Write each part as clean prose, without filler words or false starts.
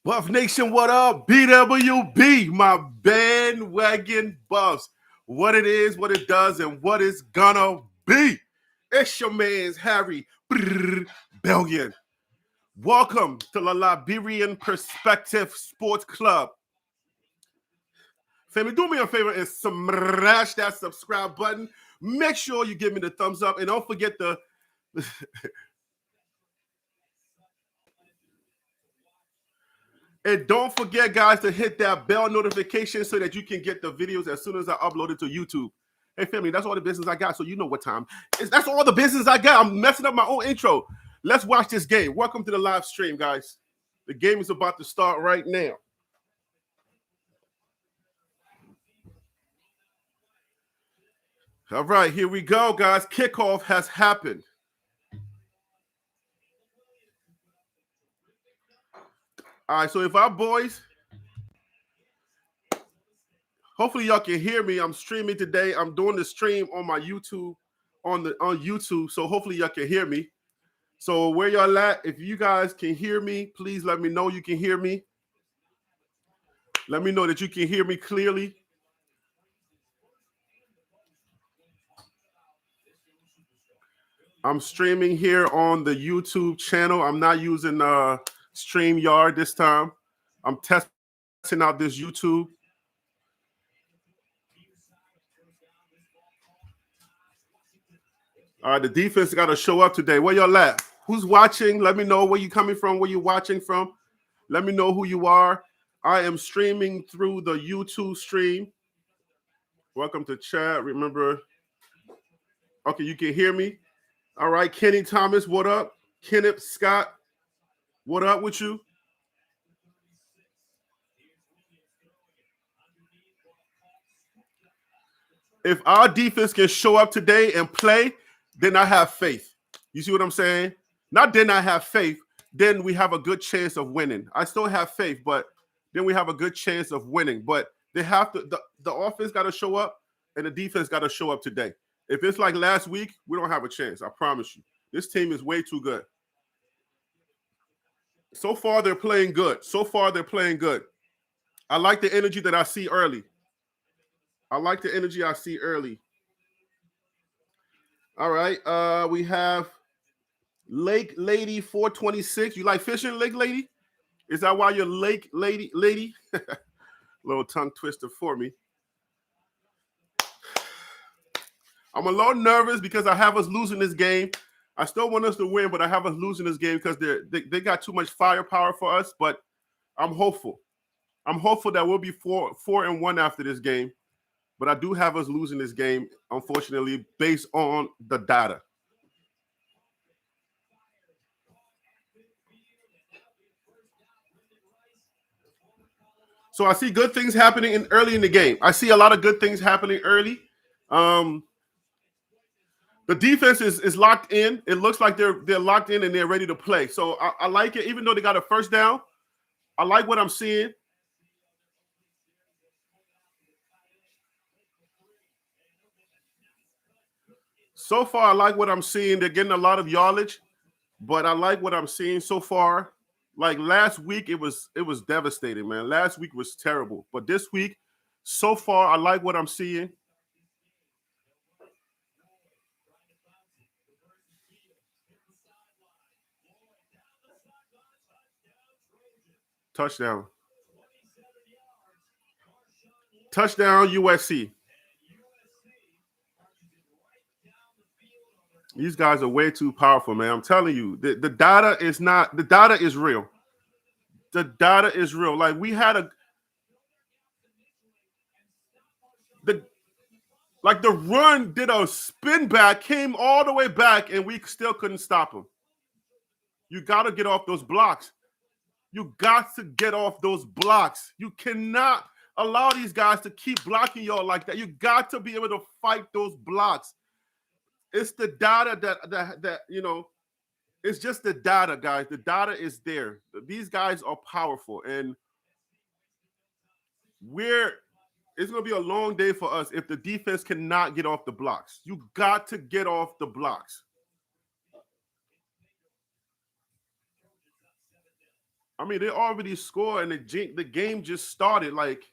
Buff Nation, what up? BWB, my bandwagon buffs. What it is, what it does, and what it's gonna be. It's your man's Harry Belgian. Welcome to the Liberian Perspective Sports Club. Family, do me a favor and smash that subscribe button. Make sure you give me the thumbs up, and don't forget the And don't forget, guys, to hit that bell notification so that you can get the videos as soon as I upload it to YouTube. Hey, family, that's all the business I got, so you know what time. That's all the business I got. I'm messing up my own intro. Let's watch this game. Welcome to the live stream, guys. The game is about to start right now. All right, here we go, guys. Kickoff has happened. All right, so if our boys, hopefully y'all can hear me. I'm streaming today. I'm doing the stream on my YouTube, on YouTube. So hopefully y'all can hear me. So where y'all at? If you guys can hear me, please let me know you can hear me. Let me know that you can hear me clearly. I'm streaming here on the YouTube channel. I'm not using StreamYard this time. I'm testing out this YouTube. All right, the defense got to show up today. Where y'all at? Who's watching? Let me know where you coming from, where you watching from. Let me know who you are. I am streaming through the YouTube stream. Welcome to chat. Remember, okay, you can hear me. All right, Kenny Thomas, what up? Kenneth Scott, what up with you? If our defense can show up today and play, then I have faith. You see what I'm saying? Not then I have faith, then we have a good chance of winning. I still have faith, but then we have a good chance of winning. But they have to, the offense got to show up and the defense got to show up today. If it's like last week, we don't have a chance. I promise you. This team is way too good. So far, they're playing good. I like the energy that I see early. All right. We have Lake Lady 426. You like fishing, Lake Lady? Is that why you're Lake Lady? Little tongue twister for me. I'm a little nervous because I have us losing this game. I still want us to win, but I have us losing this game because they got too much firepower for us. But I'm hopeful. I'm hopeful that we'll be 4-1 after this game. But I do have us losing this game, unfortunately, based on the data. So I see good things happening early in the game. I see a lot of good things happening early. The defense is locked in. It looks like they're locked in and they're ready to play. So I like it, even though they got a first down. I like what I'm seeing. So far, I like what I'm seeing. They're getting a lot of yardage, but I like what I'm seeing so far. Like last week, it was devastating, man. Last week was terrible, but this week, so far, I like what I'm seeing. Touchdown. Touchdown, USC. These guys are way too powerful, man. I'm telling you, the data is not. The data is real. The data is real. Like we had the run did a spin back, came all the way back, and we still couldn't stop him. You got to get off those blocks. You got to get off those blocks. You cannot allow these guys to keep blocking y'all like that. You got to be able to fight those blocks. It's the data that you know. It's just the data, guys. The data is there. These guys are powerful, and it's going to be a long day for us if the defense cannot get off the blocks. You got to get off the blocks. I mean, they already scored and the game just started. Like,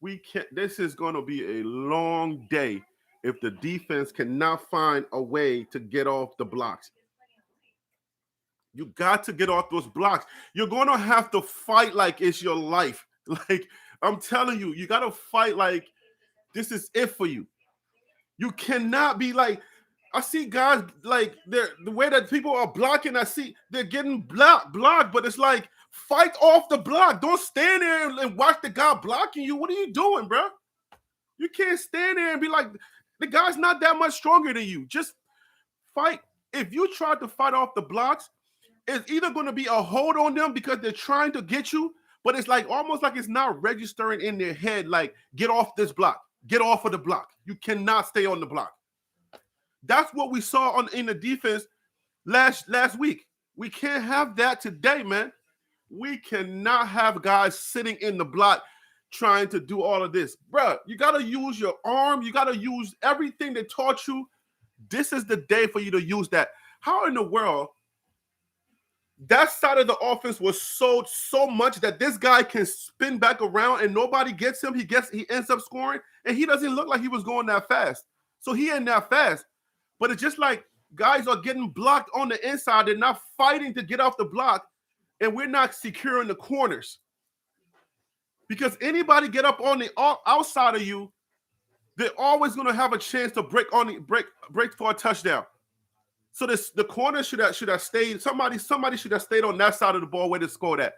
we can't. This is going to be a long day if the defense cannot find a way to get off the blocks. You got to get off those blocks. You're going to have to fight like it's your life. Like, I'm telling you, you got to fight like this is it for you. You cannot be like, I see guys like the way that people are blocking. I see they're getting blocked, but it's like fight off the block. Don't stand there and watch the guy blocking you. What are you doing, bro? You can't stand there and be like, the guy's not that much stronger than you. Just fight. If you try to fight off the blocks, it's either going to be a hold on them because they're trying to get you, but it's like almost like it's not registering in their head, like, get off this block, get off of the block. You cannot stay on the block. That's what we saw in the defense last week. We can't have that today, man. We cannot have guys sitting in the block trying to do all of this. Bruh, you got to use your arm. You got to use everything they taught you. This is the day for you to use that. How in the world that side of the offense was so much that this guy can spin back around and nobody gets him? He ends up scoring, and he doesn't look like he was going that fast. So he ain't that fast. But it's just like guys are getting blocked on the inside. They're not fighting to get off the block, and we're not securing the corners. Because anybody get up on the outside of you, they're always going to have a chance to break for a touchdown. So the corner should have stayed. Somebody should have stayed on that side of the ball where they scored at.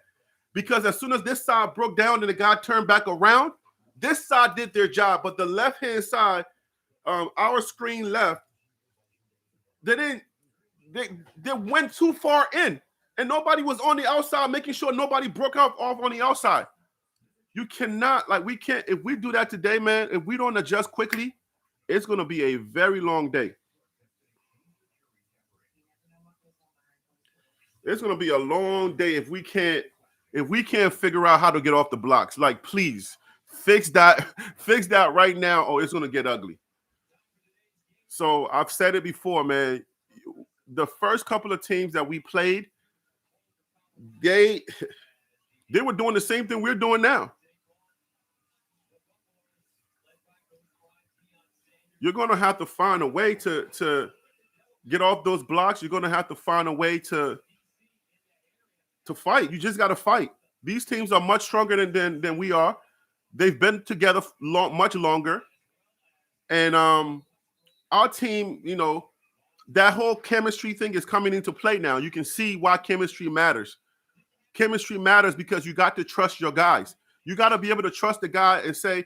Because as soon as this side broke down and the guy turned back around, this side did their job. But the left-hand side, our screen left, they went too far in. And nobody was on the outside making sure nobody broke off on the outside. You cannot, we can't, if we do that today, man, if we don't adjust quickly, it's going to be a very long day. It's going to be a long day if we can't figure out how to get off the blocks. Like, please fix that right now, or it's going to get ugly. So I've said it before, man. The first couple of teams that we played, they were doing the same thing we're doing now. You're going to have to find a way to get off those blocks. You're going to have to find a way to fight. You just got to fight. These teams are much stronger than we are. They've been together much longer. And our team, that whole chemistry thing is coming into play now. You can see why chemistry matters. Chemistry matters because you got to trust your guys. You got to be able to trust the guy and say,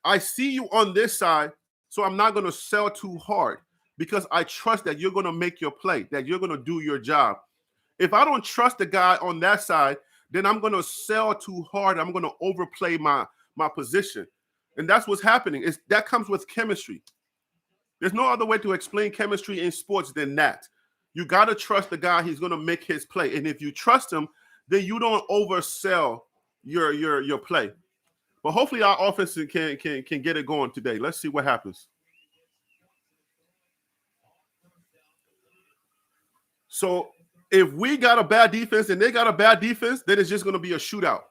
I see you on this side, so I'm not going to sell too hard because I trust that you're going to make your play, that you're going to do your job. If I don't trust the guy on that side, then I'm going to sell too hard. I'm going to overplay my position. And that's what's happening. That comes with chemistry. There's no other way to explain chemistry in sports than that. You got to trust the guy. He's going to make his play. And if you trust him, then you don't oversell your play. But hopefully our offense can get it going today. Let's see what happens. So if we got a bad defense and they got a bad defense, then it's just going to be a shootout.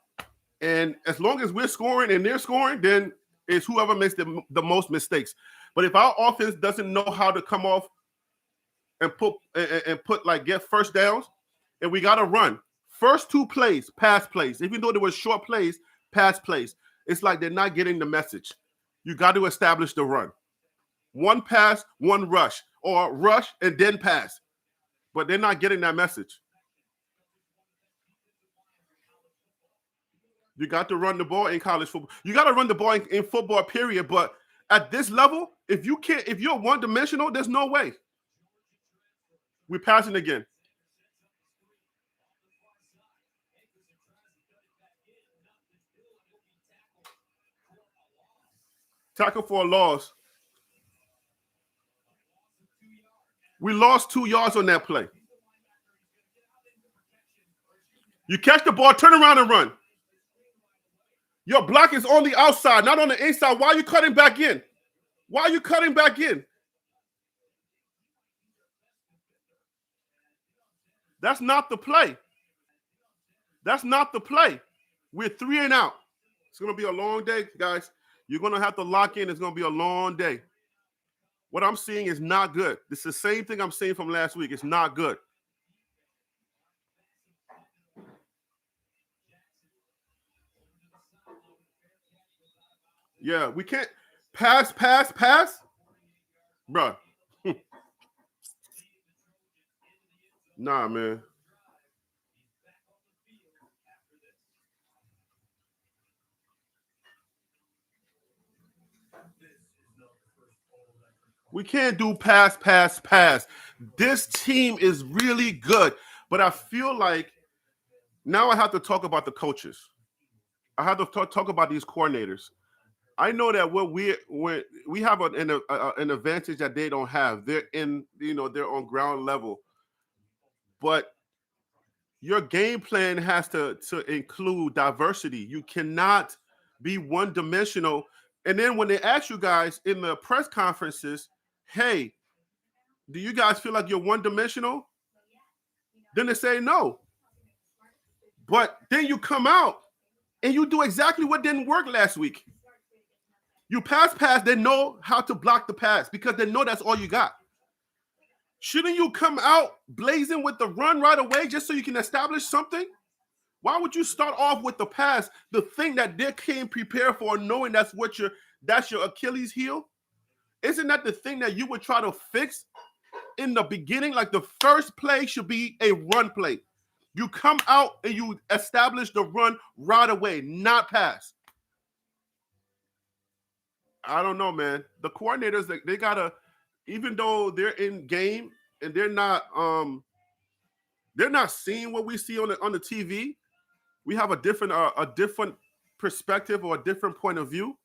And as long as we're scoring and they're scoring, then it's whoever makes the most mistakes. But if our offense doesn't know how to come off and get first downs, and we got to run. First two plays, pass plays. Even though there were short plays, pass plays. It's like they're not getting the message. You got to establish the run. One pass, one rush, or rush and then pass. But they're not getting that message. You got to run the ball in college football. You got to run the ball in football, period. But at this level, if you're one-dimensional, there's no way. We're passing again. Tackle for a loss. We lost 2 yards on that play. You catch the ball, turn around and run. Your block is on the outside, not on the inside. Why are you cutting back in? Why are you cutting back in? That's not the play. That's not the play. We're 3 and out. It's going to be a long day, guys. You're going to have to lock in. It's going to be a long day. What I'm seeing is not good. This is the same thing I'm seeing from last week. It's not good. Yeah, we can't pass. Bruh. Nah, man. We can't do pass. This team is really good, but I feel like now I have to talk about the coaches. I have to talk about these coordinators. I know that when we have an advantage that they don't have. They're in, they're on ground level, but your game plan has to include diversity. You cannot be one dimensional. And then when they ask you guys in the press conferences, hey, do you guys feel like you're one dimensional? Then they say no. But then you come out and you do exactly what didn't work last week. You pass, they know how to block the pass because they know that's all you got. Shouldn't you come out blazing with the run right away just so you can establish something? Why would you start off with the pass, the thing that they came prepared for, knowing that's your Achilles heel? Isn't that the thing that you would try to fix in the beginning? Like the first play should be a run play. You come out and you establish the run right away, not pass. I don't know, man. The coordinators, they gotta, even though they're in game and they're not seeing what we see on the TV. We have a different perspective or a different point of view.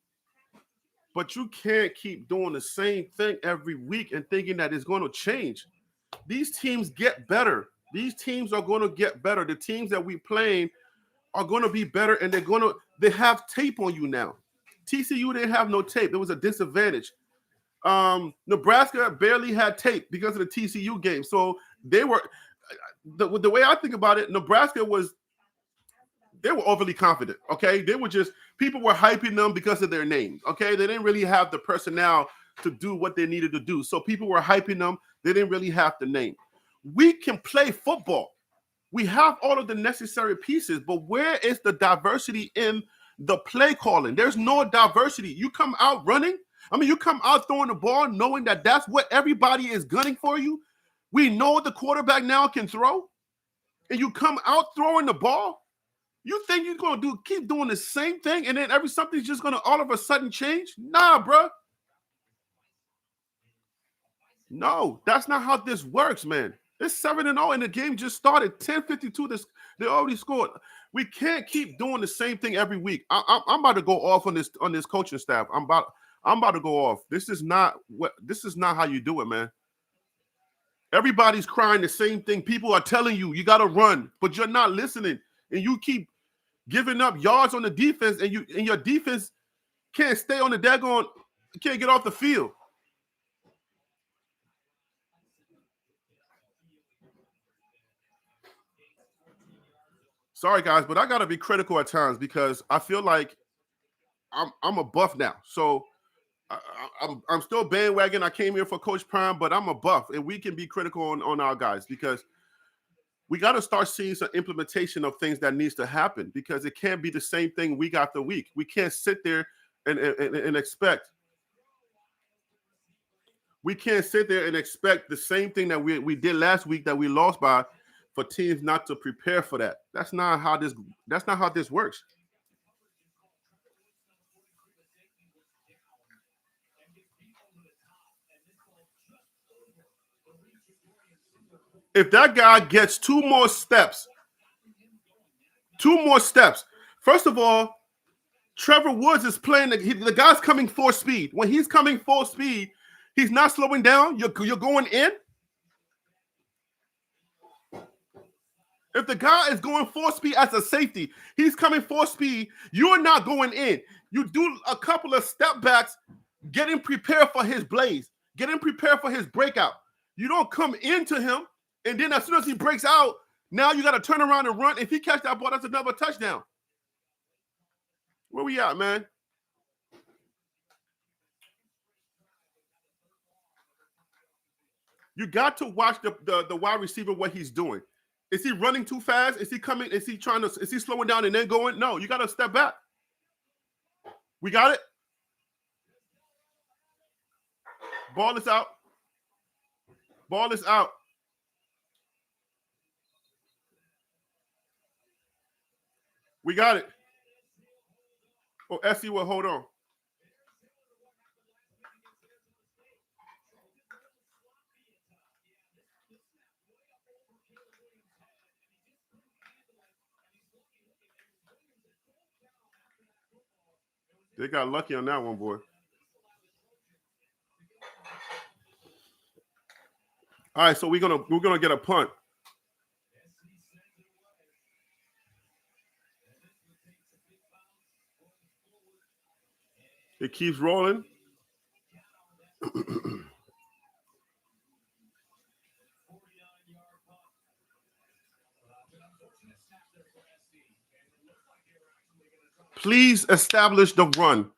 But you can't keep doing the same thing every week and thinking that it's going to change. These teams get better. These teams are going to get better. The teams that we playing are going to be better, and they have tape on you now. TCU didn't have no tape. It was a disadvantage. Nebraska barely had tape because of the TCU game. So they were the way I think about it, Nebraska they were overly confident. Okay, people were hyping them because of their name. Okay, they didn't really have the personnel to do what they needed to do. So people were hyping them. They didn't really have the name. We can play football. We have all of the necessary pieces, but where is the diversity in the play calling? There's no diversity. You come out running. You come out throwing the ball knowing that that's what everybody is gunning for you. We know the quarterback now can throw, and you come out throwing the ball. You think you're going to keep doing the same thing, and then something's just going to all of a sudden change? Nah, bro. No, that's not how this works, man. It's 7-0, and the game just started. 10:52. They already scored. We can't keep doing the same thing every week. I'm about to go off on this coaching staff. I'm about to go off. This is not how you do it, man. Everybody's crying the same thing. People are telling you got to run, but you're not listening, and you keep giving up yards on the defense, and your defense can't stay on the daggone, can't get off the field. Sorry, guys, but I got to be critical at times because I feel like I'm a buff now. So I'm still bandwagon. I came here for Coach Prime, but I'm a buff, and we can be critical on our guys because we got to start seeing some implementation of things that needs to happen because it can't be the same thing week after week. We can't sit there and expect. We can't sit there and expect the same thing that we did last week that we lost by for teams not to prepare for that. That's not how this works. If that guy gets two more steps, first of all, Trevor Woods is playing. The guy's coming full speed. When he's coming full speed, he's not slowing down. You're going in. If the guy is going full speed as a safety, he's coming full speed. You're not going in. You do a couple of step backs, getting prepared for his blaze, getting prepared for his breakout. You don't come into him, and then as soon as he breaks out, Now you got to turn around and run. If he catch that ball, that's another touchdown. Where we at, man? You got to watch the wide receiver, what he's doing. Is he running too fast? Is he coming? Is he slowing down and then going? No, you got to step back. We got it. Ball is out. Ball is out. We got it. Oh, SC will hold on. They got lucky on that one, boy. All right, so we're gonna get a punt. It keeps rolling. Please establish the run.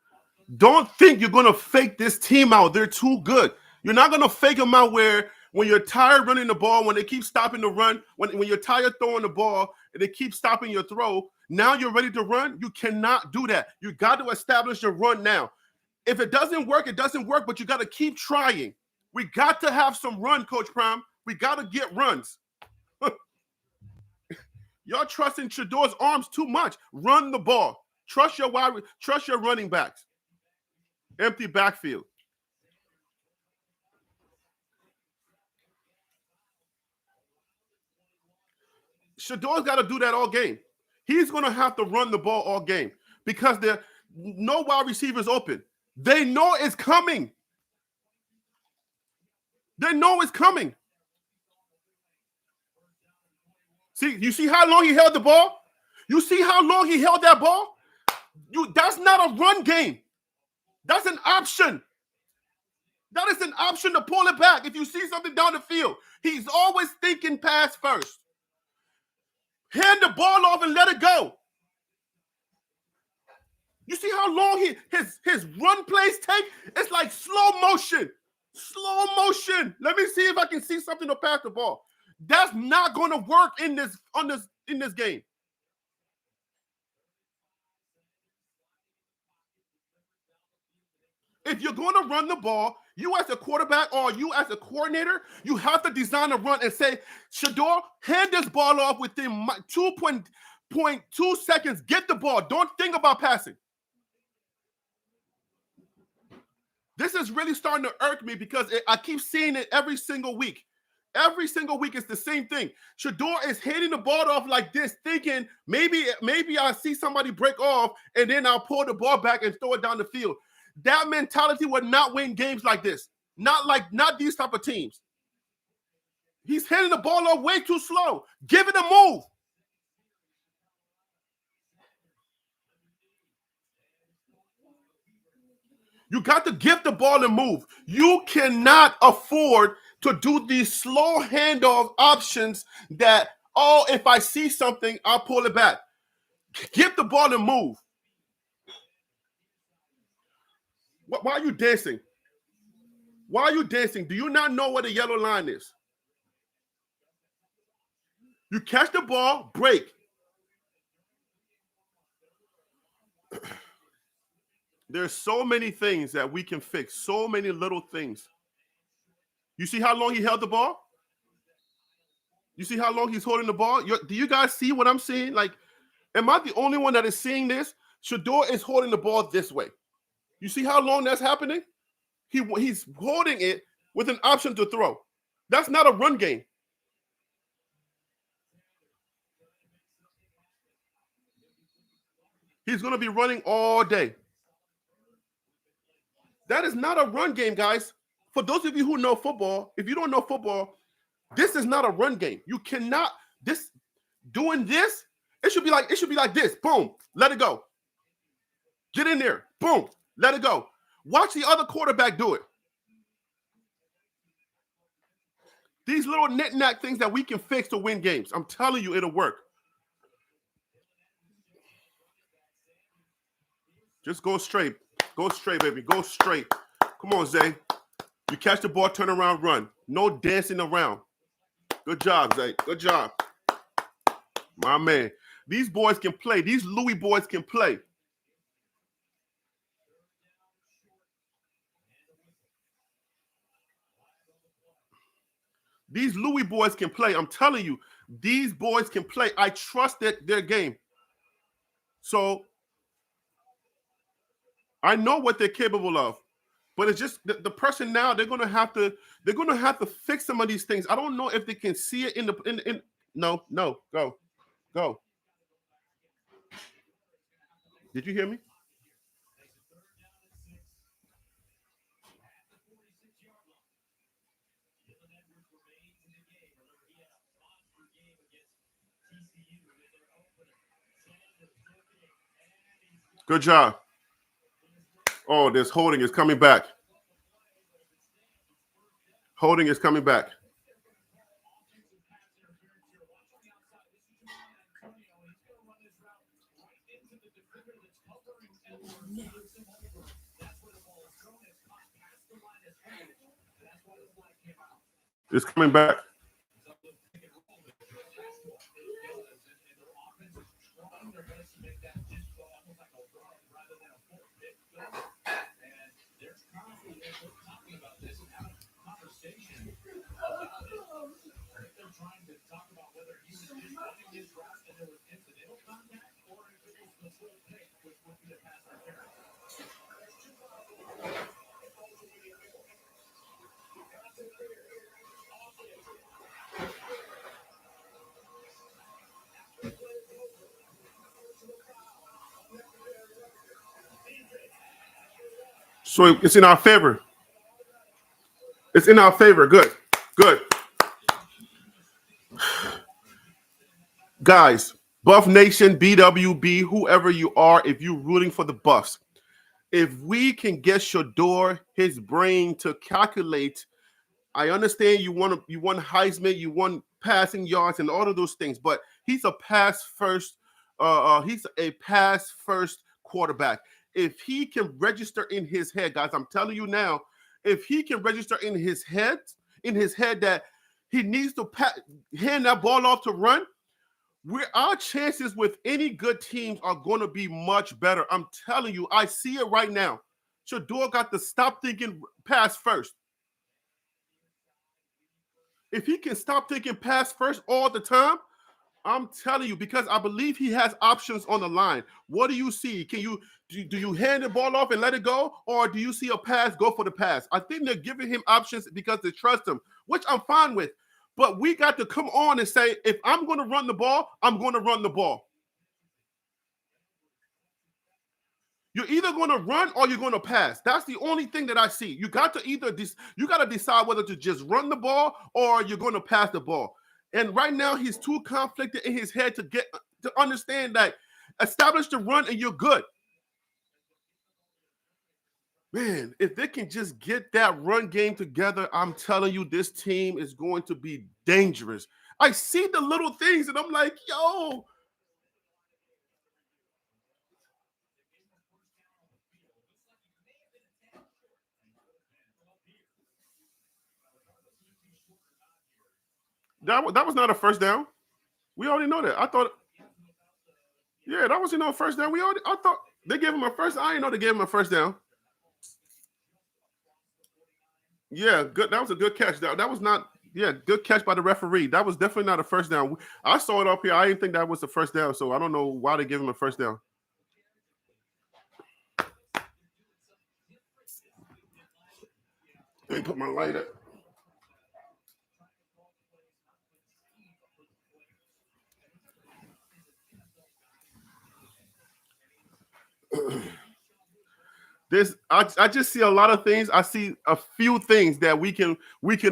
Don't think you're going to fake this team out. They're too good. You're not going to fake them out where when you're tired running the ball, when they keep stopping the run, when you're tired throwing the ball, and they keep stopping your throw, now you're ready to run. You cannot do that. You got to establish your run now. If it doesn't work, it doesn't work, but you got to keep trying. We got to have some run, Coach Prime. We got to get runs. Y'all trusting Shedor's arms too much. Run the ball. Trust your running backs. Empty backfield. Shedor's got to do that all game. He's going to have to run the ball all game because no wide receivers open. They know it's coming. They know it's coming. See, you see how long he held the ball? You see how long he held that ball? That's not a run game. That's an option. That is an option to pull it back. If you see something down the field, he's always thinking pass first. Hand the ball off and let it go. You see how long his run plays take? It's like slow motion. Slow motion. Let me see if I can see something to pass the ball. That's not going to work in this game. If you're going to run the ball, you as a quarterback or you as a coordinator, you have to design a run and say, Shedor, hand this ball off within 2.2 seconds. Get the ball. Don't think about passing. This is really starting to irk me because I keep seeing it every single week. Every single week, it's the same thing. Shedor is handing the ball off like this, thinking maybe I'll see somebody break off and then I'll pull the ball back and throw it down the field. That mentality would not win games like this. Not these type of teams. He's handing the ball off way too slow. Give it a move. You got to give the ball a move. You cannot afford to do these slow handoff options that, if I see something, I'll pull it back. Give the ball a move. Why are you dancing? Why are you dancing? Do you not know what the yellow line is? You catch the ball, break. There's so many things that we can fix. So many little things. You see how long he held the ball? You see how long he's holding the ball? Do you guys see what I'm seeing? Like, am I the only one that is seeing this? Shedor is holding the ball this way. You see how long that's happening? He's holding it with an option to throw. That's not a run game. He's going to be running all day. That is not a run game, guys. For those of you who know football, if you don't know football, this is not a run game. You cannot doing this. It should be like this. Boom, let it go. Get in there. Boom, let it go. Watch the other quarterback do it. These little knick-knack things that we can fix to win games. I'm telling you, it'll work. Just go straight. Go straight, baby. Go straight. Come on, Zay. You catch the ball, turn around, run. No dancing around. Good job, Zay. Good job. My man. These boys can play. These Louis boys can play. These Louis boys can play. I'm telling you, these boys can play. I trust their game. So I know what they're capable of. But it's just the person now, they're gonna have to fix some of these things. I don't know if they can see it in no, go. Did you hear me? Good job. Oh, this holding is coming back. Holding is coming back. It's coming back. So it's in our favor. It's in our favor. Good. Good. Guys, Buff Nation, BWB, whoever you are, if you're rooting for the Buffs, if we can get Shedeur his brain to calculate, I understand you won Heisman, you won passing yards and all of those things, but he's a pass first quarterback. If he can register in his head, guys, I'm telling you now, if he can register in his head that he needs to hand that ball off to run, our chances with any good teams are going to be much better. I'm telling you, I see it right now. Shedeur got to stop thinking pass first. If he can stop thinking pass first all the time, I'm telling you, because I believe he has options on the line. What do you see? Do you hand the ball off and let it go, or do you see a pass, go for the pass? I think they're giving him options because they trust him, which I'm fine with. But we got to come on and say, if I'm going to run the ball, I'm going to run the ball. You're either going to run or you're going to pass. That's the only thing that I see. You got to decide whether to just run the ball or you're going to pass the ball. And right now, he's too conflicted in his head to understand that establish the run and you're good. Man, if they can just get that run game together, I'm telling you, this team is going to be dangerous. I see the little things and I'm like, yo. That was not a first down. We already know that. I thought, yeah, that was a first down. I thought they gave him a first. I didn't know they gave him a first down. Yeah, good. That was a good catch. That was not. Yeah, good catch by the referee. That was definitely not a first down. I saw it up here. I didn't think that was the first down, so I don't know why they gave him a first down. Let me put my light up. I just see a lot of things. I see a few things that we can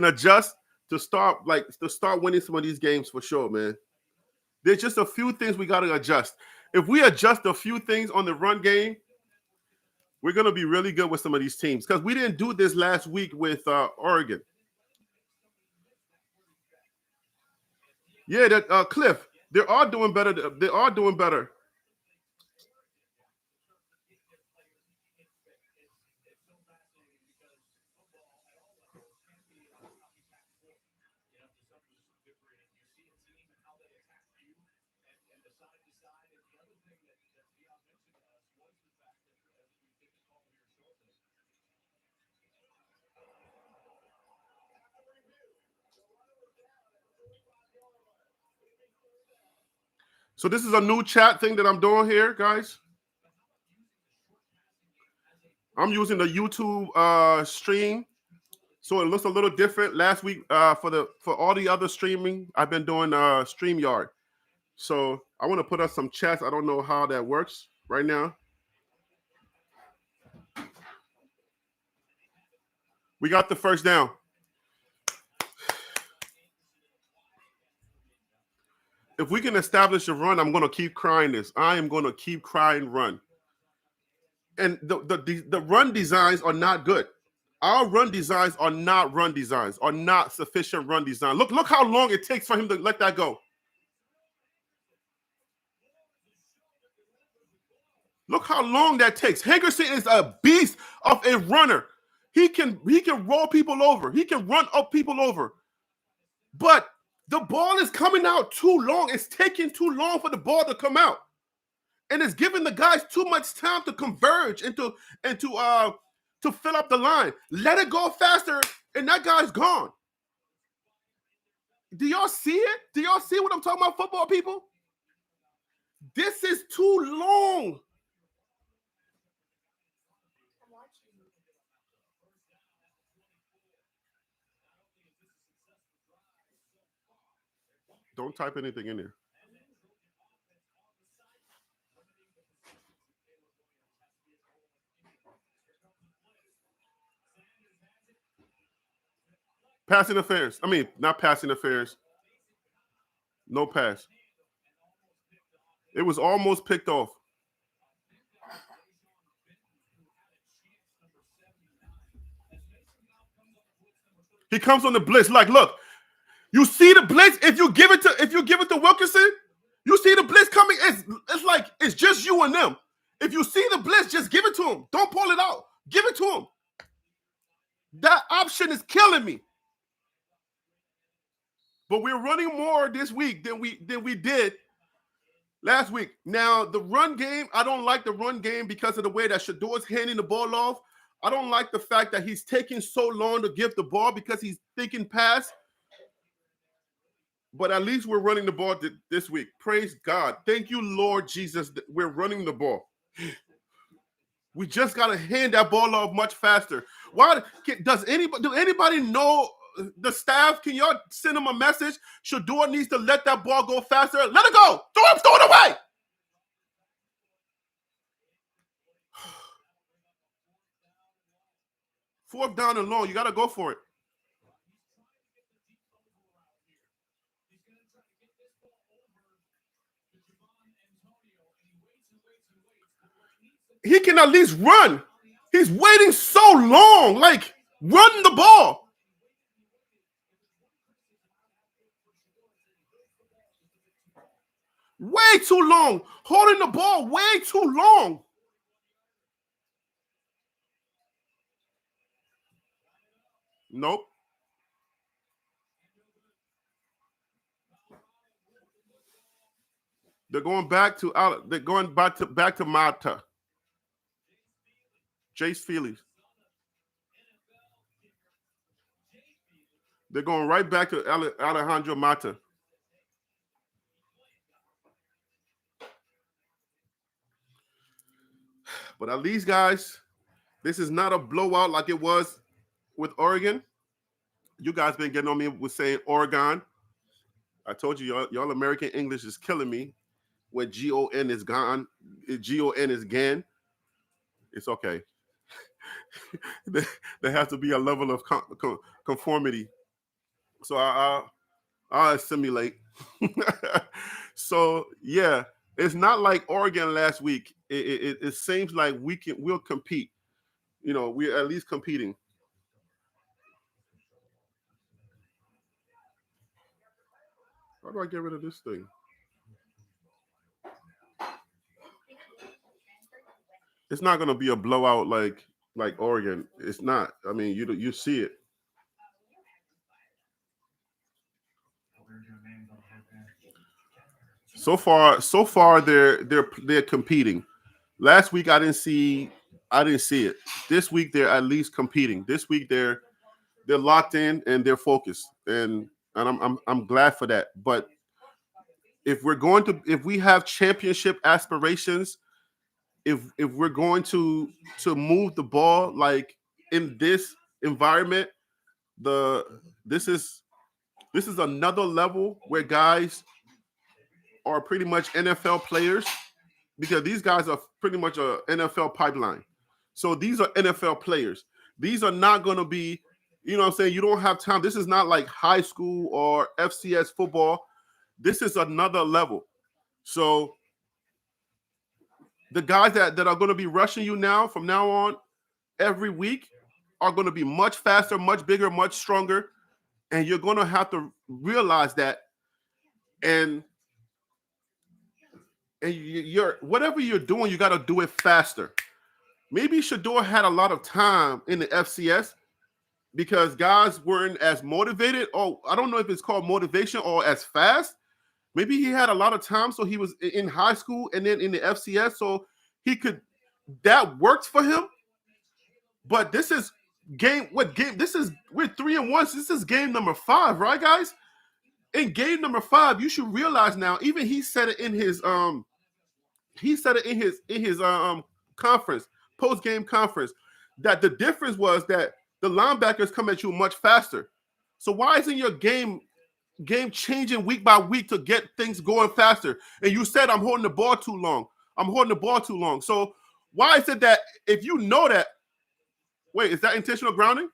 adjust to start winning some of these games for sure, man. There's just a few things we got to adjust. If we adjust a few things on the run game, we're going to be really good with some of these teams because we didn't do this last week with Oregon. Yeah, that Cliff. They are doing better. They are doing better. So this is a new chat thing that I'm doing here, guys. I'm using the YouTube stream, so it looks a little different. Last week, for all the other streaming, I've been doing StreamYard. So I want to put up some chats. I don't know how that works right now. We got the first down. If we can establish a run, I'm going to keep crying this. I am going to keep crying run. And the run designs are not good. Our run designs are not sufficient run design. Look how long it takes for him to let that go. Look how long that takes. Henderson is a beast of a runner. He can roll people over. He can run up people over. But the ball is coming out too long. It's taking too long for the ball to come out. And it's giving the guys too much time to converge and to fill up the line. Let it go faster, and that guy's gone. Do y'all see it? Do y'all see what I'm talking about, football people? This is too long. Don't type anything in there. Pass interference. I mean, not pass interference. No pass. It was almost picked off. He comes on the blitz. Like, look, you see the blitz. If you give it to Wilkinson, you see the blitz coming. It's like it's just you and them. If you see the blitz, just give it to him. Don't pull it out. Give it to him. That option is killing me. But we're running more this week than we did last week. Now, the run game, I don't like the run game because of the way that Shedeur's handing the ball off. I don't like the fact that he's taking so long to give the ball because he's thinking pass. But at least we're running the ball this week. Praise God. Thank you, Lord Jesus. We're running the ball. We just got to hand that ball off much faster. Why do anybody know the staff? Can y'all send them a message? Shedeur needs to let that ball go faster. Let it go. Throw it away. Fourth down and long. You got to go for it. He can at least run. He's waiting so long. Like, run the ball. Way too long. Holding the ball way too long. Nope. They're going back to Mata. Jace Feely. They're going right back to Alejandro Mata. But at least, guys, this is not a blowout like it was with Oregon. You guys been getting on me with saying Oregon. I told you, y'all American English is killing me. When G-O-N is gone, G-O-N is GAN. It's okay. There has to be a level of conformity. So I'll assimilate. So, yeah, it's not like Oregon last week. It seems like we'll compete. You know, we're at least competing. How do I get rid of this thing? It's not going to be a blowout like Oregon. It's not. I mean, you see it. So far they're competing. Last week I didn't see it. This week they're at least competing. This week they're locked in and they're focused, and I'm glad for that. But if we have championship aspirations, if we're going to move the ball like in this environment, this is another level where guys are pretty much NFL players, because these guys are pretty much a NFL pipeline. So these are NFL players. These are not going to be, you know what I'm saying? You don't have time. This is not like high school or FCS football. This is another level. So the guys that are going to be rushing you now, from now on, every week, are going to be much faster, much bigger, much stronger. And you're going to have to realize that. And you're whatever you're doing, you got to do it faster. Maybe Shedeur had a lot of time in the FCS because guys weren't as motivated. Oh, I don't know if it's called motivation or as fast. Maybe he had a lot of time, so he was in high school and then in the FCS, so he could. That worked for him. But this is game. What game? This is we're 3-1. So this is game number 5, right, guys? In game number 5, you should realize now. Even he said it in his conference, post-game conference, that the difference was that the linebackers come at you much faster. So why isn't your game changing week by week to get things going faster? And you said I'm holding the ball too long. So why is it that if you know that, wait, is that intentional grounding?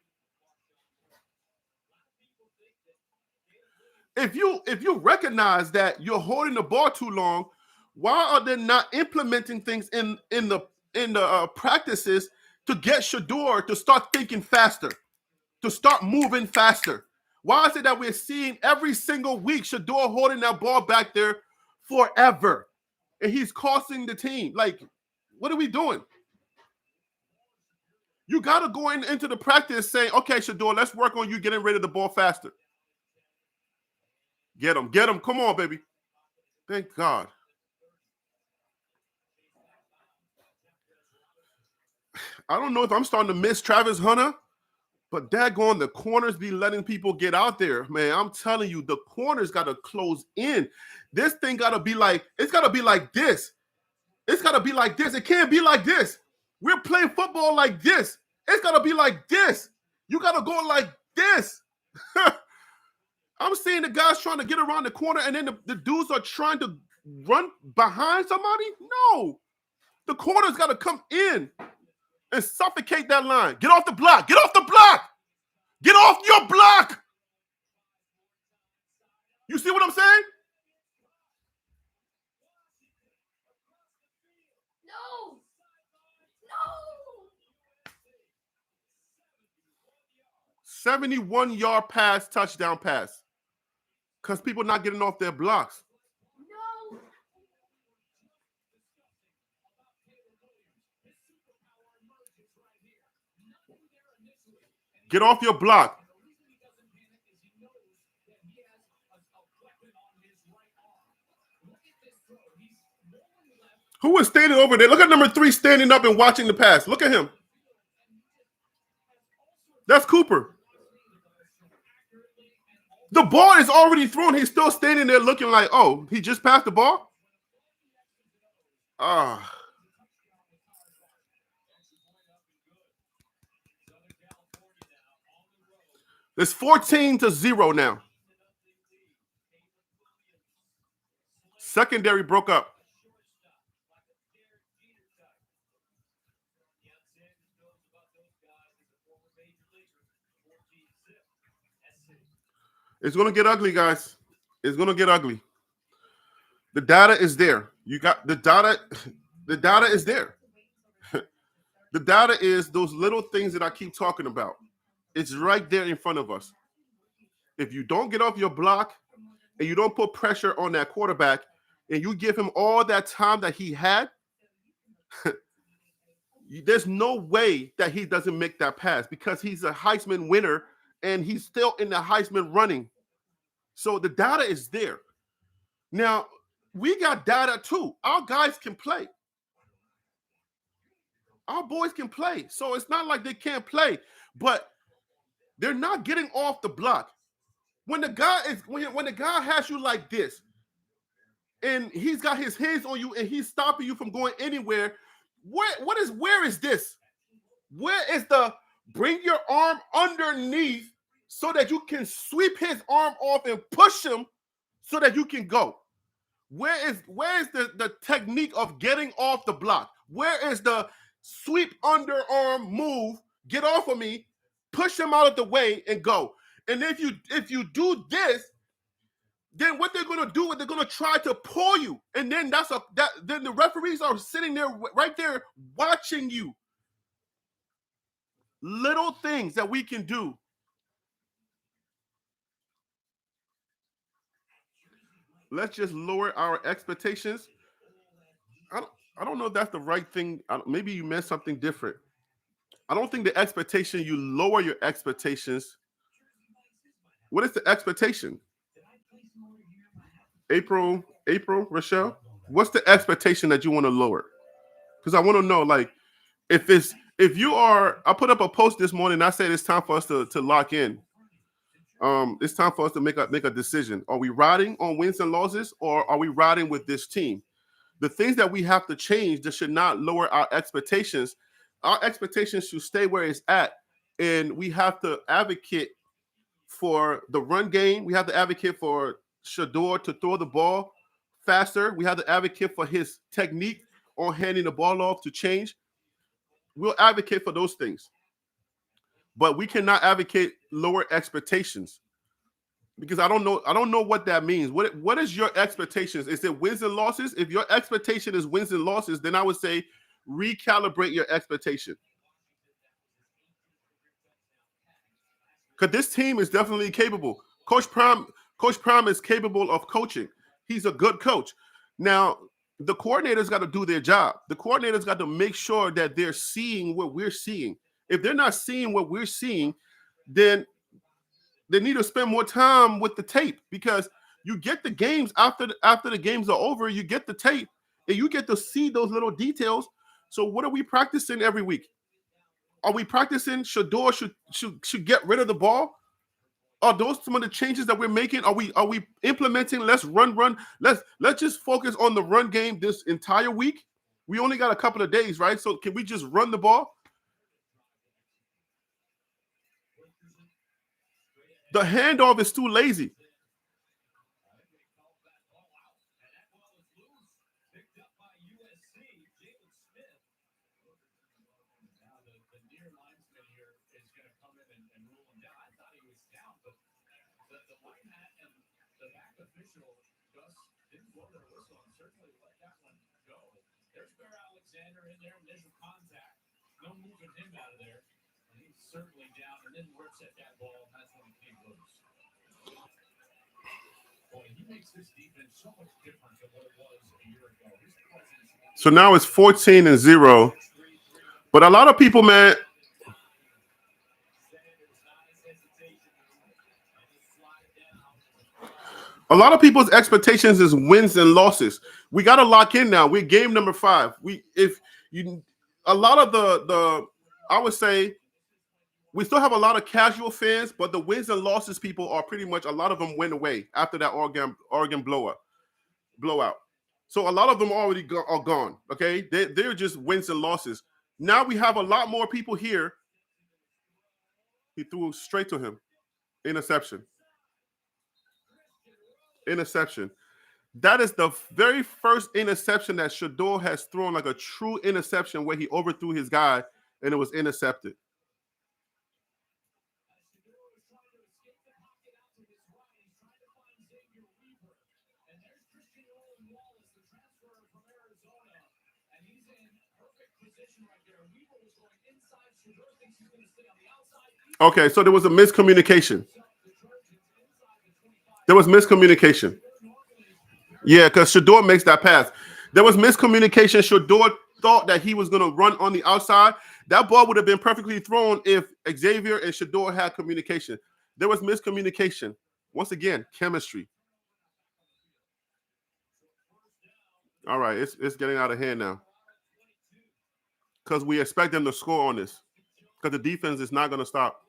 If you recognize that you're holding the ball too long, why are they not implementing things in the practices to get Shedeur to start thinking faster, to start moving faster? Why is it that we're seeing every single week Shedeur holding that ball back there forever, and he's costing the team? Like, what are we doing? You got to go into the practice saying, okay, Shedeur, let's work on you getting rid of the ball faster. Get him. Come on, baby. Thank God. I don't know if I'm starting to miss Travis Hunter, but daggone, the corners be letting people get out there, man. I'm telling you, the corners got to close in. This thing got to be like, it's got to be like this. It's got to be like this. It can't be like this. We're playing football like this. It's got to be like this. You got to go like this. I'm seeing the guys trying to get around the corner, and then the dudes are trying to run behind somebody. No. The corner's got to come in and suffocate that line. Get off the block. Get off the block. Get off your block. You see what I'm saying? No. 71-yard pass, touchdown pass. Because people not getting off their blocks. No. Get off your block. Who is standing over there? Look at number 3 standing up and watching the pass. Look at him. That's Cooper. The ball is already thrown. He's still standing there looking like, oh, he just passed the ball? It's 14-0 now. Secondary broke up. It's going to get ugly, guys. It's going to get ugly. The data is there. You got the data. The data is there. The data is those little things that I keep talking about. It's right there in front of us. If you don't get off your block, and you don't put pressure on that quarterback, and you give him all that time that he had, there's no way that he doesn't make that pass because he's a Heisman winner and he's still in the Heisman running. So the data is there. Now, we got data too. Our guys can play. Our boys can play. So it's not like they can't play, but they're not getting off the block. When the guy has you like this, and he's got his hands on you and he's stopping you from going anywhere, where is this? Where is the bring your arm underneath so that you can sweep his arm off and push him so that you can go? Where is the technique of getting off the block? Where is the sweep underarm move? Get off of me, push him out of the way, and go. And if you do this, then what they're gonna do is they're gonna try to pull you, and then then the referees are sitting there right there watching you. Little things that we can do. Let's just lower our expectations. I don't know if that's the right thing. Maybe you meant something different. I don't think the expectation, you lower your expectations. What is the expectation? April, Rochelle, what's the expectation that you want to lower? Because I want to know, like, if you are, I put up a post this morning. I said it's time for us to lock in. It's time for us to make a decision. Are we riding on wins and losses, or are we riding with this team? The things that we have to change that should not lower our expectations. Our expectations should stay where it's at, and we have to advocate for the run game. We have to advocate for Shedeur to throw the ball faster. We have to advocate for his technique on handing the ball off to change. We'll advocate for those things. But we cannot advocate lower expectations because I don't know what that means. What is your expectations? Is it wins and losses? If your expectation is wins and losses, then I would say recalibrate your expectation. Because this team is definitely capable. Coach Prime is capable of coaching. He's a good coach. Now, the coordinators got to do their job. The coordinators got to make sure that they're seeing what we're seeing. If they're not seeing what we're seeing, then they need to spend more time with the tape, because you get the games after the games are over, you get the tape and you get to see those little details. So what are we practicing every week? Are we practicing Shedeur should get rid of the ball? Are those some of the changes that we're making? Are we implementing let's run? Let's just focus on the run game this entire week. We only got a couple of days, right? So can we just run the ball? The handoff is too lazy. In there, initial contact, no moving him out of there, and he's certainly down, and then rips at that ball, and that's when he came loose. Boy, he makes this defense so much different than what it was a year ago. His presence. So now it's 14-0, but a lot of people, man. A lot of people's expectations is wins and losses. We got to lock in now. We're game number 5. A lot of the I would say we still have a lot of casual fans, but the wins and losses people are pretty much, a lot of them went away after that Oregon blowout. So a lot of them already are gone. Okay, they're just wins and losses. Now we have a lot more people here. He threw straight to him. Interception. That is the very first interception that Shedeur has thrown, like a true interception where he overthrew his guy and it was intercepted. Okay, so there was a miscommunication. There was miscommunication. Yeah, because Shador makes that pass. There was miscommunication. Shador thought that he was going to run on the outside. That ball would have been perfectly thrown if Xavier and Shador had communication. There was miscommunication. Once again, chemistry. All right, it's getting out of hand now. Because we expect them to score on this. Because the defense is not going to stop.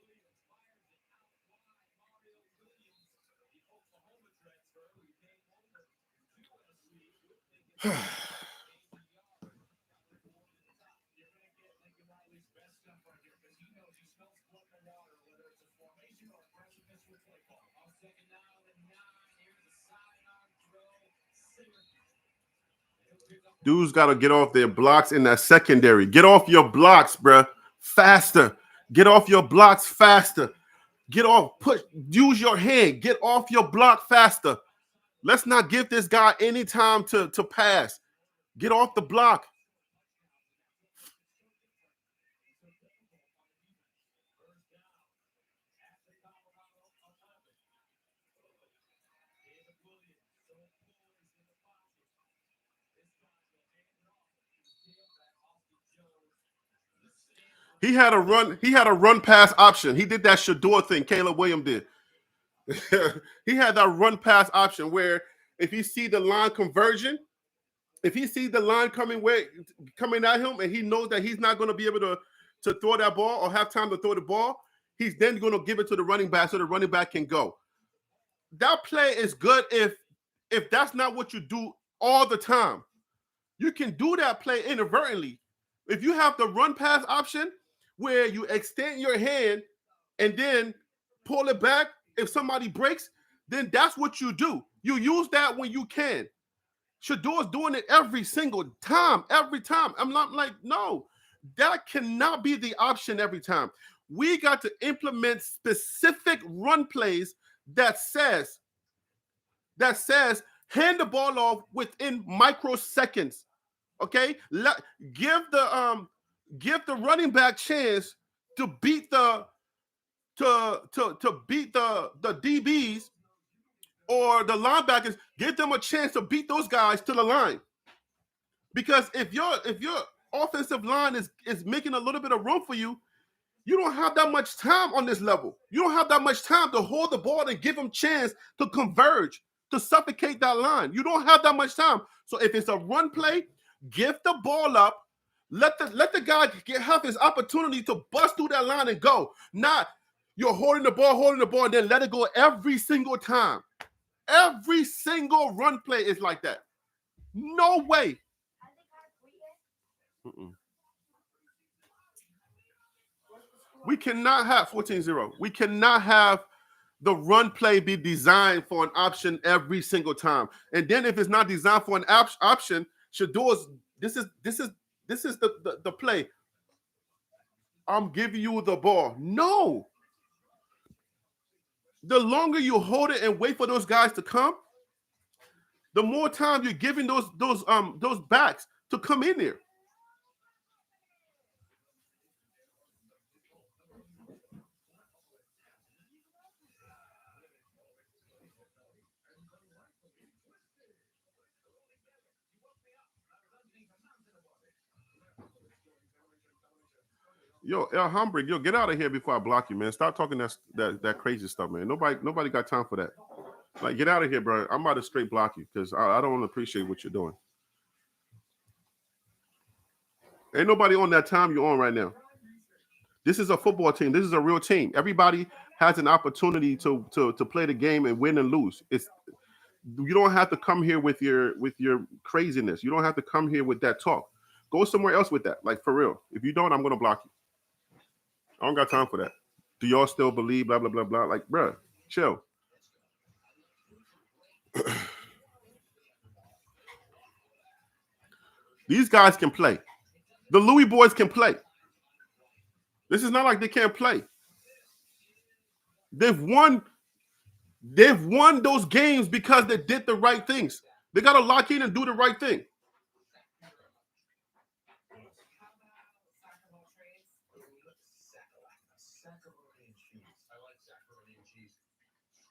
Dudes got to get off their blocks in that secondary. Get off your blocks, bruh. Faster. Get off your blocks faster. Get off. Use your hand. Get off your block faster. Let's not give this guy any time to pass. Get off the block. He had a run pass option. He did that Shador thing Caleb Williams did. He had that run pass option where if he see the line conversion, if he sees the line coming at him and he knows that he's not going to be able to throw that ball or have time to throw the ball, he's then going to give it to the running back so the running back can go. That play is good if that's not what you do all the time. You can do that play inadvertently. If you have the run pass option where you extend your hand and then pull it back if somebody breaks, then that's what you do. You use that when you can. Shador's doing it every single time, every time. I'm not like, no, that cannot be the option every time. We got to implement specific run plays that says hand the ball off within microseconds. Okay, give the running back chance to beat the DBs or the linebackers. Give them a chance to beat those guys to the line. Because if your offensive line is making a little bit of room for you, you don't have that much time on this level. You don't have that much time to hold the ball and give them chance to converge, to suffocate that line. You don't have that much time. So if it's a run play, give the ball up. Let the guy have his opportunity to bust through that line and go. Not you're holding the ball, and then let it go every single time. Every single run play is like that. No way. We cannot have 14-0. We cannot have the run play be designed for an option every single time. And then if it's not designed for an option, Shador's this is the play. I'm giving you the ball. No. The longer you hold it and wait for those guys to come, the more time you're giving those backs to come in there. Yo, El Hambrick, yo, get out of here before I block you, man. Stop talking that crazy stuff, man. Nobody got time for that. Like, get out of here, bro. I'm about to straight block you because I don't appreciate what you're doing. Ain't nobody on that time you're on right now. This is a football team. This is a real team. Everybody has an opportunity to play the game and win and lose. You don't have to come here with your craziness. You don't have to come here with that talk. Go somewhere else with that. Like, for real. If you don't, I'm gonna block you. I don't got time for that. Do y'all still believe blah blah blah blah? Like, bruh, chill. These guys can play. The Louis boys can play. This is not like they can't play. They've won those games because they did the right things. They got to lock in and do the right thing.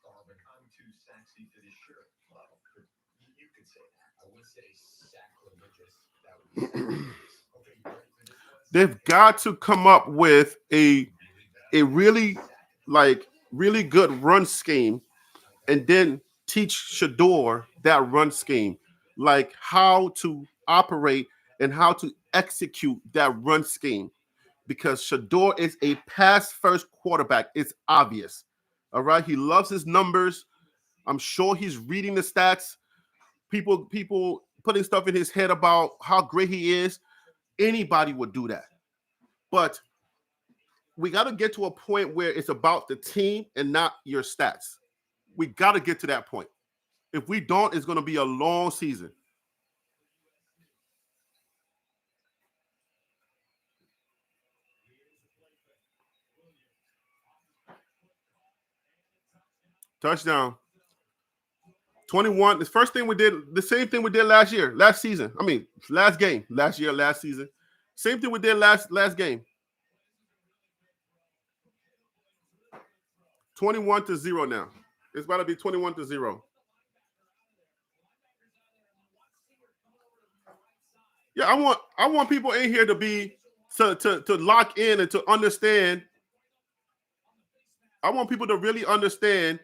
I'm too sexy for this shirt. Well, you could say that. I would say sacrilegious. That would be sacrilegious. Okay, you ready for this one? They've got to come up with a really really good run scheme, and then teach Shador that run scheme, like how to operate and how to execute that run scheme. Because Shador is a pass first quarterback. It's obvious. All right. He loves his numbers. I'm sure he's reading the stats. People putting stuff in his head about how great he is. Anybody would do that. But we got to get to a point where it's about the team and not your stats. We got to get to that point. If we don't, it's going to be a long season. Touchdown. 21. The first thing we did, the same thing we did last season. I mean, last game, last season. Same thing we did last game. 21-0 now. It's about to be 21-0. Yeah, I want people in here to be to lock in and to understand. I want people to really understand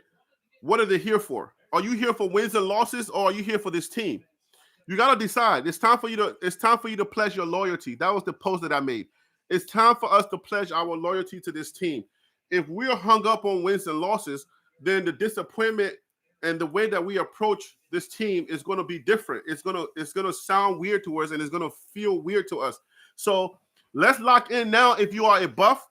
what are they here for. Are you here for wins and losses, or are you here for this team? You got to decide. It's time for you to pledge your loyalty. That was the post that I made. It's time for us to pledge our loyalty to this team. If we're hung up on wins and losses, then the disappointment and the way that we approach this team is going to be different. It's going to sound weird to us, and it's going to feel weird to us. So let's lock in now. If you are a Buff,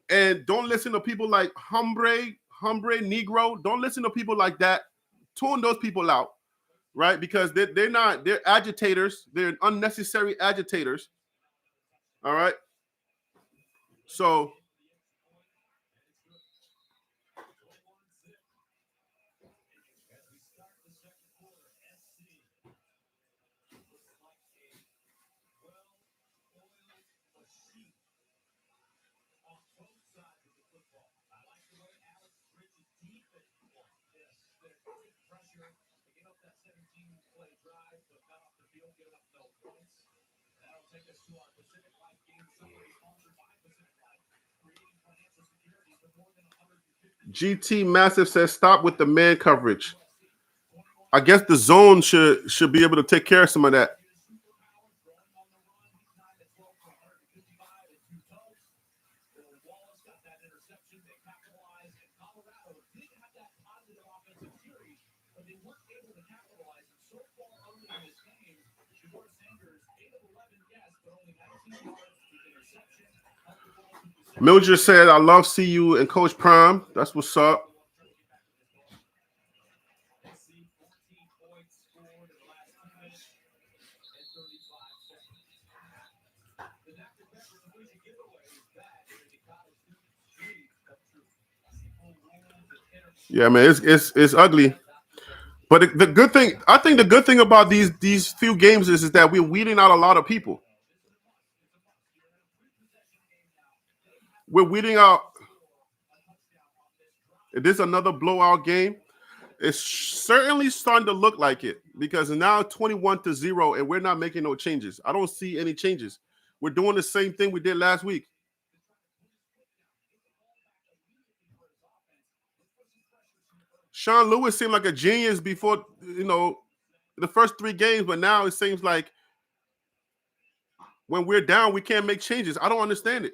and don't listen to people like Hombre Negro. Don't listen to people like that. Tune those people out, right? Because they're agitators. They're unnecessary agitators. All right. So GT Massive says stop with the man coverage. I guess the zone should be able to take care of some of that. Mildred said, I love CU and Coach Prime. That's what's up. Yeah, man, it's ugly. But the good thing, I think the good thing about these few games is that we're weeding out a lot of people. We're weeding out. It is another blowout game. It's certainly starting to look like it because now 21-0 and we're not making no changes. I don't see any changes. We're doing the same thing we did last week. Sean Lewis seemed like a genius before, the first 3 games, but now it seems like when we're down, we can't make changes. I don't understand it.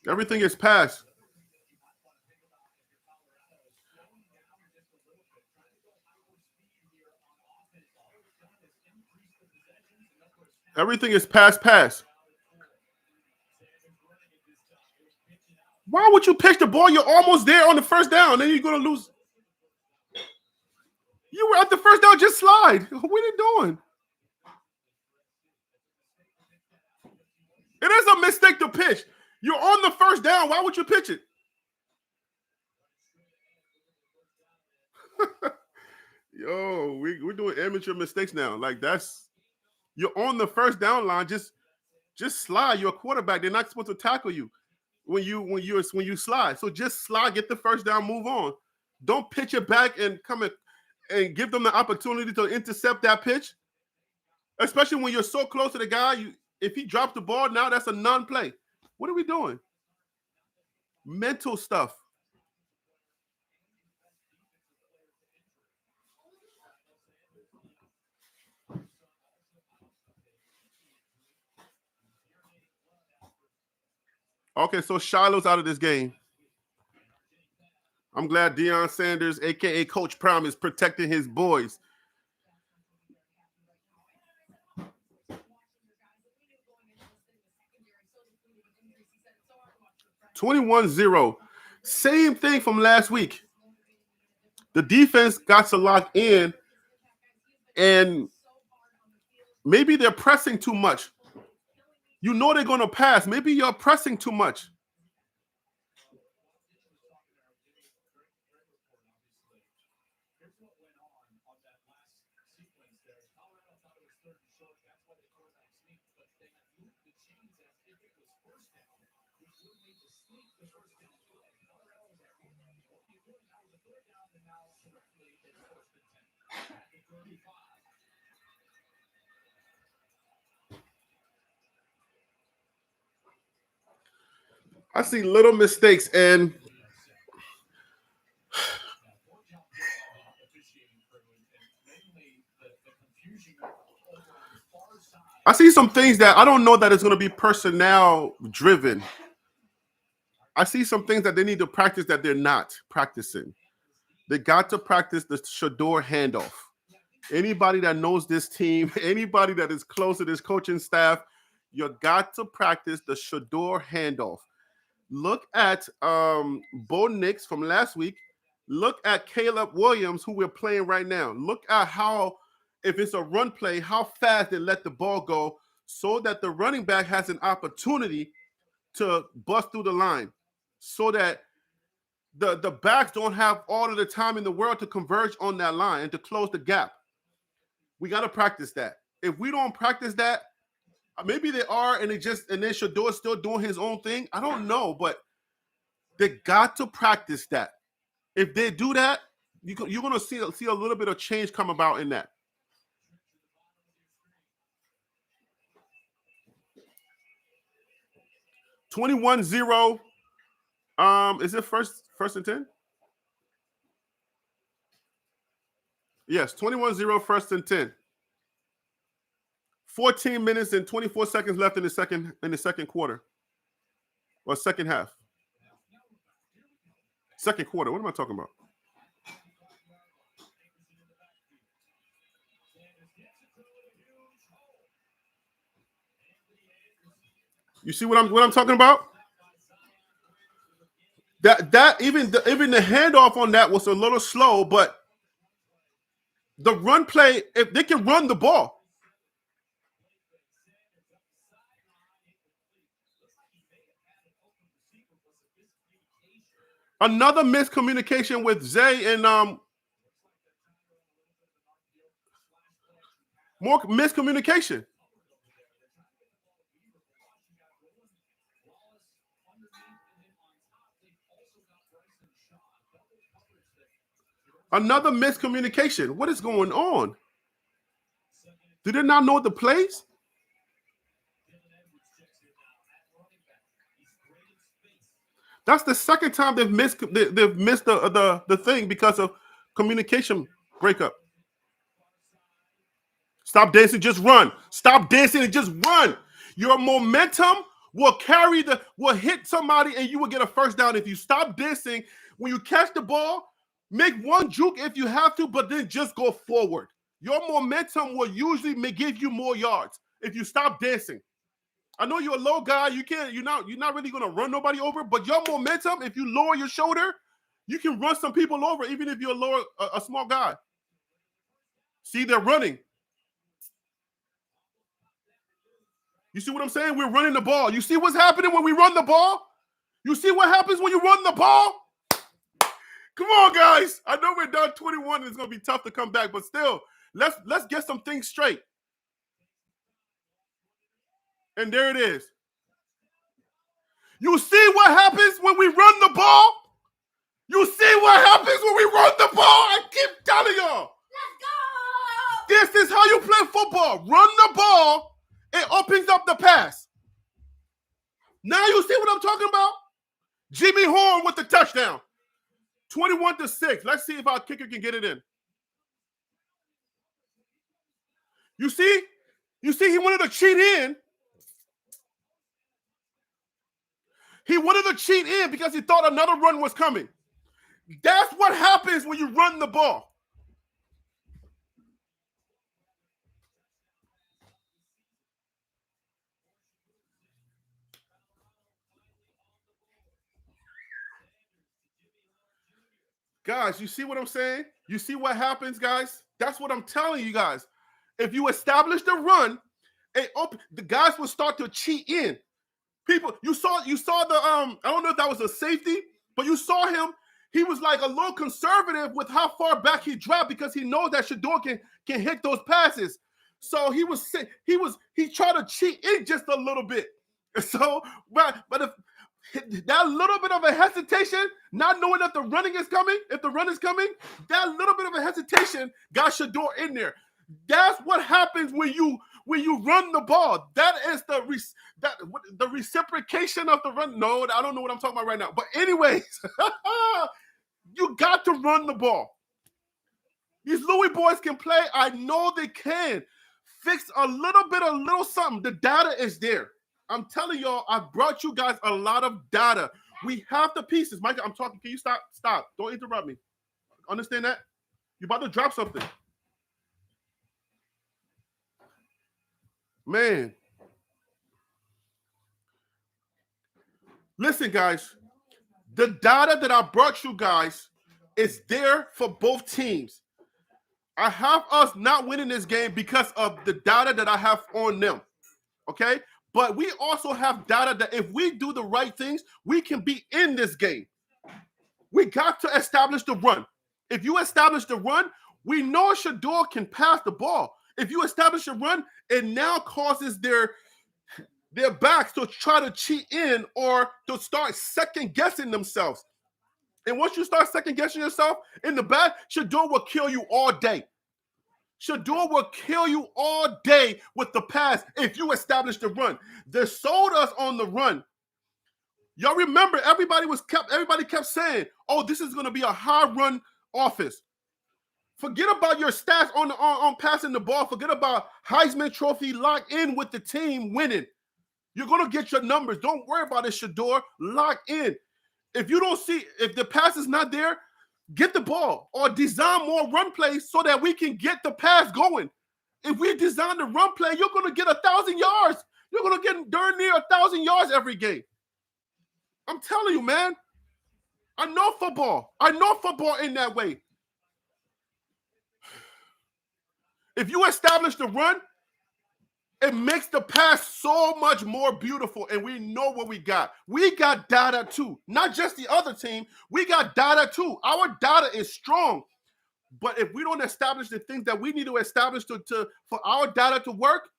Everything is passed. Everything is pass. Why would you pitch the ball? You're almost there on the first down. Then you're going to lose. You were at the first down. Just slide. What are you doing? It is a mistake to pitch. You're on the first down. Why would you pitch it? Yo, we're doing amateur mistakes now. Like you're on the first down line. Just Just slide. You're a quarterback. They're not supposed to tackle you when you slide. So just slide, get the first down, move on. Don't pitch it back and come and give them the opportunity to intercept that pitch. Especially when you're so close to the guy, if he drops the ball, now that's a non-play. What are we doing? Mental stuff. Okay, so Shiloh's out of this game. I'm glad Deion Sanders, a.k.a. Coach Prime, is protecting his boys. 21-0. Same thing from last week. The defense got to lock in, and maybe they're pressing too much. You know they're going to pass. Maybe you're pressing too much. I see little mistakes, and I see some things that I don't know that it's going to be personnel driven. I see some things that they need to practice that they're not practicing. They got to practice the Shedeur handoff. Anybody that knows this team, anybody that is close to this coaching staff, you got to practice the Shedeur handoff. Look at Bo Nix from last week. Look at Caleb Williams, who we're playing right now. Look at how, if it's a run play, how fast they let the ball go so that the running back has an opportunity to bust through the line so that the backs don't have all of the time in the world to converge on that line and to close the gap. We got to practice that. If we don't practice that, maybe they are, and then Shedeur still doing his own thing. I don't know, but they got to practice that. If they do that, you're going to see a little bit of change come about in that. $21-0. Is it first and 10? Yes, 21-0, first and 10. 14 minutes and 24 seconds left in the second quarter. Or second half. Second quarter. What am I talking about? You see what I'm talking about? That even the handoff on that was a little slow, but the run play, if they can run the ball. Another miscommunication with Zay and more miscommunication. Another miscommunication. What is going on? Do they not know the plays? That's the second time they've missed the thing because of communication breakup. Stop dancing, just run. Stop dancing and just run. Your momentum will hit somebody and you will get a first down if you stop dancing. When you catch the ball, make one juke if you have to, but then just go forward. Your momentum will usually give you more yards if you stop dancing. I know you're a low guy. You're not really going to run nobody over, but your momentum, if you lower your shoulder, you can run some people over, even if you're a small guy. See, they're running. You see what I'm saying? We're running the ball. You see what's happening when we run the ball? You see what happens when you run the ball? Come on, guys. I know we're down 21 and it's going to be tough to come back, but still, let's get some things straight. And there it is. You see what happens when we run the ball? You see what happens when we run the ball? I keep telling y'all. Let's go! This is how you play football. Run the ball, it opens up the pass. Now you see what I'm talking about? Jimmy Horn with the touchdown. 21-6. Let's see if our kicker can get it in. You see? You see he wanted to cheat in. He wanted to cheat in because he thought another run was coming. That's what happens when you run the ball. Guys, you see what I'm saying? You see what happens, guys? That's what I'm telling you guys. If you establish the run, the guys will start to cheat in. People, you saw the I don't know if that was a safety, but you saw him. He was like a little conservative with how far back he dropped because he knows that Shedeur can hit those passes. So he tried to cheat in just a little bit. So, but if that little bit of a hesitation, not knowing if the run is coming, that little bit of a hesitation got Shedeur in there. That's what happens when you run the ball. That is the reciprocation of the run. No, I don't know what I'm talking about right now. But anyways, you got to run the ball. These Louis boys can play. I know they can. Fix a little something. The data is there. I'm telling y'all, I brought you guys a lot of data. We have the pieces. Micah, I'm talking. Can you stop? Stop. Don't interrupt me. Understand that? You're about to drop something. Man. Listen, guys. The data that I brought you guys is there for both teams. I have us not winning this game because of the data that I have on them. Okay? But we also have data that if we do the right things, we can be in this game. We got to establish the run. If you establish the run, we know Shedeur can pass the ball. If you establish a run, it now causes their backs to try to cheat in or to start second-guessing themselves. And once you start second-guessing yourself in the back, Shedeur will kill you all day. Shedeur will kill you all day with the pass if you establish the run. They sold us on the run. Y'all remember, everybody kept saying, oh, this is going to be a high-run offense. Forget about your stats on passing the ball. Forget about Heisman Trophy lock in with the team winning. You're going to get your numbers. Don't worry about it, Shedeur. Lock in. If the pass is not there, get the ball or design more run plays so that we can get the pass going. If we design the run play, you're going to get 1,000 yards. You're going to get darn near 1,000 yards every game. I'm telling you, man. I know football. I know football in that way. If you establish the run, it makes the pass so much more beautiful, and we know what we got. We got data too, not just the other team. We got data too. Our data is strong, but if we don't establish the things that we need to establish for our data to work,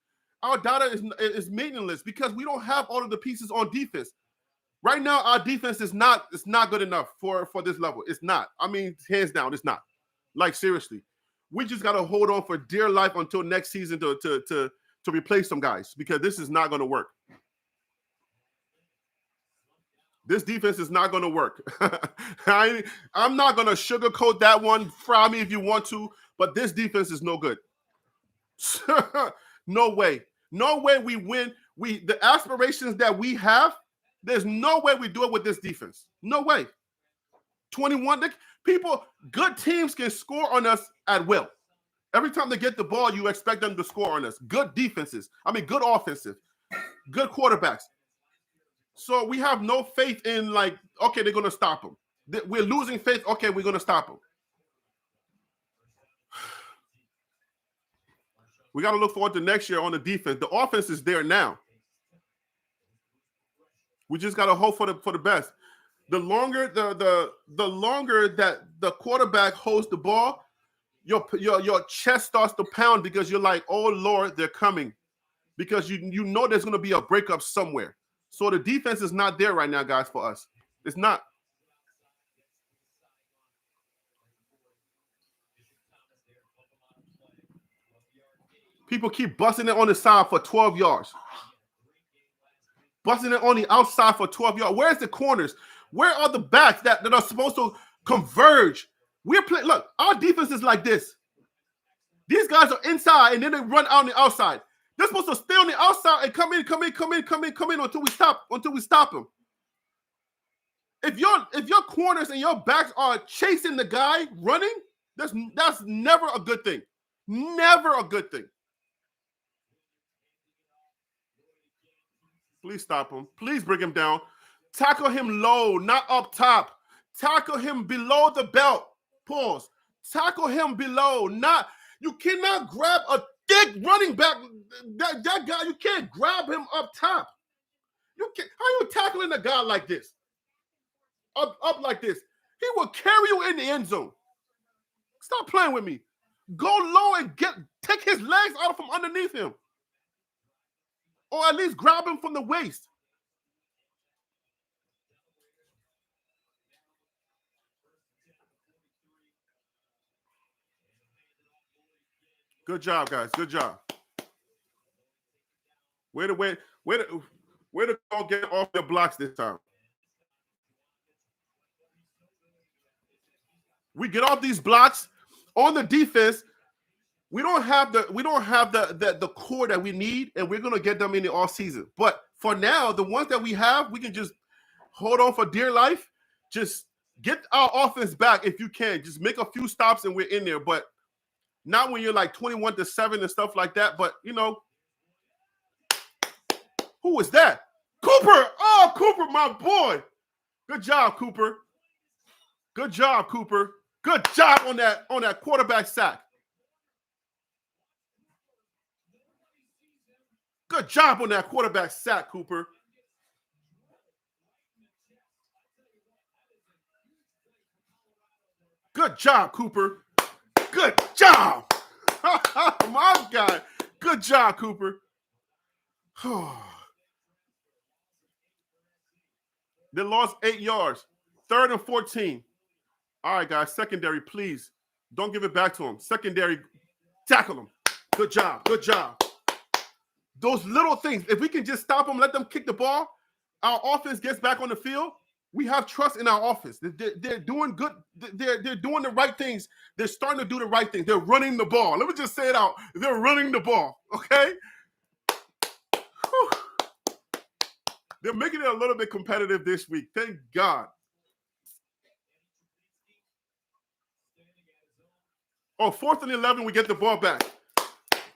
our data is meaningless because we don't have all of the pieces on defense. Right now, our defense is not good enough for this level. It's not. I mean, hands down, it's not. Like, seriously. We just got to hold on for dear life until next season to replace some guys because this is not going to work. This defense is not going to work. I'm not going to sugarcoat that one. Fry me if you want to, but this defense is no good. No way. No way we win. The aspirations that we have, there's no way we do it with this defense. No way. 21 people, good teams can score on us at will. Every time they get the ball, you expect them to score on us. Good defenses. Good offensive. Good quarterbacks. So we have no faith in okay, they're going to stop them. We're losing faith. Okay, we're going to stop them. We got to look forward to next year on the defense. The offense is there now. We just got to hope for the best. The longer the longer that the quarterback holds the ball, your chest starts to pound because you're like, oh Lord, they're coming. because you know there's going to be a breakup somewhere. So the defense is not there right now, guys, for us. It's not. People keep busting it on the side for 12 yards. Busting it on the outside for 12 yards. Where's the corners? Where are the backs that are supposed to converge? We're playing. Look, our defense is like this. These guys are inside, and then they run out on the outside. They're supposed to stay on the outside and come in until we stop them. If your corners and your backs are chasing the guy running, that's never a good thing. Never a good thing. Please stop him. Please bring him down. Tackle him low, not up top. Tackle him below the belt. Pause. Tackle him below. You cannot grab a thick running back. That guy, you can't grab him up top. How are you tackling a guy like this? Up like this. He will carry you in the end zone. Stop playing with me. Go low and take his legs out from underneath him. Or at least grab him from the waist. Good job, guys. Good job. Way to go get off your blocks this time. We get off these blocks on the defense. We don't have the core that we need, and we're gonna get them in the off season. But for now, the ones that we have, we can just hold on for dear life. Just get our offense back if you can. Just make a few stops and we're in there. But not when you're like 21-7 and stuff like that. But who was that? Cooper. Oh, Cooper, my boy. Good job, Cooper. Good job, Cooper. Good job on that quarterback sack. Good job on that quarterback sack, Cooper. Good job, Cooper. Good job. My God. Good job, Cooper. They lost 8 yards. 3rd and 14. All right, guys. Secondary, please. Don't give it back to him. Secondary, tackle him. Good job. Good job. Those little things, if we can just stop them, let them kick the ball, our offense gets back on the field. We have trust in our offense. They're doing good. They're doing the right things. They're starting to do the right things. They're running the ball. Let me just say it out. They're running the ball, okay? Whew. They're making it a little bit competitive this week. Thank God. Oh, 4th and 11, we get the ball back.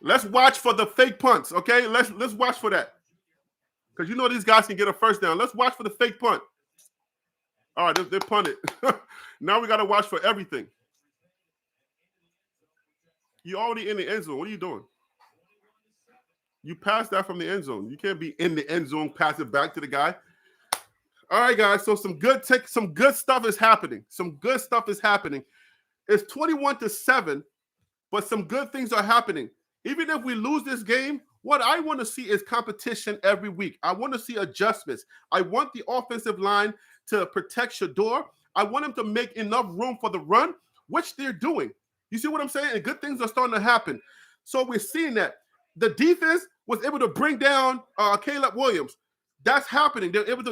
Let's watch for the fake punts, okay? Let's watch for that. Because these guys can get a first down. Let's watch for the fake punt. All right, they punted. Now we got to watch for everything. You're already in the end zone. What are you doing? You passed that from the end zone. You can't be in the end zone, pass it back to the guy. All right, guys. So some good stuff is happening. Some good stuff is happening. It's 21-7, but some good things are happening. Even if we lose this game, what I want to see is competition every week. I want to see adjustments. I want the offensive line to protect Shedeur. I want him to make enough room for the run, which they're doing. You see what I'm saying? And good things are starting to happen. So we're seeing that. The defense was able to bring down Caleb Williams. That's happening. They're able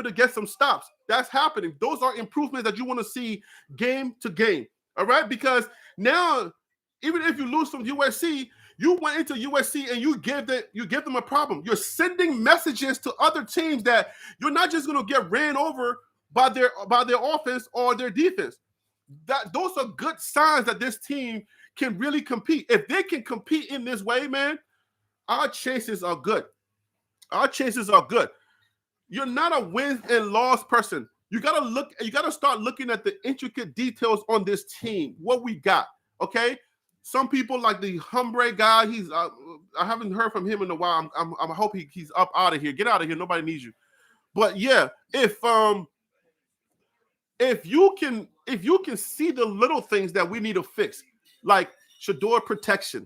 to get some stops. That's happening. Those are improvements that you want to see game to game. All right? Because now, even if you lose from USC, you went into USC and you give them a problem. You're sending messages to other teams that you're not just going to get ran over by their offense or their defense. Those are good signs that this team can really compete. If they can compete in this way, man, our chances are good. Our chances are good. You're not a win and loss person. You gotta start looking at the intricate details on this team. What we got, okay? Some people like the Humbre guy. I haven't heard from him in a while. I hope he's up out of here. Get out of here. Nobody needs you. But yeah, if you can see the little things that we need to fix, like Shedeur protection,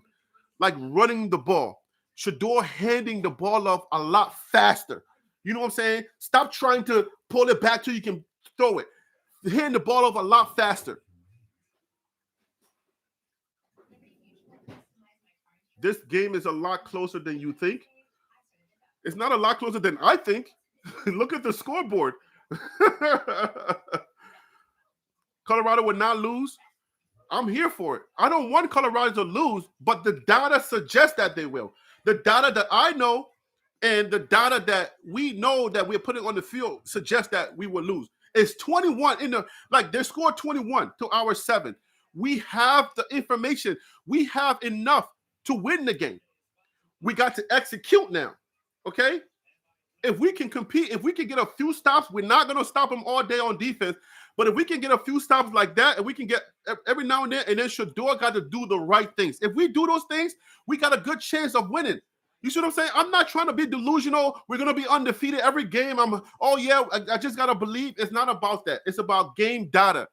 like running the ball, Shador handing the ball off a lot faster. You know what I'm saying? Stop trying to pull it back till you can throw it. Hand the ball off a lot faster. This game is a lot closer than you think. It's not a lot closer than I think. Look at the scoreboard. Colorado would not lose. I'm here for it. I don't want Colorado to lose, but the data suggests that they will. The data that I know and the data that we know that we're putting on the field suggests that we will lose. It's 21 in the they scored 21 to our 7. We have the information. We have enough to win the game. We got to execute now. Okay? If we can compete, if we can get a few stops, we're not going to stop them all day on defense. But if we can get a few stops like that, and we can get every now and then Shador got to do the right things. If we do those things, we got a good chance of winning. You see what I'm saying? I'm not trying to be delusional. We're going to be undefeated every game. I just got to believe. It's not about that. It's about game data.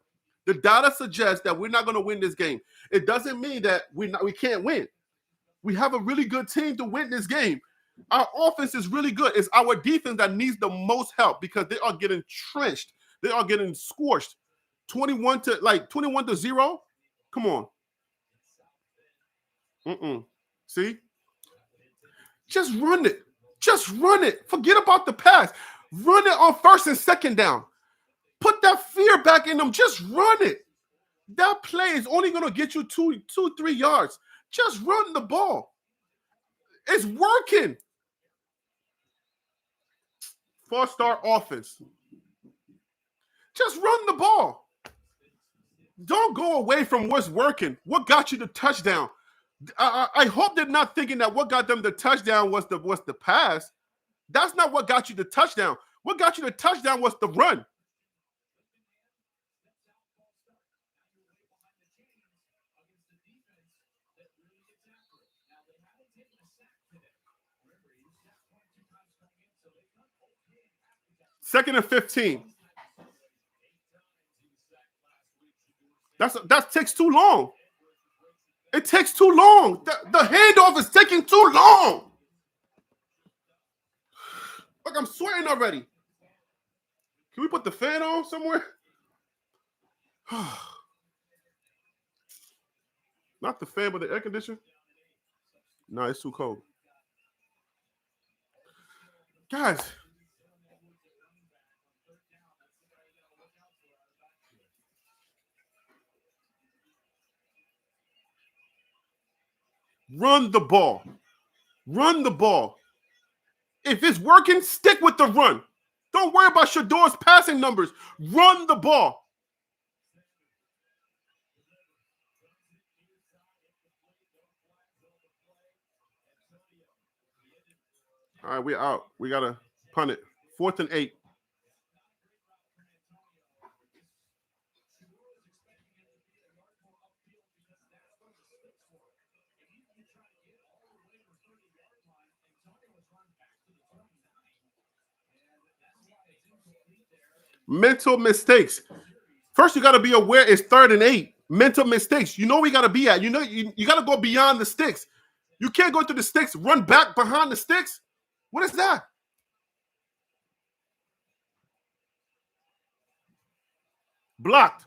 The data suggests that we're not going to win this game. It doesn't mean that we can't win. We have a really good team to win this game. Our offense is really good. It's our defense that needs the most help because they are getting trenched. They are getting scorched. 21 to 0. Come on. See? Just run it. Just run it. Forget about the pass. Run it on first and second down. Put that fear back in them. Just run it. That play is only going to get you 2-3 yards. Just run the ball. It's working. 4-star offense. Just run the ball. Don't go away from what's working. What got you the touchdown? I hope they're not thinking that what got them the touchdown was the pass. That's not what got you the touchdown. What got you the touchdown was the run. Second and 15. That takes too long. It takes too long. The handoff is taking too long. Look, I'm sweating already. Can we put the fan on somewhere? Not the fan, but the air conditioner. No, it's too cold. Guys. Run the ball. Run the ball. If it's working, stick with the run. Don't worry about Shador's passing numbers. Run the ball. All right, we're out. We got to punt it. 4th and 8. Mental mistakes. First, you got to be aware it's 3rd and 8. Mental mistakes. You know we got to be at. You know you got to go beyond the sticks. You can't go through the sticks, run back behind the sticks. What is that? Blocked.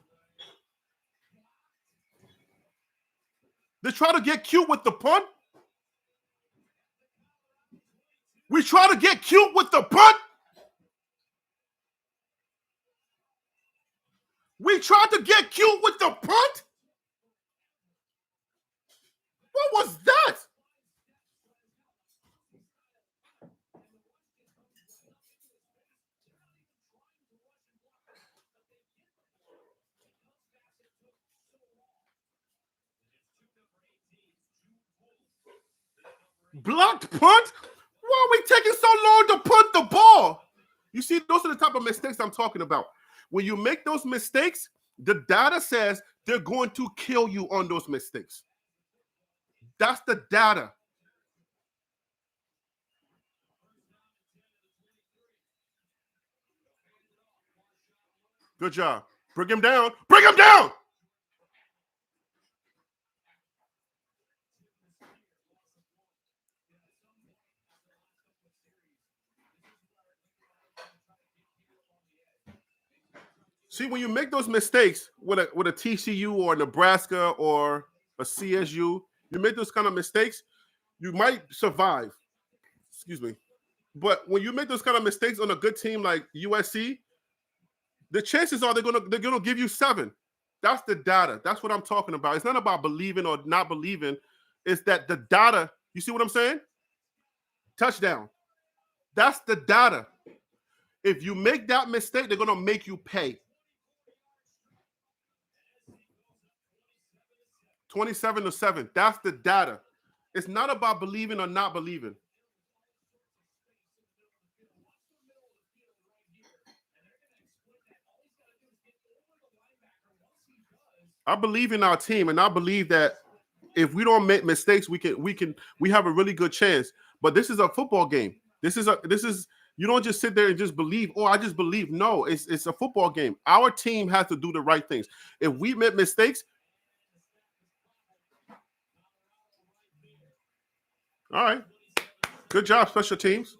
They try to get cute with the punt. We try to get cute with the punt. We tried to get cute with the punt? What was that? Blocked punt? Why are we taking so long to punt the ball? You see, those are the type of mistakes I'm talking about. When you make those mistakes, the data says they're going to kill you on those mistakes. That's the data. Good job. Bring him down. Bring him down! See, when you make those mistakes with a TCU or a Nebraska or a CSU, you make those kind of mistakes, you might survive. Excuse me. But when you make those kind of mistakes on a good team like USC, the chances are they're gonna give you 7. That's the data. That's what I'm talking about. It's not about believing or not believing. It's that the data. You see what I'm saying? Touchdown. That's the data. If you make that mistake, they're gonna make you pay. 27-7. That's the data. It's not about believing or not believing. I believe in our team, and I believe that if we don't make mistakes, we have a really good chance. But this is a football game. This is you don't just sit there and just believe, oh, I just believe. No, it's a football game. Our team has to do the right things. If we make mistakes, all right. Good job, special teams.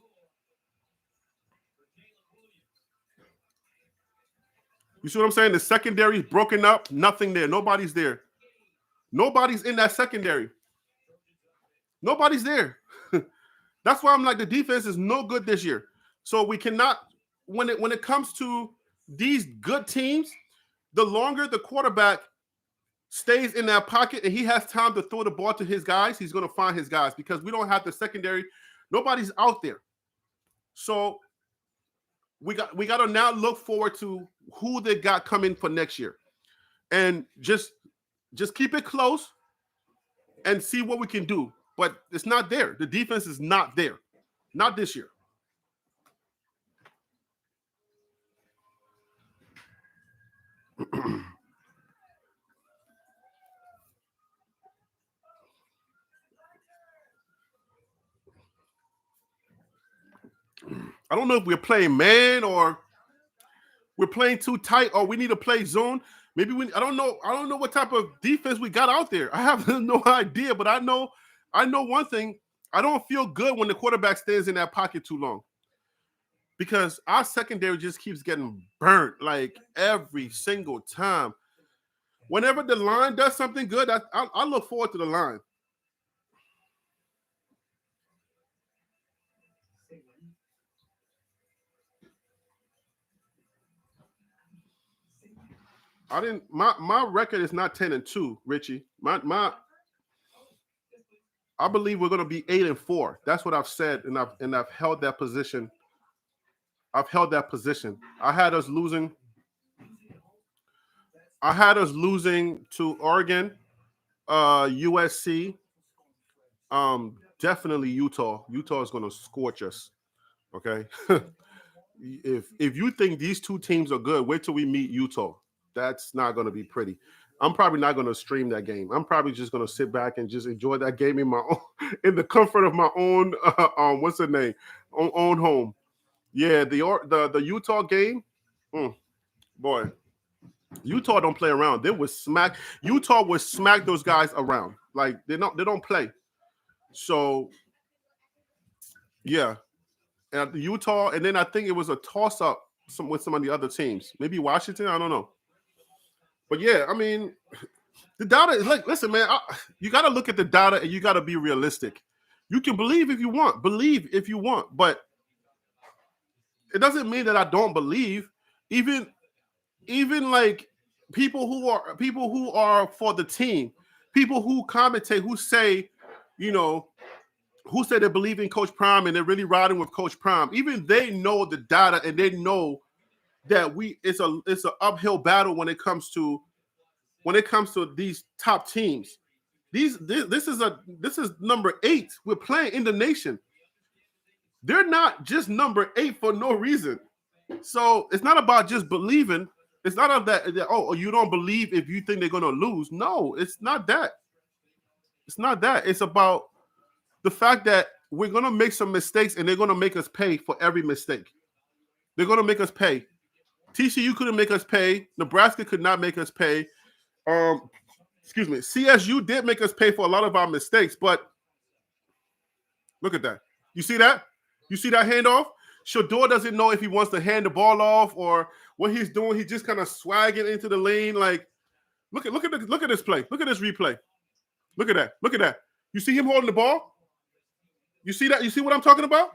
You see what I'm saying? The secondary is broken up. Nothing there. Nobody's there. Nobody's in that secondary. Nobody's there. That's why I'm like, the defense is no good this year. So we cannot, when it comes to these good teams, the longer the quarterback stays in that pocket and he has time to throw the ball to his guys, he's going to find his guys because we don't have the secondary. Nobody's out there. So we got to now look forward to who they got coming for next year. And just keep it close and see what we can do. But it's not there. The defense is not there. Not this year. I don't know if we're playing man or we're playing too tight or we need to play zone. Maybe I don't know what type of defense we got out there. I have no idea, but I know one thing. I don't feel good when the quarterback stays in that pocket too long because our secondary just keeps getting burnt like every single time. Whenever the line does something good, I look forward to the line. My record is not 10-2, Richie. I believe we're going to be 8-4. That's what I've said, and I've held that position. I had us losing to Oregon, USC, definitely Utah. Utah is going to scorch us. Okay, if you think these two teams are good, wait till we meet Utah. That's not going to be pretty. I'm probably not going to stream that game. I'm probably just going to sit back and just enjoy that game in the comfort of my own what's the name? Own home. Yeah, the Utah game. Boy, Utah don't play around. Utah would smack those guys around. Like they don't play. So yeah. And Utah, and then I think it was a toss-up with some of the other teams. Maybe Washington, I don't know. But yeah, I mean, the data is like, listen, man, you got to look at the data and you got to be realistic. You can believe if you want, but it doesn't mean that I don't believe. Even like people who are for the team, people who commentate, who say, who say they believe in Coach Prime and they're really riding with Coach Prime. Even they know the data and they know that it's an uphill battle when it comes to these top teams. This is number 8. We're playing in the nation. They're not just number 8 for no reason. So it's not about just believing. It's not of that you don't believe if you think they're gonna lose. No, it's not that. It's not that. It's about the fact that we're gonna make some mistakes and they're gonna make us pay for every mistake. They're gonna make us pay. TCU couldn't make us pay. Nebraska could not make us pay. CSU did make us pay for a lot of our mistakes, but look at that. You see that? You see that handoff? Shador doesn't know if he wants to hand the ball off or what he's doing. He's just kind of swagging into the lane. Like, look at this play. Look at this replay. Look at that. Look at that. You see him holding the ball? You see that? You see what I'm talking about?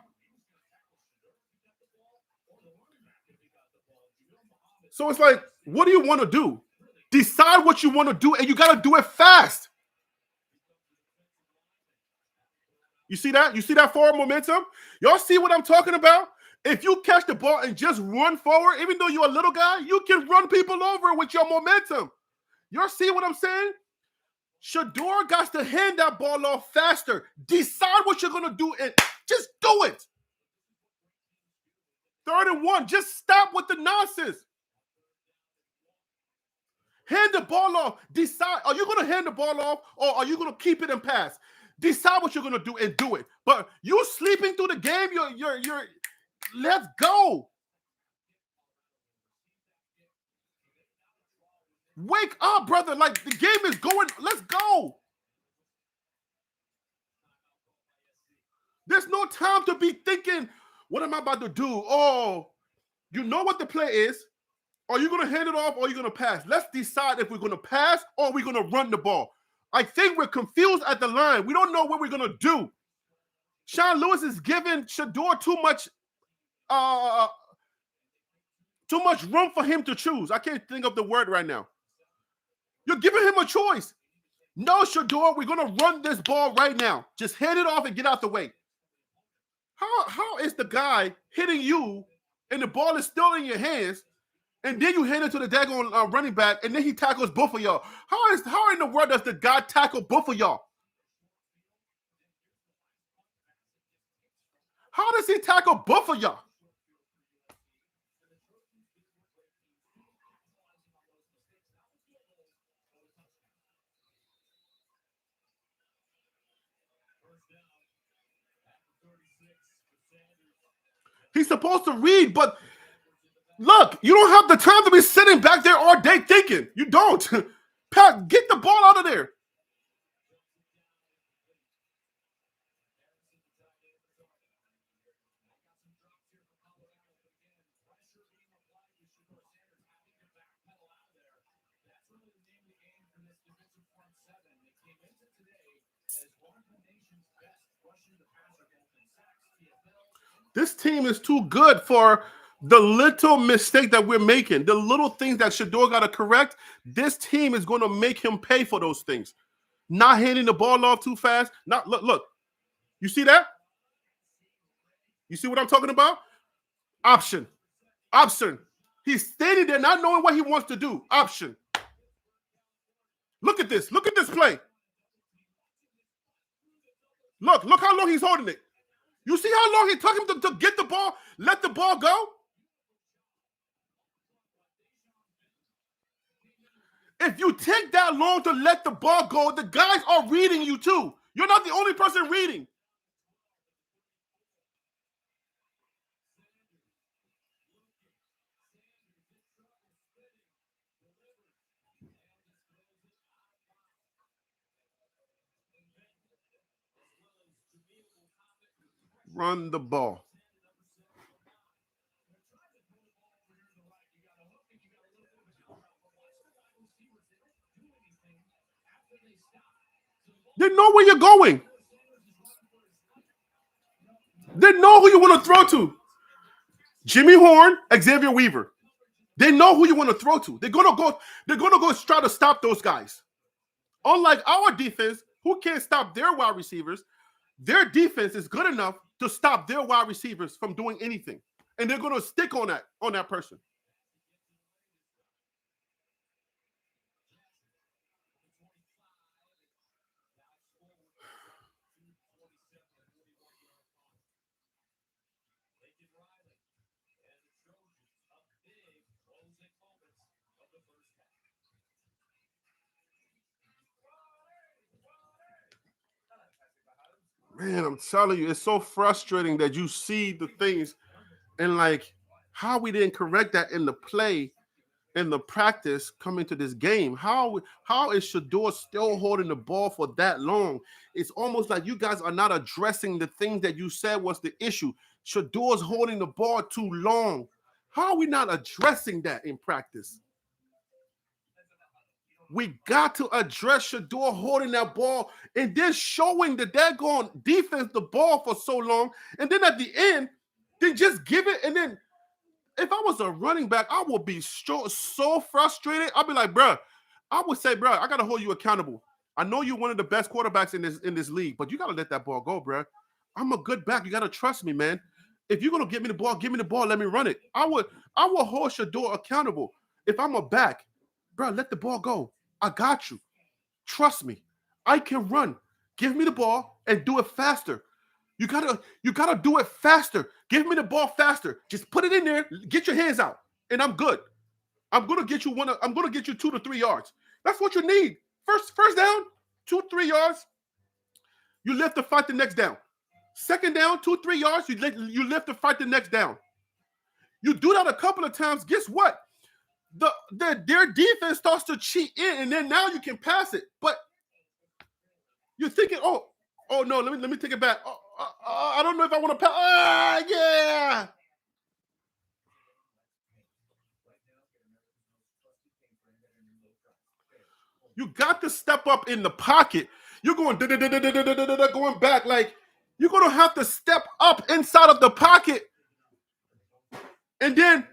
So it's like, what do you want to do? Decide what you want to do, and you got to do it fast. You see that? You see that forward momentum? Y'all see what I'm talking about? If you catch the ball and just run forward, even though you're a little guy, you can run people over with your momentum. Y'all see what I'm saying? Shedeur got to hand that ball off faster. Decide what you're going to do and just do it. 3rd and 1. Just stop with the nonsense. Hand the ball off. Decide, are you going to hand the ball off or are you going to keep it and pass? Decide what you're going to do and do it. But you sleeping through the game, you're let's go. Wake up, brother. Like, the game is going. Let's go. There's no time to be thinking, what am I about to do? Oh, you know what the play is. Are you going to hand it off or are you going to pass? Let's decide if we're going to pass or we're going to run the ball. I think we're confused at the line. We don't know what we're going to do. Sean Lewis is giving Shedeur too much room for him to choose. I can't think of the word right now. You're giving him a choice. No, Shedeur, we're going to run this ball right now. Just hand it off and get out the way. How is the guy hitting you and the ball is still in your hands, and then you hand it to the daggone running back, and then he tackles both of y'all? How in the world does the guy tackle both of y'all? How does he tackle both of y'all? He's supposed to read, but look, you don't have the time to be sitting back there all day thinking. You don't. Pat, get the ball out of there. This team is too good for the little mistake that we're making, the little things that Shedeur got to correct. This team is going to make him pay for those things. Not handing the ball off too fast. Look. You see that? You see what I'm talking about? Option. He's standing there not knowing what he wants to do. Option. Look at this. Look at this play. Look how long he's holding it. You see how long it took him to get the ball, let the ball go? If you take that long to let the ball go, the guys are reading you too. You're not the only person reading. Run the ball. They know where you're going. They know who you want to throw to. Jimmy Horn, Xavier Weaver. They know who you want to throw to. They're gonna go try to stop those guys. Unlike our defense, who can't stop their wide receivers, their defense is good enough to stop their wide receivers from doing anything. And they're going to stick on that person. Man, I'm telling you, it's so frustrating that you see the things and like how we didn't correct that in the play, in the practice coming to this game. How is Shedeur still holding the ball for that long? It's almost like you guys are not addressing the things that you said was the issue. Shedeur's holding the ball too long. How are we not addressing that in practice? We got to address Shedeur holding that ball and then showing the daggone defense the ball for so long. And then at the end, then just give it. And then if I was a running back, I would be so frustrated. I'd be like, bro, I would say, bro, I got to hold you accountable. I know you're one of the best quarterbacks in this league, but you got to let that ball go, bro. I'm a good back. You got to trust me, man. If you're going to give me the ball, let me run it. I would hold Shedeur accountable. If I'm a back, bro, let the ball go. I got you. Trust me. I can run. Give me the ball and do it faster. You gotta do it faster. Give me the ball faster. Just put it in there. Get your hands out, and I'm good. I'm gonna get you 2 to 3 yards. That's what you need. First down, 2-3 yards. You lift to fight the next down. Second down, 2-3 yards. You lift to fight the next down. You do that a couple of times. Guess what? Their defense starts to cheat in, and then now you can pass it. But you're thinking, oh no, let me take it back. I don't know if I want to pass. Yeah. You got to step up in the pocket. You're going going back. Like, you're going to have to step up inside of the pocket. And then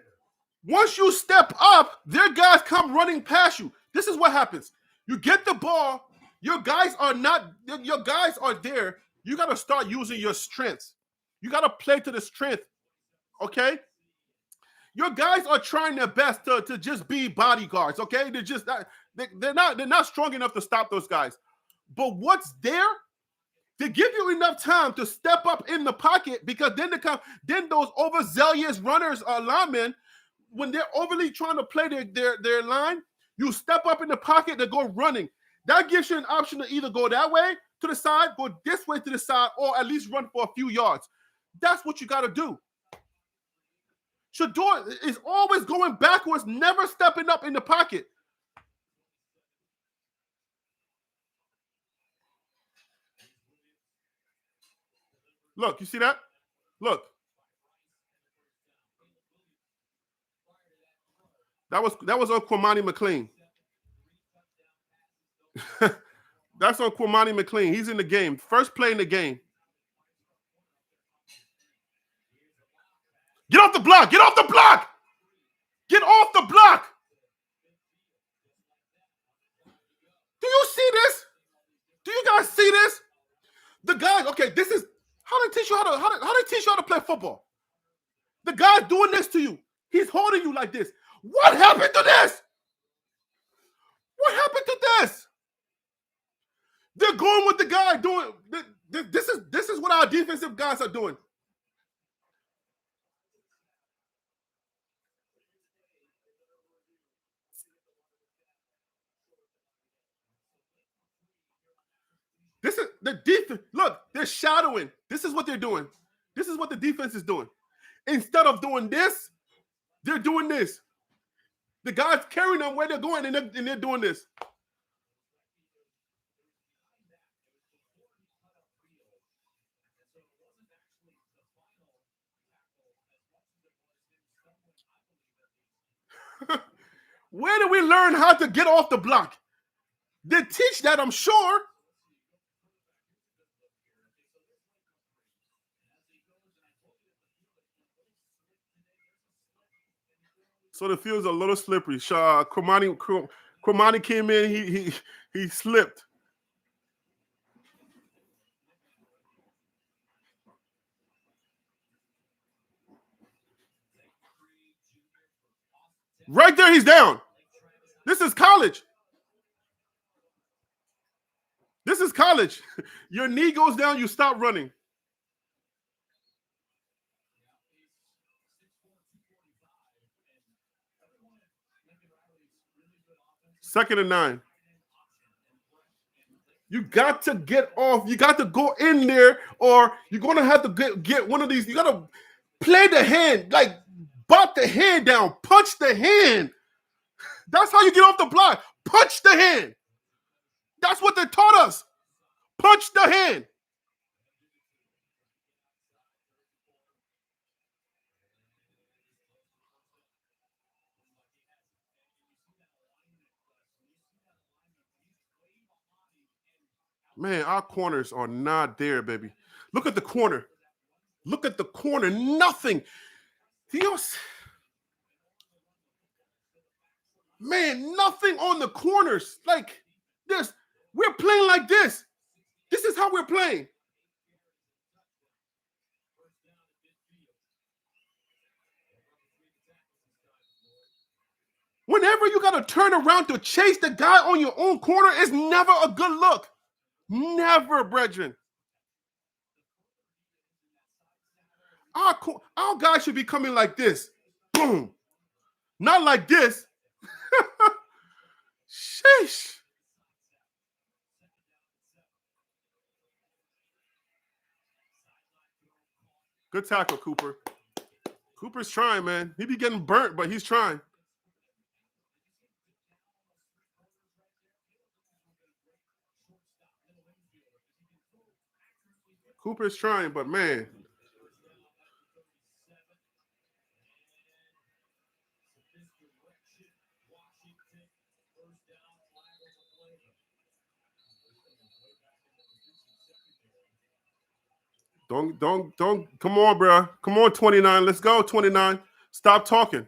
once you step up, their guys come running past you. This is what happens. You get the ball. Your guys are there. You got to start using your strengths. You got to play to the strength. Okay? Your guys are trying their best to just be bodyguards. Okay? They're not strong enough to stop those guys. But what's there? They give you enough time to step up in the pocket, because then those overzealous runners, linemen, when they're overly trying to play their line, you step up in the pocket, they go running. That gives you an option to either go that way to the side, go this way to the side, or at least run for a few yards. That's what you got to do. Shedeur is always going backwards, never stepping up in the pocket. Look, you see that? Look. That was on Kwamani McLean. That's on Kwamani McLean. He's in the game. First play in the game. Get off the block. Get off the block. Get off the block. Do you see this? Do you guys see this? The guys, okay, this is how they teach you how to play football. The guy's doing this to you. He's holding you like this. What happened to this? What happened to this? They're going with the guy doing this is what our defensive guys are doing. This is the defense. Look, they're shadowing. This is what they're doing. This is what the defense is doing. Instead of doing this, they're doing this. The guy's carrying them where they're going, and they're doing this. Where do we learn how to get off the block? They teach that, I'm sure. So the field's a little slippery. Kwamani came in, he slipped. Right there, he's down. This is college. This is college. Your knee goes down, you stop running. Second and 9. You got to get off. You got to go in there, or you're going to have to get one of these. You got to play the hand, like butt the hand down, punch the hand. That's how you get off the block. Punch the hand. That's what they taught us. Punch the hand. Man, our corners are not there, baby. Look at the corner. Look at the corner. Nothing. Dios. Man, nothing on the corners. Like this. We're playing like this. This is how we're playing. Whenever you got to turn around to chase the guy on your own corner, it's never a good look. Never, brethren. Our guy should be coming like this. Boom. Not like this. Sheesh. Good tackle, Cooper. Cooper's trying, man. He be getting burnt, but he's trying. Cooper's trying, but man. Don't. Come on, bro. Come on, 29. Let's go, 29. Stop talking.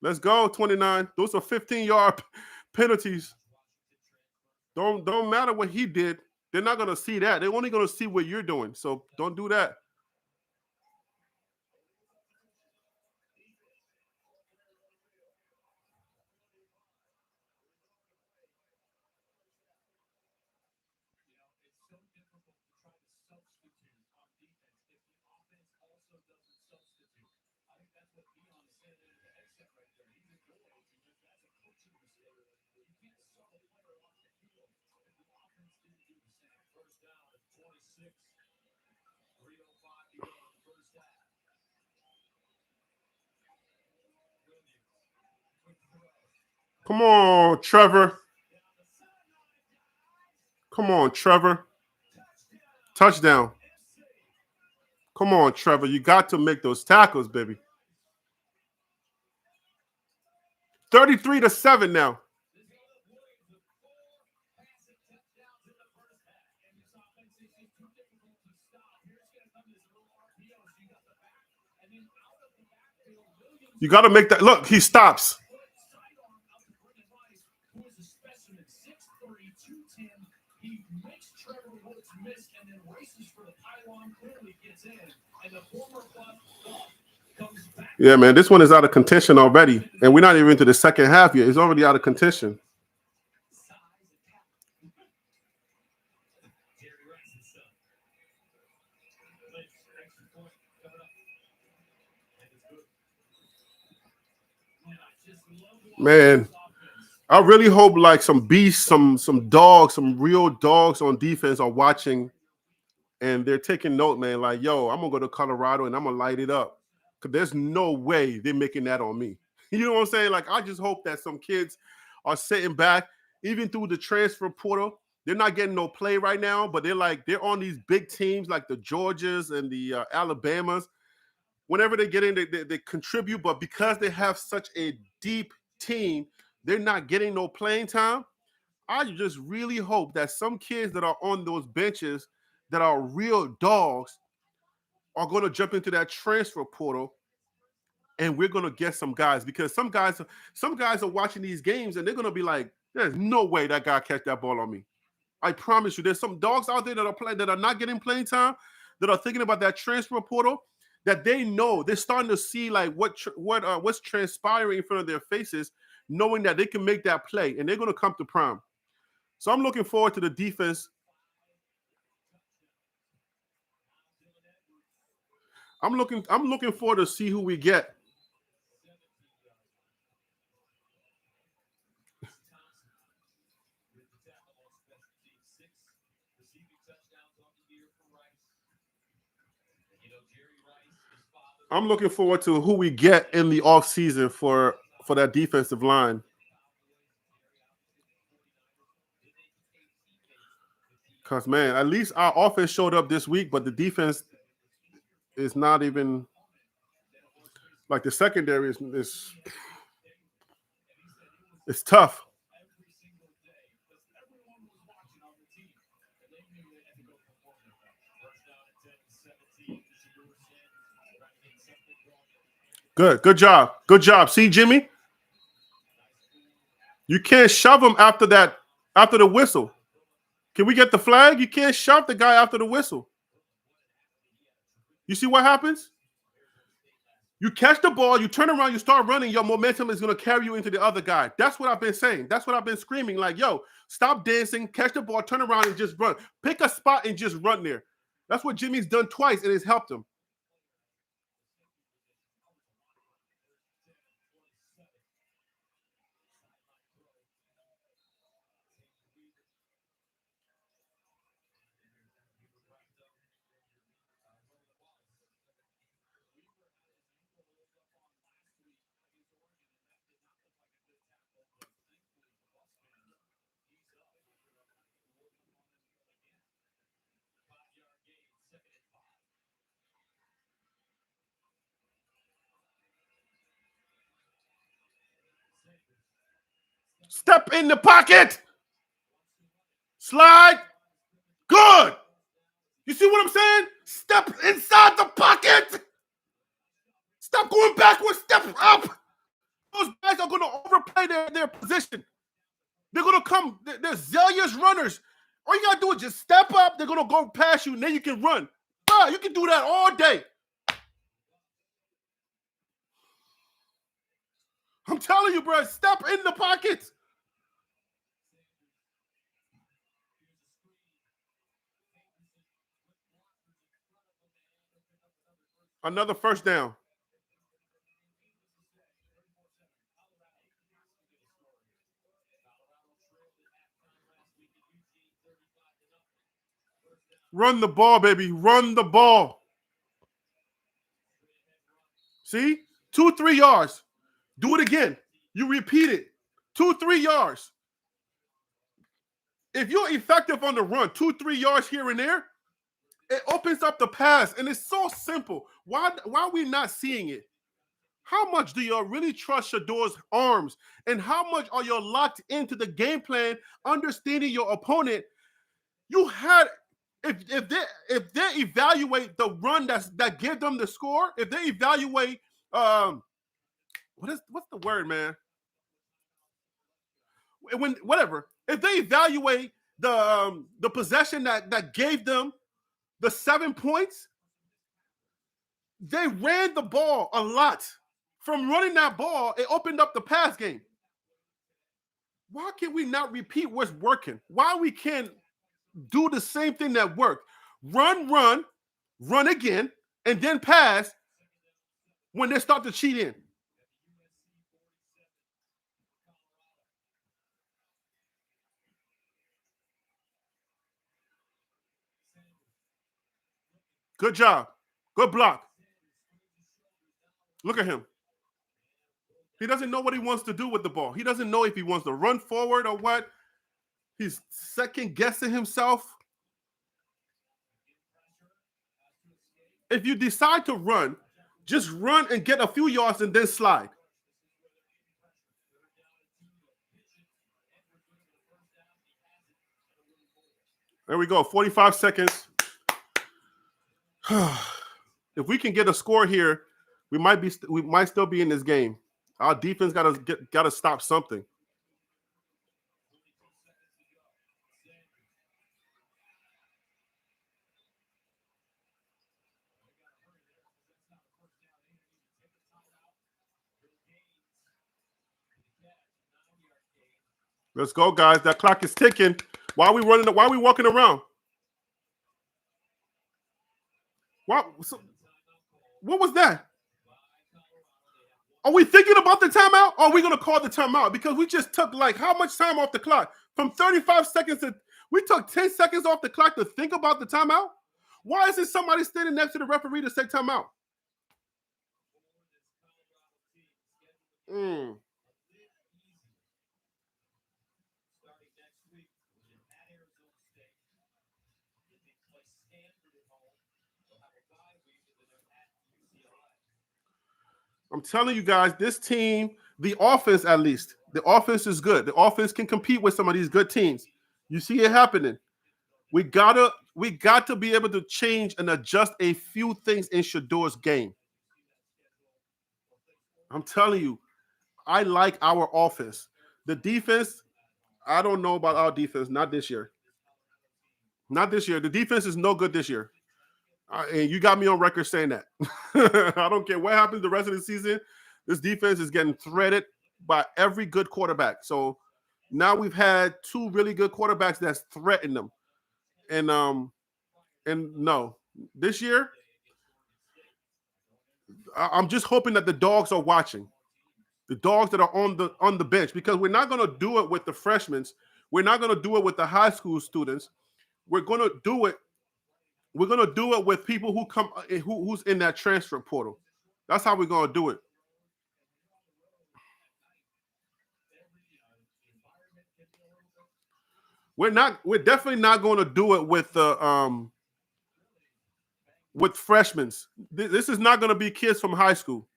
Let's go, 29. Those are 15-yard penalties. Don't matter what he did. They're not going to see that. They're only going to see what you're doing. So don't do that. Come on, Trevor. Come on, Trevor. Touchdown. Come on, Trevor. You got to make those tackles, baby. 33-7 now. You got to make that. Look, he stops. Yeah, man, this one is out of contention already. And we're not even into the second half yet. It's already out of contention. Man, I really hope like some beasts, some dogs, some real dogs on defense are watching and they're taking note, man. Like, yo, I'm going to go to Colorado and I'm going to light it up. Because there's no way they're making that on me. You know what I'm saying? Like, I just hope that some kids are sitting back, even through the transfer portal. They're not getting no play right now, but they're on these big teams like the Georgias and the Alabamas. Whenever they get in, they contribute. But because they have such a deep team, they're not getting no playing time. I just really hope that some kids that are on those benches that are real dogs are going to jump into that transfer portal, and we're going to get some guys, because some guys are watching these games and they're going to be like, there's no way that guy catch that ball on me. I promise you, there's some dogs out there that are not getting playing time, that are thinking about that transfer portal, that they know they're starting to see like what's transpiring in front of their faces, knowing that they can make that play and they're going to come to prime. So I'm looking forward to the defense. I'm looking forward to see who we get. I'm looking forward to who we get in the offseason for that defensive line. Because, man, at least our offense showed up this week, but the defense is not even like the secondary is it's tough. Good job. Good job. See, Jimmy? You can't shove him after that, after the whistle. Can we get the flag? You can't shove the guy after the whistle. You see what happens? You catch the ball, you turn around, you start running, your momentum is going to carry you into the other guy. That's what I've been saying. That's what I've been screaming. Like, yo, stop dancing, catch the ball, turn around and just run. Pick a spot and just run there. That's what Jimmy's done twice, and it's helped him. Step in the pocket. Slide. Good. You see what I'm saying? Step inside the pocket. Stop going backwards. Step up. Those guys are going to overplay their position. They're going to come. They're zealous runners. All you got to do is just step up. They're going to go past you, and then you can run. Bro, you can do that all day. I'm telling you, bro, step in the pocket. Another first down. Run the ball, baby. Run the ball. See? 2-3 yards. Do it again. You repeat it. 2-3 yards. If you're effective on the run, 2-3 yards here and there, it opens up the pass, and it's so simple. Why are we not seeing it? How much do you really trust Shedeur's arms, and how much are you locked into the game plan, understanding your opponent? You had, if they evaluate the run that gave them the score, if they evaluate what's the word, man? If they evaluate the possession that gave them the 7 points, they ran the ball a lot. From running that ball, it opened up the pass game. Why can we not repeat what's working? Why we can't do the same thing that worked? Run again, and then pass when they start to cheat in. Good job. Good block. Look at him. He doesn't know what he wants to do with the ball. He doesn't know if he wants to run forward or what. He's second guessing himself. If you decide to run, just run and get a few yards and then slide. There we go. 45 seconds. If we can get a score here, we might still be in this game. Our defense gotta stop something. Let's go, guys. That clock is ticking. Why are we running? Why are we walking around? What was that? Are we thinking about the timeout? Or are we going to call the timeout? Because we just took how much time off the clock? From 35 seconds we took 10 seconds off the clock to think about the timeout? Why isn't somebody standing next to the referee to say timeout? I'm telling you guys, this team, the offense at least, the offense is good. The offense can compete with some of these good teams. You see it happening. We got to be able to change and adjust a few things in Shedor's game. I'm telling you, I like our offense. The defense, I don't know about our defense. Not this year. Not this year. The defense is no good this year. And you got me on record saying that. I don't care what happens the rest of the season. This defense is getting threaded by every good quarterback. So now we've had two really good quarterbacks that's threatened them. And no, this year, I'm just hoping that the dogs are watching. The dogs that are on the bench, because we're not going to do it with the freshmen. We're not going to do it with the high school students. We're going to do it. We're going to do it with people who come who's in that transfer portal. That's how we're going to do it. We're definitely not going to do it with the with freshmen. This is not going to be kids from high school.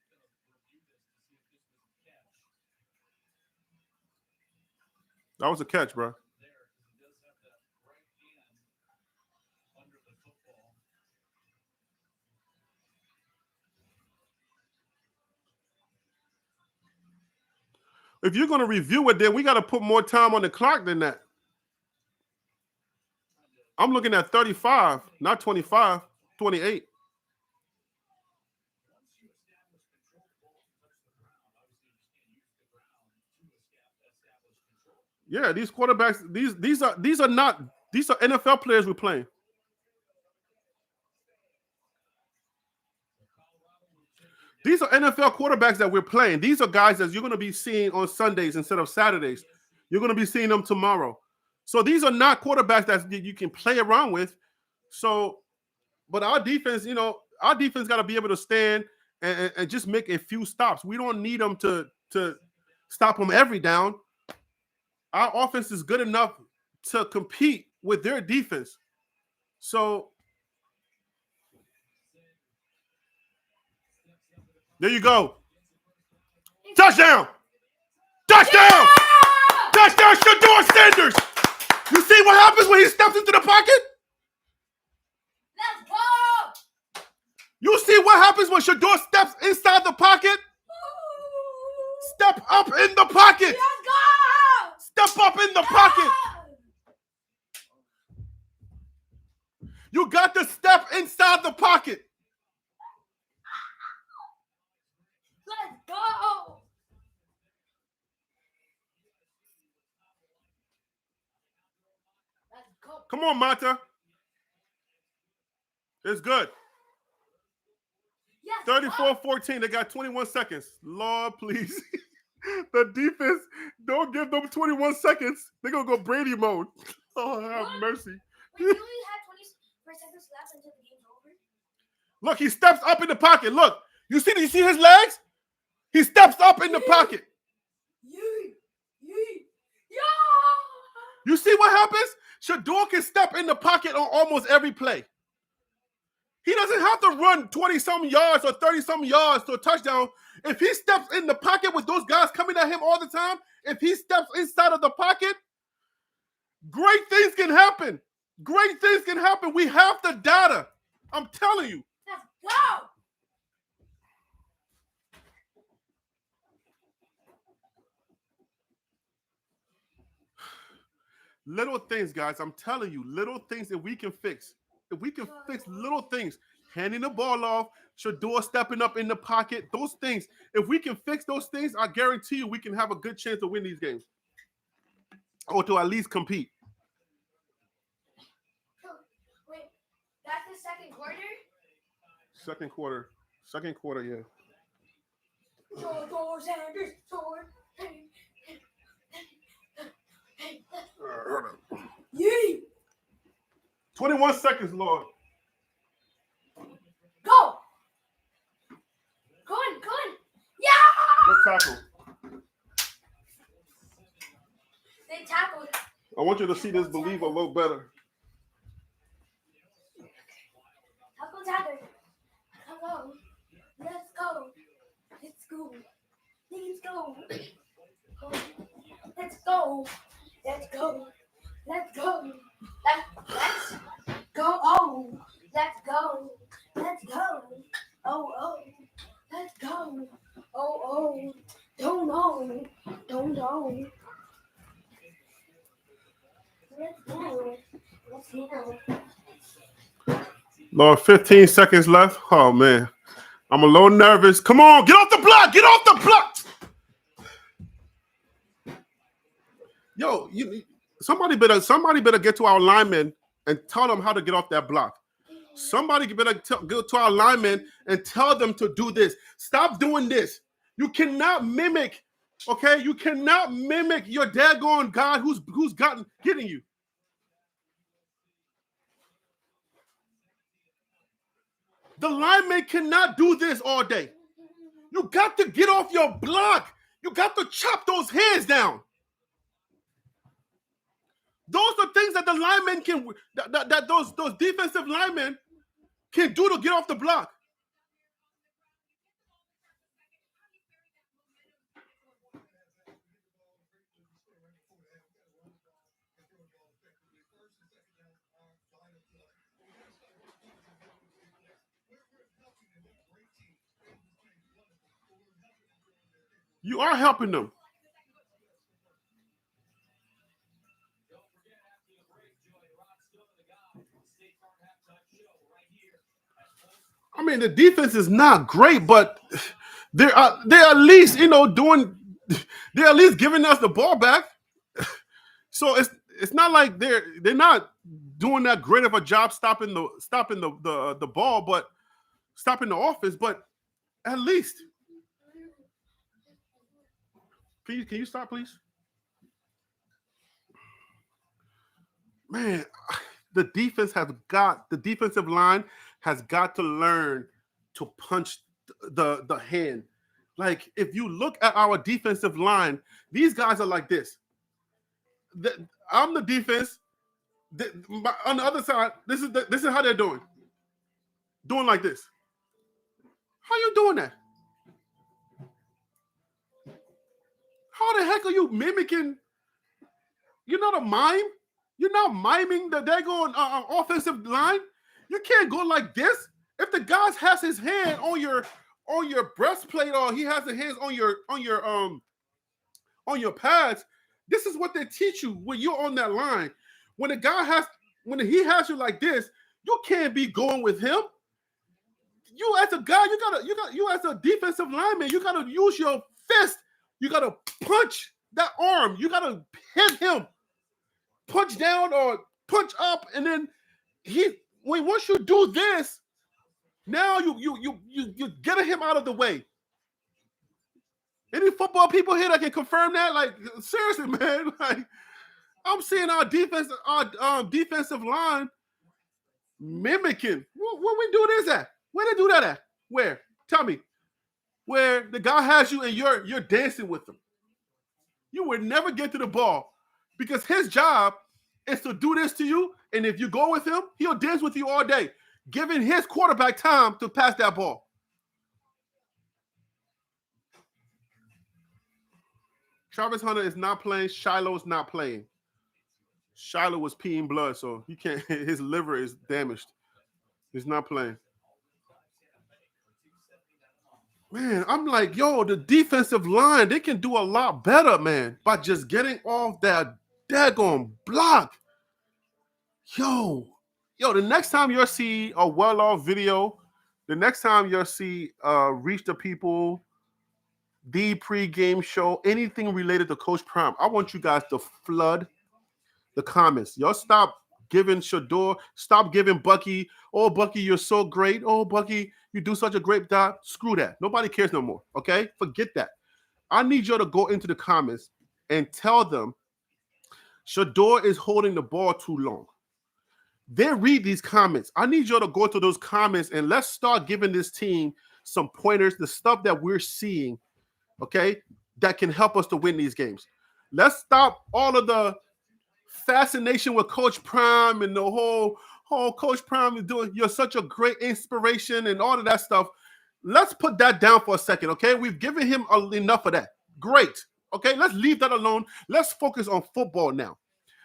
That was a catch, bro. If you're going to review it, then we got to put more time on the clock than that. I'm looking at 35, not 25, 28. Yeah, these quarterbacks, these are NFL players we're playing. These are NFL quarterbacks that we're playing. These are guys that you're going to be seeing on Sundays instead of Saturdays. You're going to be seeing them tomorrow. So these are not quarterbacks that you can play around with. So, but our defense, our defense got to be able to stand and just make a few stops. We don't need them to stop them every down. Our offense is good enough to compete with their defense. So there you go. Touchdown! Touchdown! Yeah! Touchdown, Shedeur Sanders! You see what happens when he steps into the pocket? Let's go! You see what happens when Shedeur steps inside the pocket? Step up in the pocket! Let's go! Step up in the pocket! You got to step inside the pocket. Let's go! Let's go! Come on, Mata. It's good. Yes, 34-14. They got 21 seconds. Lord, please. The defense, don't give them 21 seconds. They're going to go Brady mode. Oh, have mercy. Wait, you only had 20 seconds left until the game's over? Look, he steps up in the pocket. Look. You see his legs? He steps up in the pocket. You see what happens? Shedeur can step in the pocket on almost every play. He doesn't have to run 20-something yards or 30-something yards to a touchdown. If he steps in the pocket with those guys coming at him all the time, if he steps inside of the pocket, great things can happen. Great things can happen. We have the data. I'm telling you. Let's go! Little things, guys. I'm telling you, little things that we can fix. If we can fix little things, handing the ball off, Shedeur stepping up in the pocket, those things, if we can fix those things, I guarantee you we can have a good chance to win these games. Or to at least compete. Wait, that's the second quarter? Second quarter, yeah. Shedeur Sanders, 21 seconds, Lord. Go! Go on. Yeah! Good tackle. They tackled. I want you to see this believe a little better. Tackle. Hello. Let's go. Let's go. Let's go. Let's go. Let's go. Let's go. Let's go. Oh, let's go. Let's go. Oh, let's go. Oh, don't know. Don't know. Let's go. Let's go. Lord, 15 seconds left. Oh, man. I'm a little nervous. Come on, get off the block. Get off the block. Yo, somebody better get to our linemen and tell them how to get off that block. Somebody better go to our linemen and tell them to do this. Stop doing this. You cannot mimic, okay? You cannot mimic your daggone guy who's getting you. The lineman cannot do this all day. You got to get off your block. You got to chop those hands down. Those are things that the linemen can, that those defensive linemen can do to get off the block. You are helping them. I mean, the defense is not great, but they're at least, they're at least giving us the ball back. So it's not like they're not doing that great of a job stopping the ball, but stopping the offense. But at least, can you stop, please? Man, the defensive line has got to learn to punch the hand. Like, if you look at our defensive line, these guys are like this. I'm the defense. On the other side, this is how they're doing. Doing like this. How you doing that? How the heck are you mimicking? You're not a mime. You're not miming the daggone offensive line. You can't go like this. If the guy has his hand on your breastplate, or he has his hands on your pads, this is what they teach you when you're on that line. When he has you like this, you can't be going with him. You as a guy, you as a defensive lineman, you gotta use your fist. You gotta punch that arm. You gotta hit him, punch down or punch up, and then once you do this, now you get him out of the way. Any football people here that can confirm that? Like, seriously, man. Like, I'm seeing our defensive line mimicking. Where we do this at? Where they do that at? Where? Tell me. Where the guy has you and you're dancing with him. You would never get to the ball because his job is to do this to you, and if you go with him, he'll dance with you all day, giving his quarterback time to pass that ball. Travis Hunter is not playing. Shiloh's not playing. Shiloh was peeing blood, so he can't. His liver is damaged. He's not playing. Man, I'm like, yo, the defensive line, they can do a lot better, man, by just getting off that daggone block. Yo, the next time you'll see a well-off video, the next time you'll see Reach the People, the pregame show, anything related to Coach Prime, I want you guys to flood the comments. Y'all stop giving Shedeur, stop giving Bucky, oh, Bucky, you're so great. Oh, Bucky, you do such a great job. Screw that. Nobody cares no more, okay? Forget that. I need you to go into the comments and tell them Shedeur is holding the ball too long. They read these comments. I need you to go to those comments and let's start giving this team some pointers, the stuff that we're seeing, okay, that can help us to win these games. Let's stop all of the fascination with Coach Prime and the whole Coach Prime is doing, you're such a great inspiration and all of that stuff. Let's put that down for a second, okay? We've given him enough of that. Great, okay? Let's leave that alone. Let's focus on football now.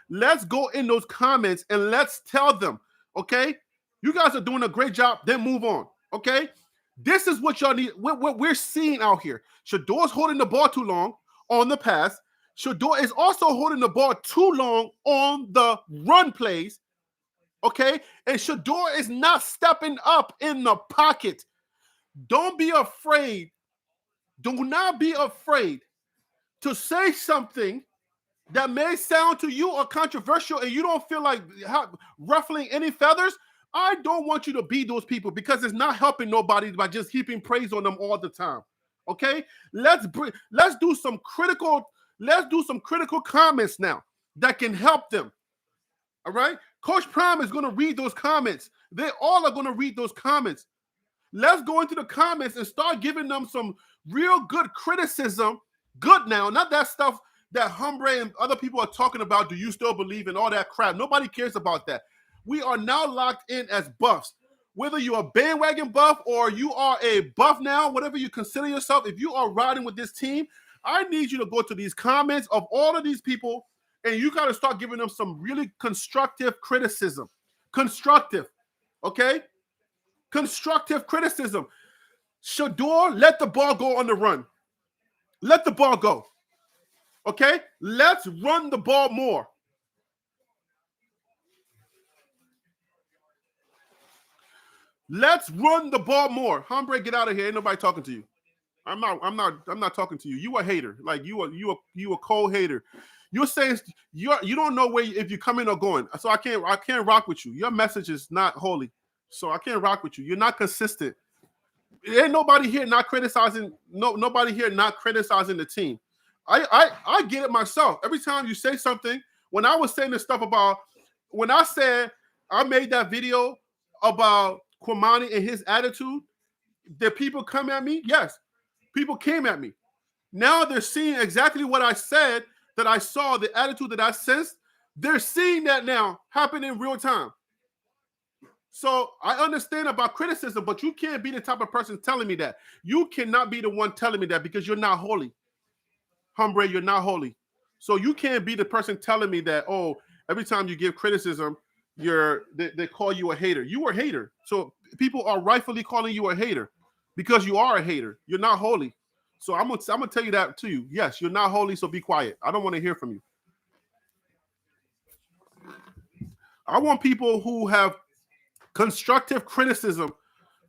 Let's go in those comments and let's tell them, okay? You guys are doing a great job, then move on, okay? This is what y'all need, what we're seeing out here. Shedor's holding the ball too long on the pass. Shedeur is also holding the ball too long on the run plays, okay? And Shedeur is not stepping up in the pocket. Don't be afraid. Do not be afraid to say something that may sound to you or controversial and you don't feel like ruffling any feathers. I don't want you to be those people because it's not helping nobody by just heaping praise on them all the time. Okay? Let's do some critical comments now that can help them. All right? Coach Prime is going to read those comments. They all are going to read those comments. Let's go into the comments and start giving them some real good criticism. Good now, not that stuff that Humbre and other people are talking about. Do you still believe in all that crap? Nobody cares about that. We are now locked in as buffs. Whether you're a bandwagon buff or you are a buff now, whatever you consider yourself, if you are riding with this team, I need you to go to these comments of all of these people and you got to start giving them some really constructive criticism. Constructive, okay? Constructive criticism. Shedeur, let the ball go on the run. Let the ball go. Okay? Let's run the ball more. Let's run the ball more. Humbre, get out of here. Ain't nobody talking to you. I'm not talking to you. You a hater. Like you a cold hater. You're saying you don't know where if you're coming or going. So I can't rock with you. Your message is not holy. So I can't rock with you. You're not consistent. Ain't nobody here not criticizing. Nobody here not criticizing the team. I get it myself. Every time you say something, when I was saying this stuff about, when I said I made that video about Kwamani and his attitude, did people come at me? Yes, people came at me. Now they're seeing exactly what I said, that I saw, the attitude that I sensed. They're seeing that now happen in real time. So I understand about criticism, but you can't be the type of person telling me that. You cannot be the one telling me that because you're not holy. Humbre, you're not holy. So you can't be the person telling me that, oh, every time you give criticism, they call you a hater. You are a hater. So people are rightfully calling you a hater because you are a hater. You're not holy. So I'm gonna tell you that to you. Yes, you're not holy, so be quiet. I don't want to hear from you. I want people who have constructive criticism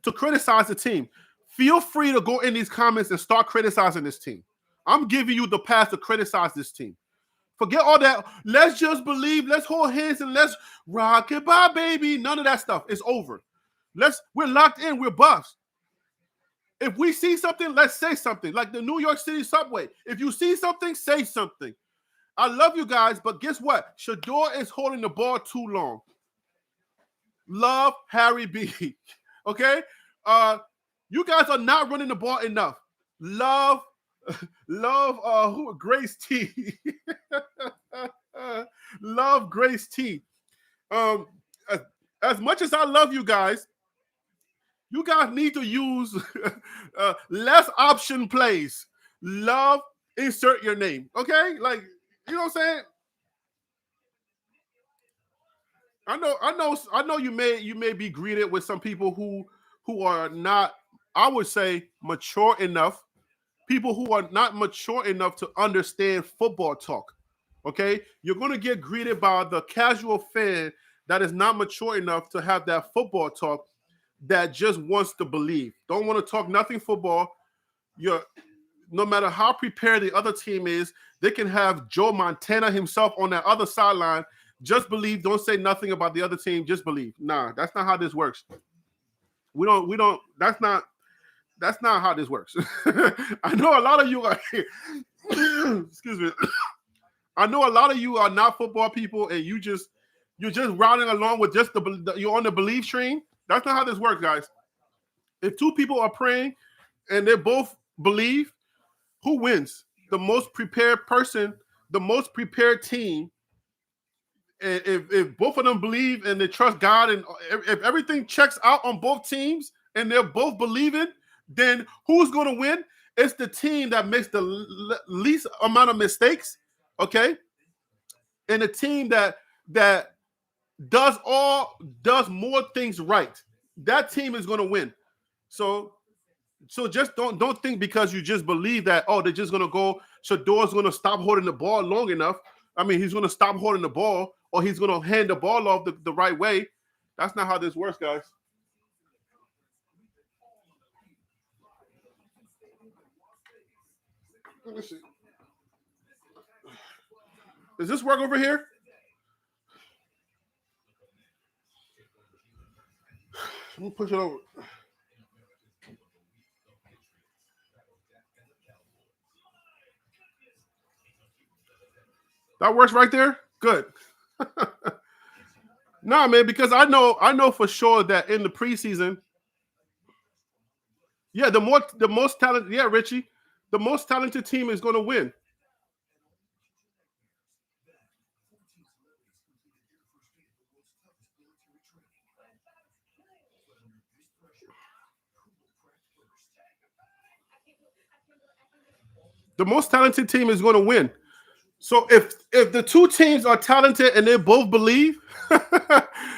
to criticize the team. Feel free to go in these comments and start criticizing this team. I'm giving you the pass to criticize this team. Forget all that. Let's just believe. Let's hold hands and let's rock it, bye, baby. None of that stuff. It's over. We're locked in. We're buffs. If we see something, let's say something. Like the New York City subway. If you see something, say something. I love you guys, but guess what? Shedeur is holding the ball too long. Love Harry B. Okay? You guys are not running the ball enough. Love Grace T. Love Grace T. As much as I love you guys need to use less option plays. Love, insert your name. Okay? Like, you know what I'm saying? I know you may be greeted with some people who are not, I would say, mature enough. People who are not mature enough to understand football talk. Okay? You're going to get greeted by the casual fan that is not mature enough to have that football talk, that just wants to believe. Don't want to talk nothing football. No matter how prepared the other team is, they can have Joe Montana himself on that other sideline. Just believe. Don't say nothing about the other team. Just believe. Nah, that's not how this works. We don't. That's not how this works. I know a lot of you are excuse me. I know a lot of you are not football people, and you're just riding along with just you're on the belief train. That's not how this works, guys. If two people are praying and they both believe, who wins? The most prepared person, the most prepared team. And if both of them believe and they trust God, and if everything checks out on both teams and they're both believing, then who's going to win? It's the team that makes the least amount of mistakes, okay? and a team that does more things right, that team is going to win. So just don't think because you just believe that, they're just going to go, Shedor's going to stop holding the ball long enough. I mean, he's going to stop holding the ball, or he's going to hand the ball off the right way. That's not how this works, guys. Let me see. Does this work over here? Let me push it over. That works right there? Good. Nah, man, because I know for sure that in the preseason, yeah, the most talented, yeah, Richie, the most talented team is going to win. The most talented team is going to win. So if the two teams are talented and they both believe,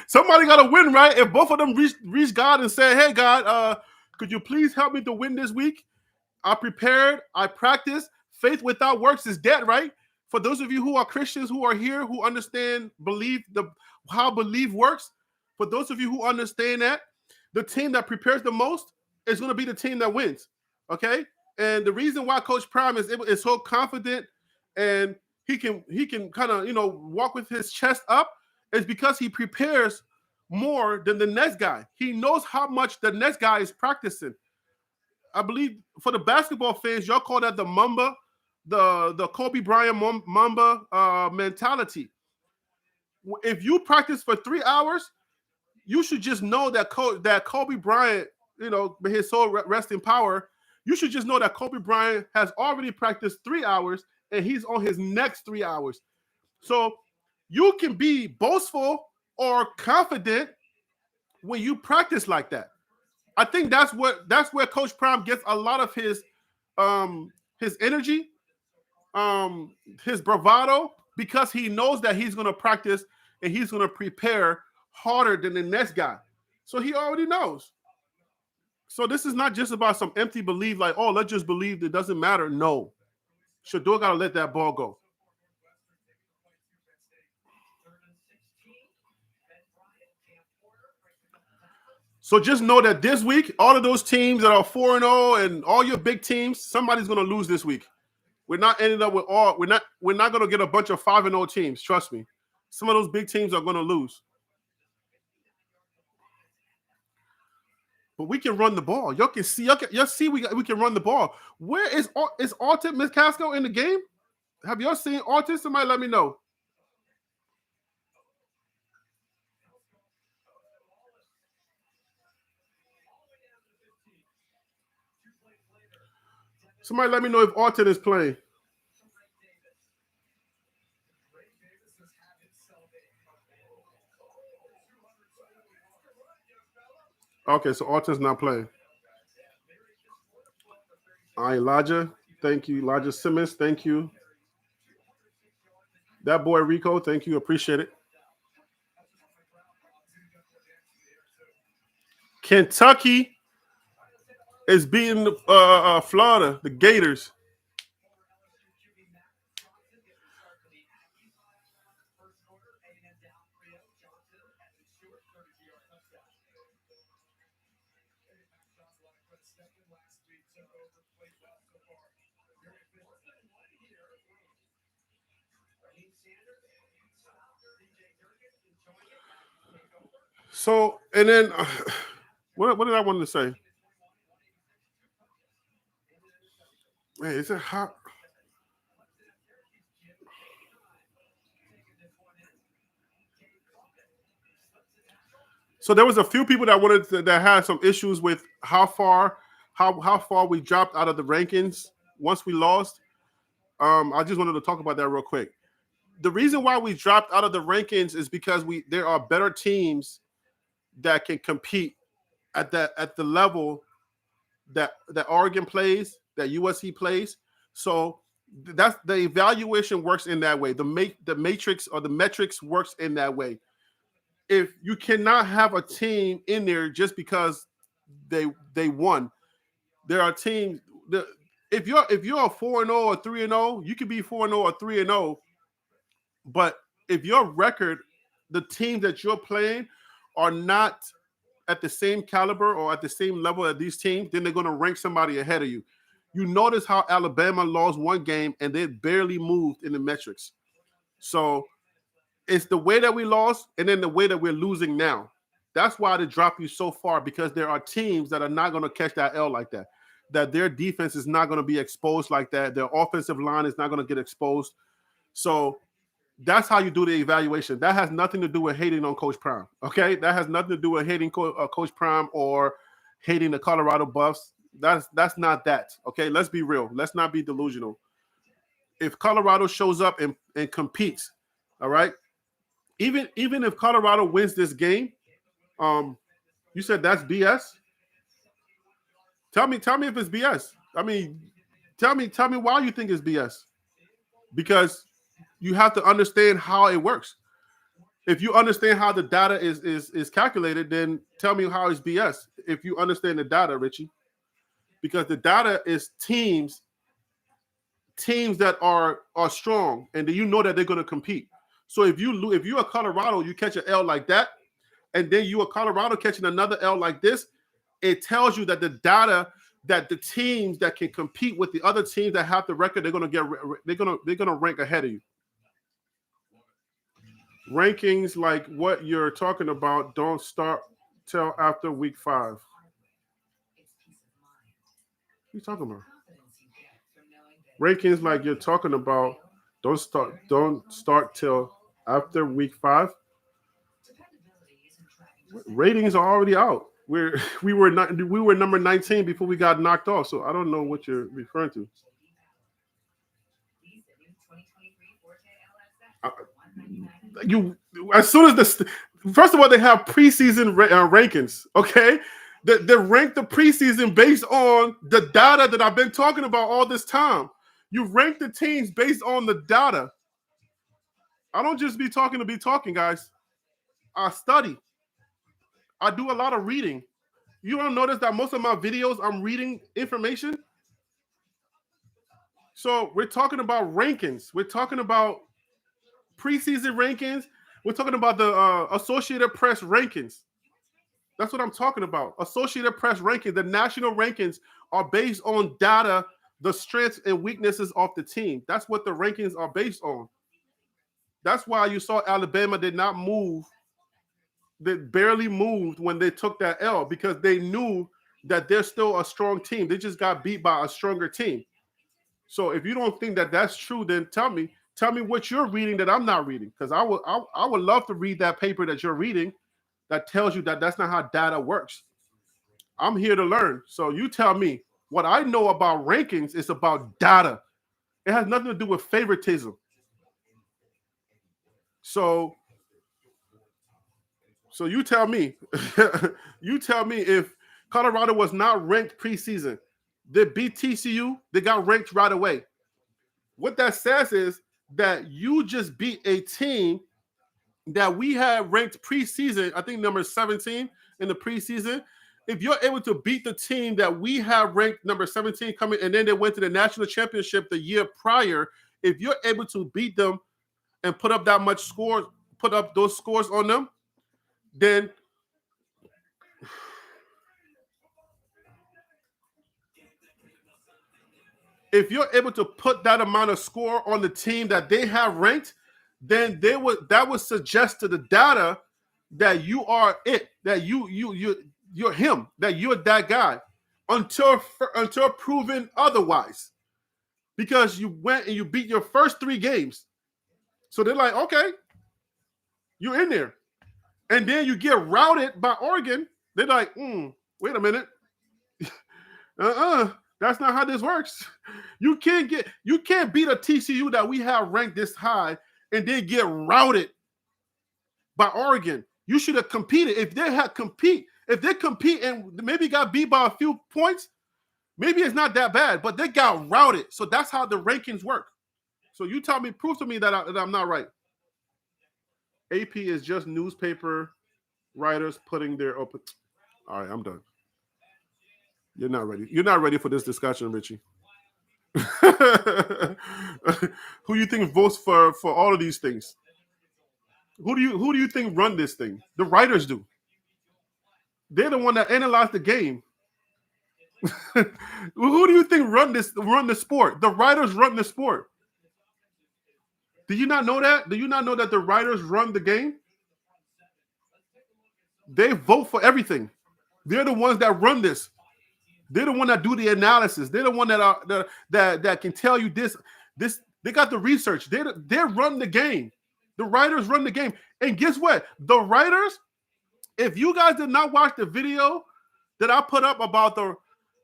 somebody got to win, right? If both of them reach God and say, "Hey, God, could you please help me to win this week? I prepared, I practiced. Faith without works is dead," right? For those of you who are Christians who are here, who understand how belief works, for those of you who understand that, the team that prepares the most is going to be the team that wins. Okay, and the reason why Coach Prime is so confident and he can kind of walk with his chest up is because he prepares more than the next guy. He knows how much the next guy is practicing. I believe for the basketball fans, y'all call that the Mamba, the Kobe Bryant Mamba mentality. If you practice for 3 hours, you should just know that Kobe Bryant, his soul rest in power, you should just know that Kobe Bryant has already practiced 3 hours and he's on his next 3 hours. So you can be boastful or confident when you practice like that. I think that's where Coach Prime gets a lot of his energy, his bravado, because he knows that he's going to practice and he's going to prepare harder than the next guy. So he already knows. So this is not just about some empty belief like, let's just believe it doesn't matter. No. Shedor got to let that ball go. So just know that this week, all of those teams that are 4-0 and all your big teams, somebody's going to lose this week. We're not ending up with we're not going to get a bunch of 5-0 teams. Trust me. Some of those big teams are going to lose. But we can run the ball. Y'all see we can run the ball. Where is Alton McCaskill in the game? Have y'all seen Alton? Somebody let me know. Somebody let me know if Alton is playing. Okay, so Alton's not playing. All right, Elijah. Thank you. Elijah Simmons. Thank you. That boy Rico. Thank you. Appreciate it. Kentucky is beating Florida, the Gators. So, and then what did I want to say? Man, is it hot? So there was a few people that had some issues with how far we dropped out of the rankings once we lost. I just wanted to talk about that real quick. The reason why we dropped out of the rankings is because there are better teams that can compete at the level that Oregon plays, that USC plays. So That's the evaluation works in that way. The matrix or the metrics works in that way. If you cannot have a team in there just because they won, there are teams. If you're a 4-0 or 3-0, you can be 4-0 or 3-0. But if your record, the teams that you're playing are not at the same caliber or at the same level as these teams, then they're going to rank somebody ahead of you. You notice how Alabama lost one game and they barely moved in the metrics. So it's the way that we lost and then the way that we're losing now. That's why they drop you so far, because there are teams that are not going to catch that L like that, that their defense is not going to be exposed like that. Their offensive line is not going to get exposed. So that's how you do the evaluation. That has nothing to do with hating on Coach Prime, okay? That has nothing to do with hating Coach Prime or hating the Colorado Buffs. That's not that, okay? Let's be real. Let's not be delusional. If Colorado shows up and competes, all right, even if Colorado wins this game, you said that's BS? Tell me if it's BS. I mean, tell me why you think it's BS. Because you have to understand how it works. If you understand how the data is calculated, then tell me how it's BS. If you understand the data, Richie. Because the data is teams that are strong, and you know that they're going to compete. So if you're a Colorado, you catch an L like that, and then you a Colorado catching another L like this, it tells you that the data, that the teams that can compete with the other teams that have the record, they're going to rank ahead of you. Rankings like what you're talking about don't start till after week 5. What are you talking about? Rankings like you're talking about don't start till after week 5. Ratings are already out. We were number 19 before we got knocked off. So I don't know what you're referring to. As soon as first of all, they have preseason rankings. Okay, they rank the preseason based on the data that I've been talking about all this time. You rank the teams based on the data. I don't just be talking to be talking, guys. I study. I do a lot of reading. You don't notice that most of my videos I'm reading information? So we're talking about rankings. We're talking about preseason rankings. We're talking about the Associated Press rankings. That's what I'm talking about. Associated Press rankings. The national rankings are based on data, the strengths and weaknesses of the team. That's what the rankings are based on. That's why you saw Alabama did not move. They barely moved when they took that L, because they knew that they're still a strong team. They just got beat by a stronger team. So if you don't think that that's true, then tell me what you're reading that I'm not reading, because I would love to read that paper that you're reading that tells you that that's not how data works. I'm here to learn. So you tell me. What I know about rankings is about data. It has nothing to do with favoritism. So you tell me. You tell me if Colorado was not ranked preseason, they beat TCU, they got ranked right away. What that says is that you just beat a team that we had ranked preseason, I think number 17 in the preseason. If you're able to beat the team that we have ranked number 17 coming, and then they went to the national championship the year prior, if you're able to beat them and put up that much score, put up those scores on them, then if you're able to put that amount of score on the team that they have ranked, then that would suggest to the data that you are it, that you're him, that you're that guy, until proven otherwise. Because you went and you beat your first 3 games. So they're like, okay, you're in there. And then you get routed by Oregon. They're like, wait a minute. That's not how this works. You can't beat a TCU that we have ranked this high and then get routed by Oregon. You should have competed. If they compete and maybe got beat by a few points, Maybe it's not that bad, but they got routed. So that's how the rankings work. So you tell me, prove to me that I'm not right. AP is just newspaper writers putting their open. All right, I'm done. You're not ready. You're not ready for this discussion, Richie. Who do you think votes for all of these things? Who do you think run this thing? The writers do. They're the one that analyze the game. Who do you think run the sport? The writers run the sport. Do you not know that? Do you not know that the writers run the game? They vote for everything. They're the ones that run this. They're the one that do the analysis. They're the one that can tell you this. They got the research. They run the game. The writers run the game. And guess what? The writers, if you guys did not watch the video that I put up about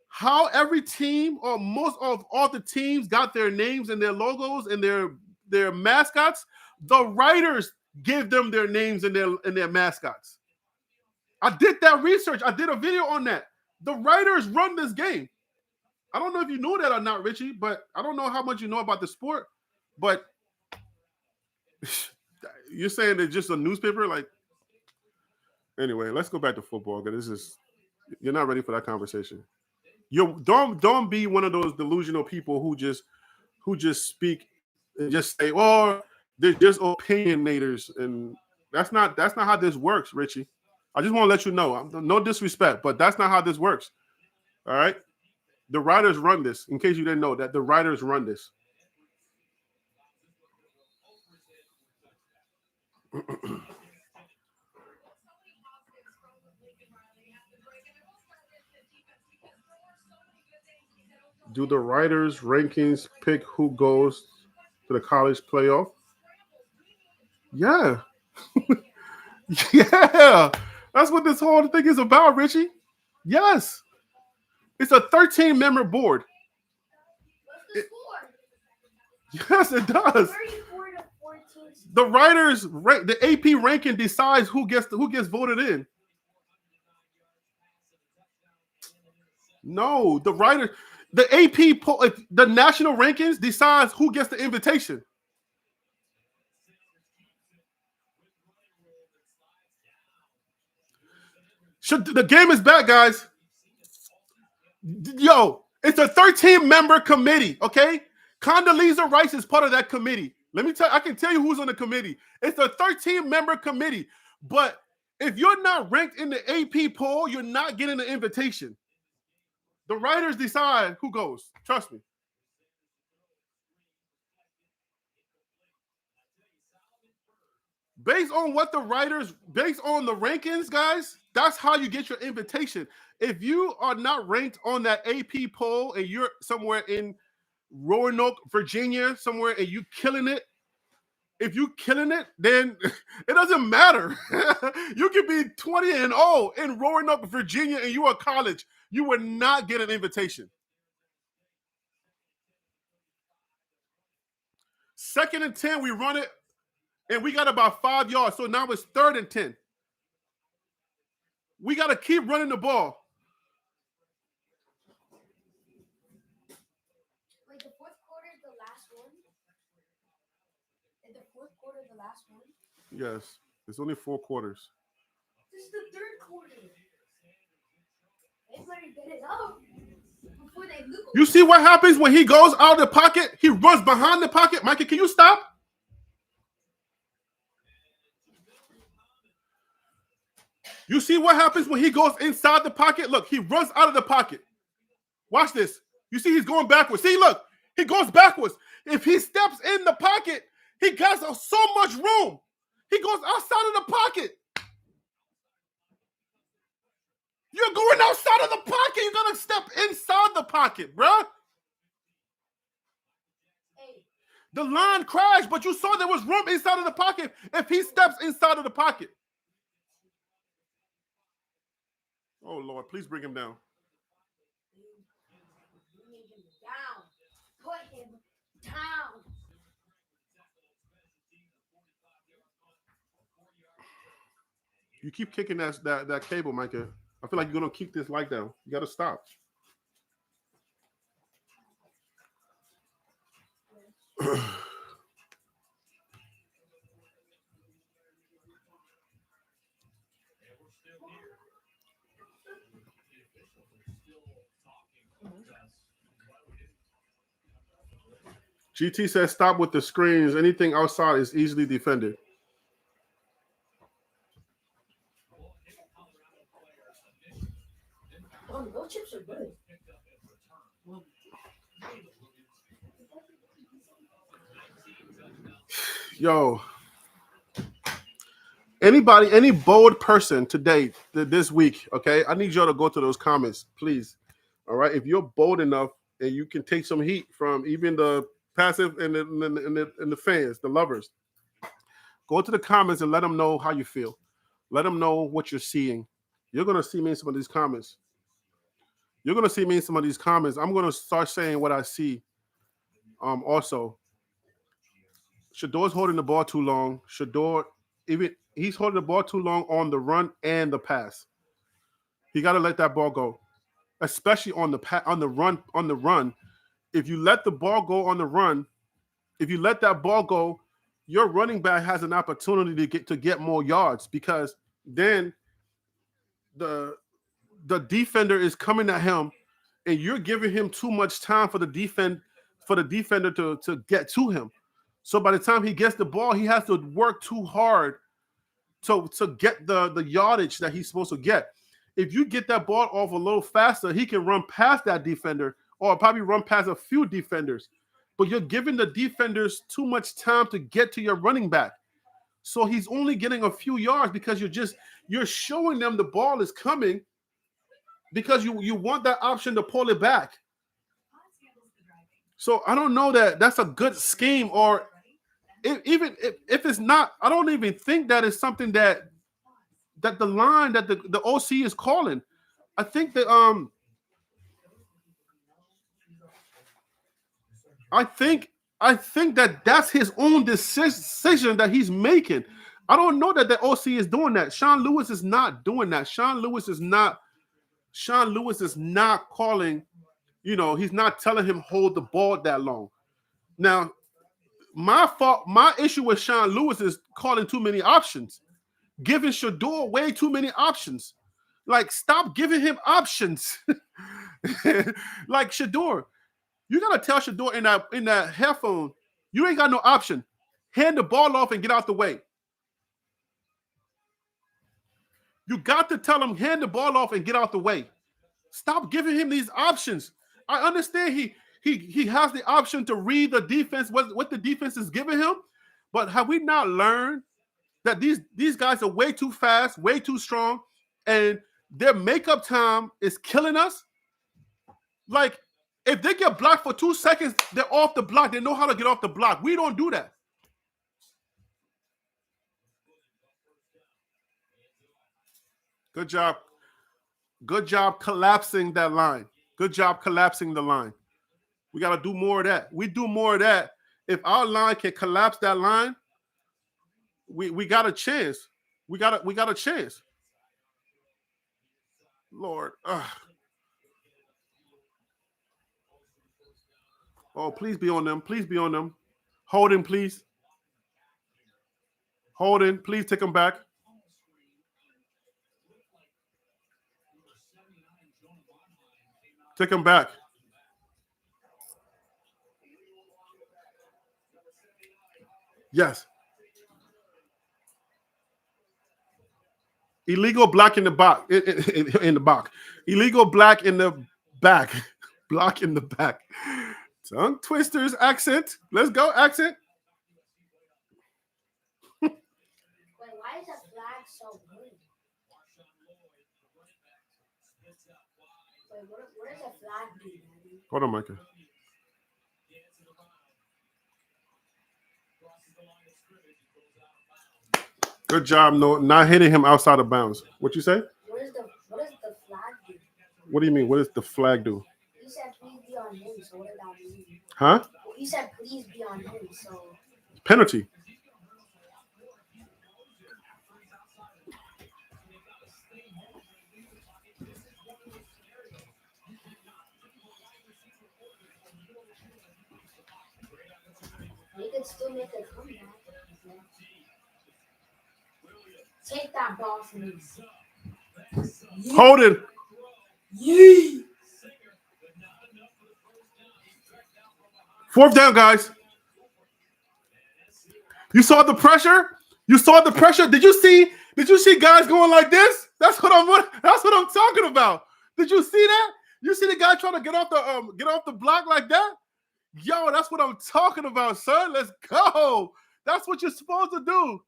how every team or most of all the teams got their names and their logos and their mascots, the writers give them their names and their mascots. I did that research. I did a video on that. The writers run this game. I don't know if you know that or not, Richie, but I don't know how much you know about the sport, but you're saying it's just a newspaper? Like, anyway, let's go back to football, because you're not ready for that conversation. Don't be one of those delusional people who just speak and just say, oh, they're just opinionators, and that's not how this works, Richie. I just want to let you know, no disrespect, but that's not how this works. All right? The writers run this, in case you didn't know that the writers run this. Do the writers' rankings pick who goes to the college playoff? Yeah. Yeah. That's what this whole thing is about, Richie. Yes. It's a 13-member board. What's the score? Yes, it does. 34 to 14. The writers, the AP ranking decides who gets voted in. No, the AP poll, the national rankings decides who gets the invitation. The game is back, guys. Yo, it's a 13-member committee, okay? Condoleezza Rice is part of that committee. I can tell you who's on the committee. It's a 13-member committee. But if you're not ranked in the AP poll, you're not getting the invitation. The writers decide who goes. Trust me. Based on the rankings, guys, that's how you get your invitation. If you are not ranked on that AP poll and you're somewhere in Roanoke, Virginia, somewhere, and you killing it, if you killing it, then it doesn't matter. You could be 20-0 in Roanoke, Virginia, and you are college. You will not get an invitation. 2nd and 10, we run it, and we got about 5 yards. So now it's 3rd and 10. We got to keep running the ball. Wait, the fourth quarter is the last one? Is the fourth quarter the last one? Yes, it's only 4 quarters. This is the 3rd quarter. They better get it up before they lose. You see what happens when he goes out of the pocket? He runs behind the pocket. Mikey, can you stop? You see what happens when he goes inside the pocket? Look, he runs out of the pocket. Watch this. You see he's going backwards. See, look, he goes backwards. If he steps in the pocket, he got so much room. He goes outside of the pocket. You're going outside of the pocket. You got to step inside the pocket, bruh. Hey, The line crashed, but you saw there was room inside of the pocket if he steps inside of the pocket. Oh, Lord, please bring him down. bring him down. Put him down. You keep kicking that cable, Micah. I feel like you're going to keep this light down. You got to stop. And we're still here. The officials are still talking with us. Why we didn't. GT says stop with the screens. Anything outside is easily defended. Well, hit a Colorado player initially. Then Oh, those chips are good. picked up in return. 19 touchdowns. Yo. Anybody, any bold person today, this week, okay? I need y'all to go to those comments, please. All right. If you're bold enough and you can take some heat from even the passive and the fans, the lovers, go to the comments and let them know how you feel. Let them know what you're seeing. You're gonna see me in some of these comments. You're gonna see me in some of these comments. I'm gonna start saying what I see. Also, Shador's holding the ball too long. Shador, he's holding the ball too long on the run and the pass. He got to let that ball go, especially on the run. If you let the ball go on the run, if you let that ball go, your running back has an opportunity to get more yards, because then the defender is coming at him, and you're giving him too much time for the defender to get to him. So by the time he gets the ball, he has to work too hard to get the yardage that he's supposed to get. If you get that ball off a little faster, he can run past that defender, or probably run past a few defenders. But you're giving the defenders too much time to get to your running back. So he's only getting a few yards because you're showing them the ball is coming, because you want that option to pull it back. So I don't know that that's a good scheme, or even if it's not, I don't even think that is something that the line that the OC is calling. I think that I think that that's his own decision that he's making. I don't know that the OC is doing that. Sean Lewis is not doing that. Sean Lewis is not calling, he's not telling him hold the ball that long. Now, my issue with Sean Lewis is calling too many options, giving Shador way too many options. Like, stop giving him options. Like, Shador, you gotta tell Shador in that headphone, you ain't got no option. Hand the ball off and get out the way. You got to tell him, hand the ball off and get out the way. Stop giving him these options. I understand he has the option to read the defense, what the defense is giving him, but have we not learned that these guys are way too fast, way too strong, and their makeup time is killing us? Like, if they get blocked for 2 seconds, they're off the block. They know how to get off the block. We don't do that. Good job. Good job collapsing that line. Good job collapsing the line. We got to do more of that. We do more of that. If our line can collapse that line, we got a chance. We got a chance. Lord. Oh, please be on them. Please be on them. Holding, please. Holding, please take them back. Take them back. Yes. Illegal black in the box. In the box. Illegal black in the back. Block in the back. Tongue twisters, accent. Let's go, accent. Wait, why is that flag so green? Wait, what does a flag do? Hold on, Micah. Good job, no, not hitting him outside of bounds. What you say? What does the flag do? What do you mean? What does the flag do? He said please be on him, so what did that mean? Huh? He said please be on him, so Penalty. can still make a comeback. Take that, Boston. Hold it. Yee. Fourth down, guys. You saw the pressure? You saw the pressure? Did you see guys going like this? That's what I'm talking about. Did you see that? You see the guy trying to get off the block like that? Yo, that's what I'm talking about, son. Let's go. That's what you're supposed to do.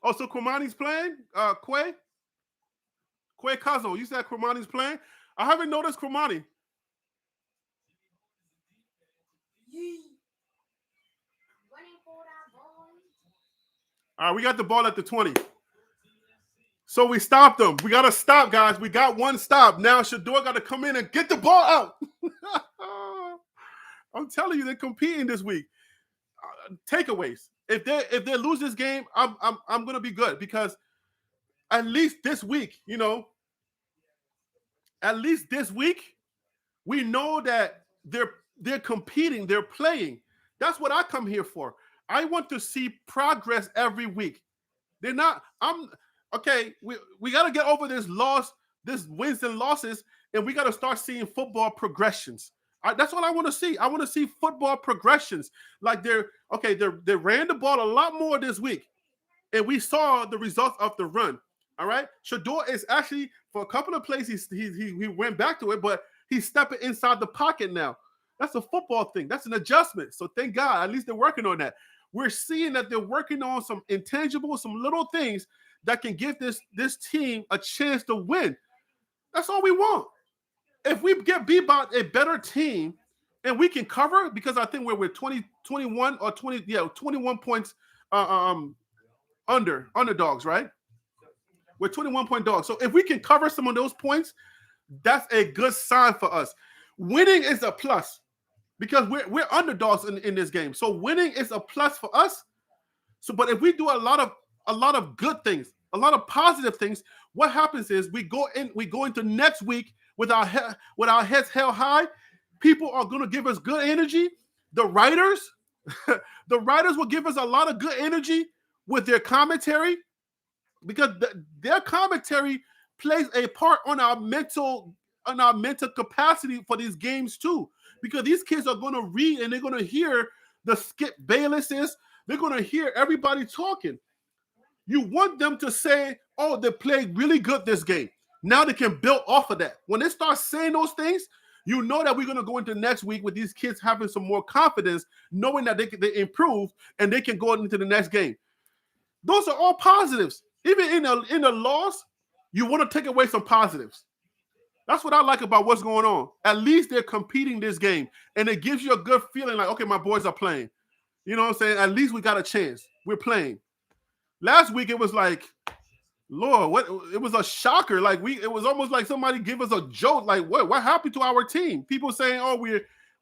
Oh, so Kwamani's playing? Quay Kazo. You said Kwamani's playing? I haven't noticed Kwamani. All right, we got the ball at the 20. So we stopped them. We got to stop, guys. We got one stop. Now Shedeur got to come in and get the ball out. I'm telling you, they're competing this week. Takeaways. If they lose this game, I'm gonna be good because at least this week, we know that they're competing, they're playing. That's what I come here for. I want to see progress every week. They're not. Okay. We got to get over this wins and losses, and we got to start seeing football progressions. That's what I want to see. I want to see football progressions. Like they ran the ball a lot more this week, and we saw the results of the run. All right, Shedeur is actually for a couple of plays he went back to it, but he's stepping inside the pocket now. That's a football thing. That's an adjustment. So thank God, at least they're working on that. We're seeing that they're working on some intangible, some little things that can give this team a chance to win. That's all we want. If we get beat by a better team and we can cover, because I think we're 21 points underdogs, right? We're 21-point dogs. So if we can cover some of those points, that's a good sign for us. Winning is a plus because we're underdogs in this game. So winning is a plus for us. So, but if we do a lot of good things, a lot of positive things, what happens is we go into next week with our heads held high. People are going to give us good energy. The writers will give us a lot of good energy with their commentary because their commentary plays a part on our mental capacity for these games too. Because these kids are going to read and they're going to hear the Skip Baylesses. They're going to hear everybody talking. You want them to say, oh, they played really good this game. Now they can build off of that. When they start saying those things, you know that we're going to go into next week with these kids having some more confidence, knowing that they improve and they can go into the next game. Those are all positives. Even in a loss, you want to take away some positives. That's what I like about what's going on. At least they're competing this game, and it gives you a good feeling like, okay, my boys are playing. You know what I'm saying? At least we got a chance. We're playing. Last week, it was like, Lord, it was a shocker. Like it was almost like somebody give us a joke. Like, what happened to our team? People saying, oh,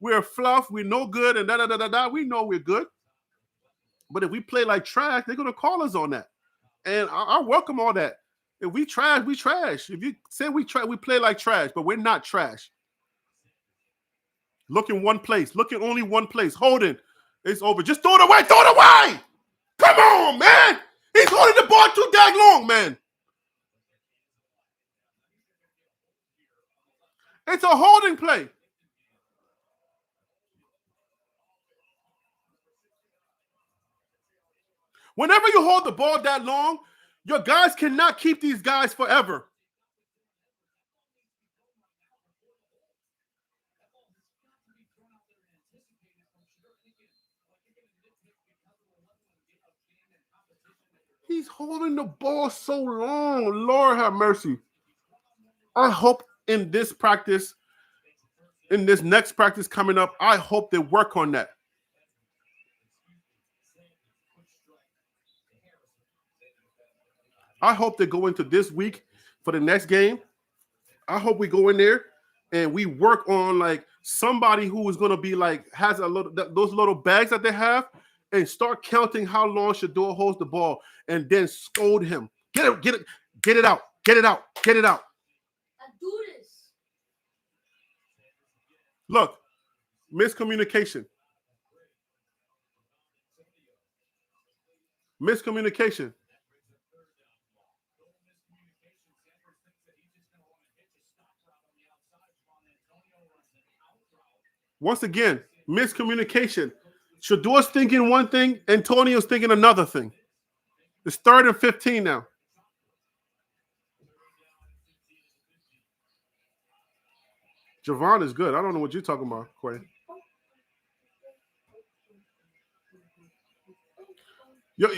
we're fluff, we're no good, and da. We know we're good. But if we play like trash, they're gonna call us on that. And I welcome all that. If we trash, we trash. If you say we play like trash, but we're not trash. Look in one place. Look in only one place. Holding. It's over. Just throw it away. Throw it away. Come on, man. He's holding the ball too dang long, man. It's a holding play. Whenever you hold the ball that long, your guys cannot keep these guys forever. He's holding the ball so long. Lord have mercy. I hope in this practice, in this next practice coming up, I hope they work on that. I hope they go into this week for the next game. I hope we go in there and we work on like somebody who is going to be like has a little those little bags that they have and start counting how long Shedeur holds the ball and then scold him. Get it out. I do this. Look, Miscommunication. Miscommunication. Once again, miscommunication. Shador's thinking one thing, Antonio's thinking another thing. It's 3rd and 15 now. Javon is good. I don't know what you're talking about, Quay.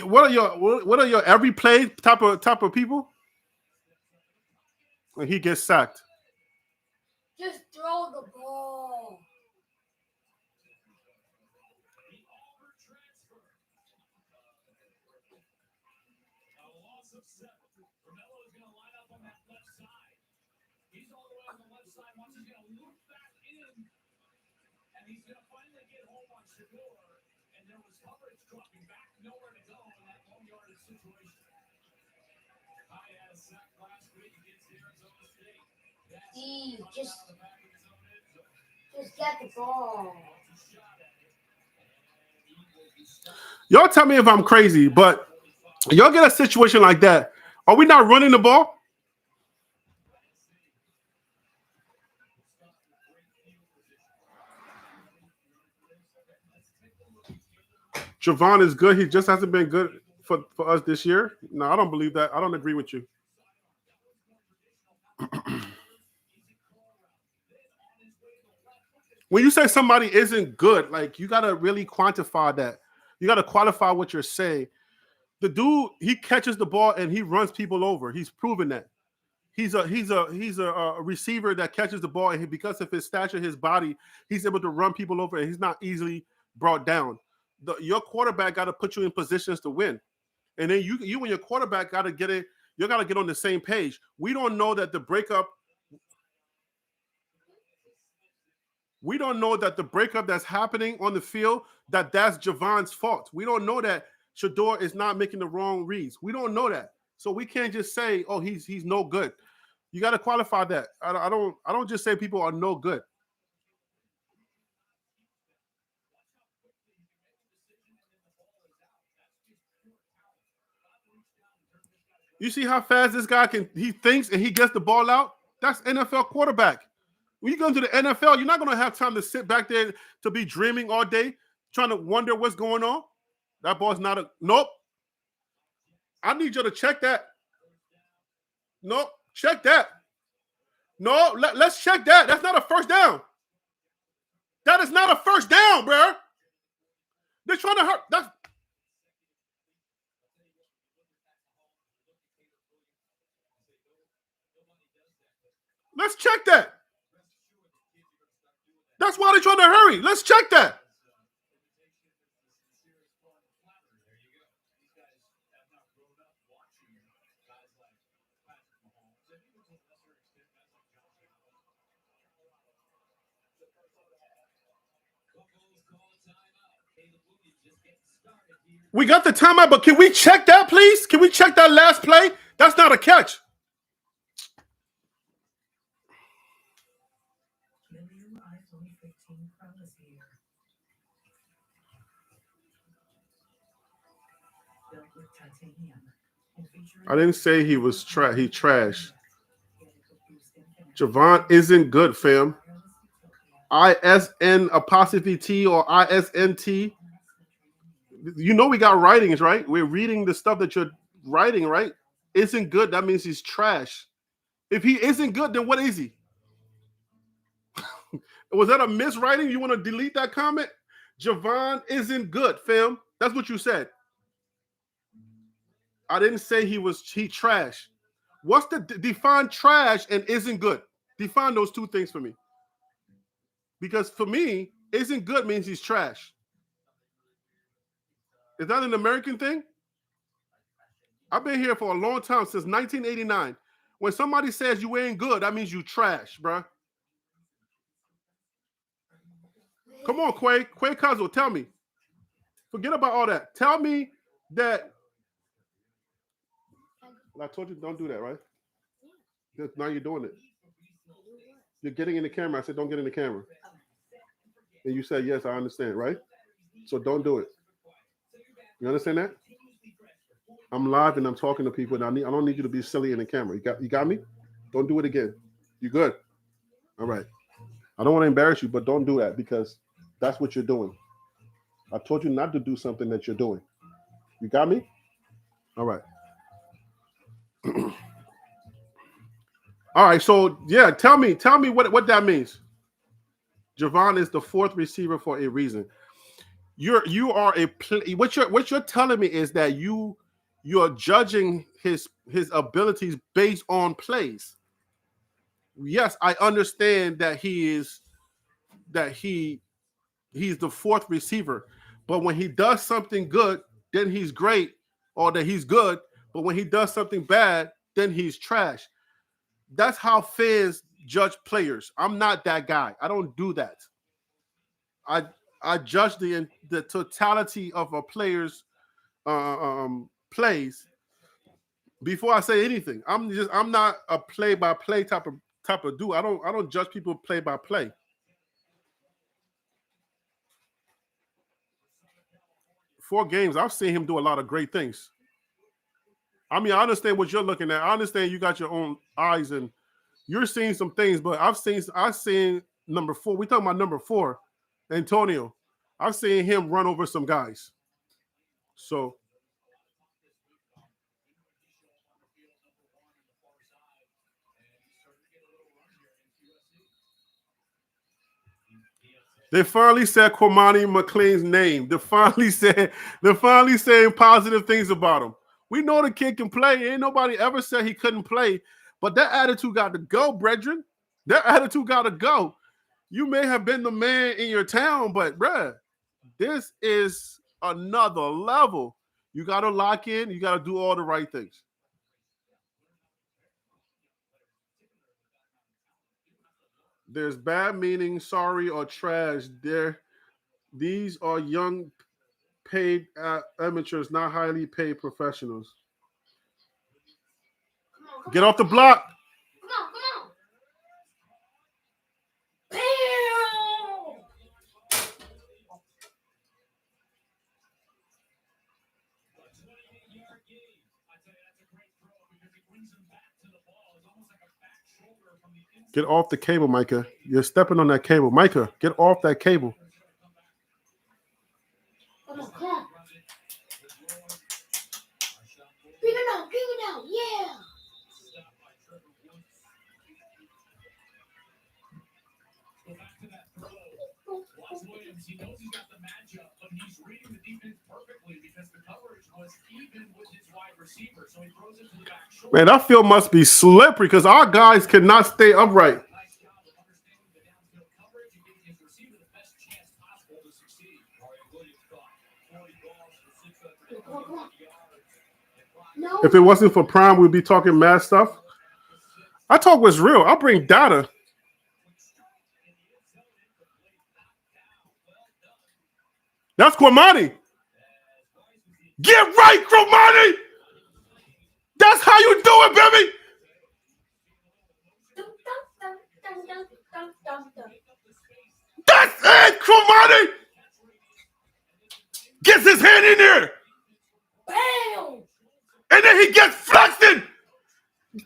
What are your every play type of people? And he gets sacked. Just throw the ball. He's all the way on the left side. Once he's going to loop back in, and he's going to finally get home on Shador. And there was coverage dropping back, nowhere to go in that long yardage situation. I had a sack last week against Arizona State. Steve, just get the ball. Y'all tell me if I'm crazy, but y'all get a situation like that. Are we not running the ball? Javon is good. He just hasn't been good for us this year. No, I don't believe that. I don't agree with you. When you say somebody isn't good, like you got to really quantify that. You got to qualify what you're saying. The dude, he catches the ball and he runs people over. He's proven that. He's a receiver that catches the ball, and because of his stature, his body, he's able to run people over, and he's not easily brought down. Your quarterback got to put you in positions to win, and then you and your quarterback got to get it. You got to get on the same page. We don't know that the breakup. We don't know that the breakup that's happening on the field, that's Javon's fault. We don't know that Shador is not making the wrong reads. We don't know that. So we can't just say, oh, he's no good. You got to qualify that. I don't just say people are no good. You see how fast this guy he thinks and he gets the ball out? That's NFL quarterback. When you go into the NFL, you're not going to have time to sit back there to be dreaming all day, trying to wonder what's going on. That ball's not a nope. I need you to check that. Nope, check that. No, let's check that. That's not a first down. That is not a first down, bro. They're trying to hurt. Let's check that. That's why they're trying to hurry. Let's check that. We got the timeout, but can we check that, please? Can we check that last play? That's not a catch. I didn't say he was he trash. Javon isn't good, fam. ISN apostrophe T or ISNT. You know we got writings, right? We're reading the stuff that you're writing, right? Isn't good. That means he's trash. If he isn't good, then what is he? Was that a miswriting? You want to delete that comment? Javon isn't good, fam. That's what you said. I didn't say he trash. What's the define trash and isn't good? Define those two things for me. Because for me, isn't good means he's trash. Is that an American thing? I've been here for a long time, since 1989. When somebody says you ain't good, that means you trash, bruh. Come on, Quay Cuzzo, tell me. Forget about all that. Tell me that. I told you don't do that, right? Now you're doing it. You're getting in the camera. I said don't get in the camera. And you said, yes, I understand, right? So don't do it. You understand that? I'm live and I'm talking to people, and I don't need you to be silly in the camera. You got me? Don't do it again. You good? All right. I don't want to embarrass you, but don't do that because that's what you're doing. I told you not to do something that you're doing. You got me? All right. All right. So yeah, tell me what that means. Javon is the fourth receiver for a reason. You are a play. What you're telling me is that you're judging his abilities based on plays. Yes, I understand that he's the fourth receiver, but when he does something good, then he's great, or that he's good. But when he does something bad, then he's trash. That's how fans judge players. I'm not that guy. I don't do that. I judge the totality of a player's plays before I say anything. I'm not a play by play type of dude. I don't judge people play by play. Four games, I've seen him do a lot of great things. I mean, I understand what you're looking at. I understand you got your own eyes and you're seeing some things, but I've seen number 4. We talking about number 4, Antonio. I've seen him run over some guys. So they finally said Cormani McLean's name. They finally saying positive things about him. We know the kid can play. Ain't nobody ever said he couldn't play, but that attitude got to go, brethren. That attitude got to go. You may have been the man in your town, but bruh, this is another level. You got to lock in. You got to do all the right things. There's bad meaning, sorry, or trash. These are young, paid amateurs, not highly paid professionals. Get off the block. Come on. Bam! Get off the cable, Micah. You're stepping on that cable. Micah, get off that cable. Come on. Bring it out. Yeah. Williams, he knows he's got the matchup, but he's reading the defense perfectly because the coverage was even with his wide receiver, so he throws it to the back shoulder. Man, that field must be slippery because our guys cannot stay upright. Nice job of understanding the downfield coverage and giving his receiver the best chance possible to succeed. Williams caught 40 balls for 650 yards. No. If it wasn't for Prime, we'd be talking mad stuff. I talk what's real. I bring data. That's Cormani. Get right, Cormani. That's how you do it, baby. That's it, Cormani. Gets his hand in there. Bam! And then he gets flexed in.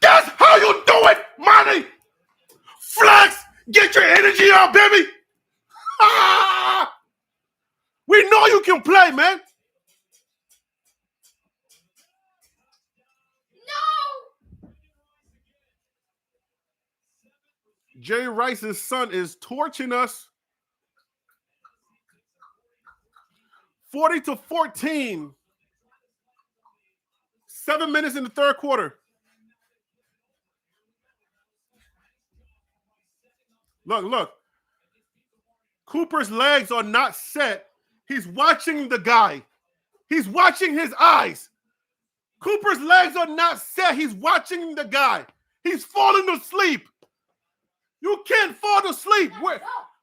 That's how you do it, Monty. Flex. Get your energy out, baby. Ah! We know you can play, man. No! Jay Rice's son is torching us. 40-14. 7 minutes in the third quarter. Look. Cooper's legs are not set. He's watching the guy. He's watching his eyes. Cooper's legs are not set. He's watching the guy. He's falling asleep. You can't fall asleep.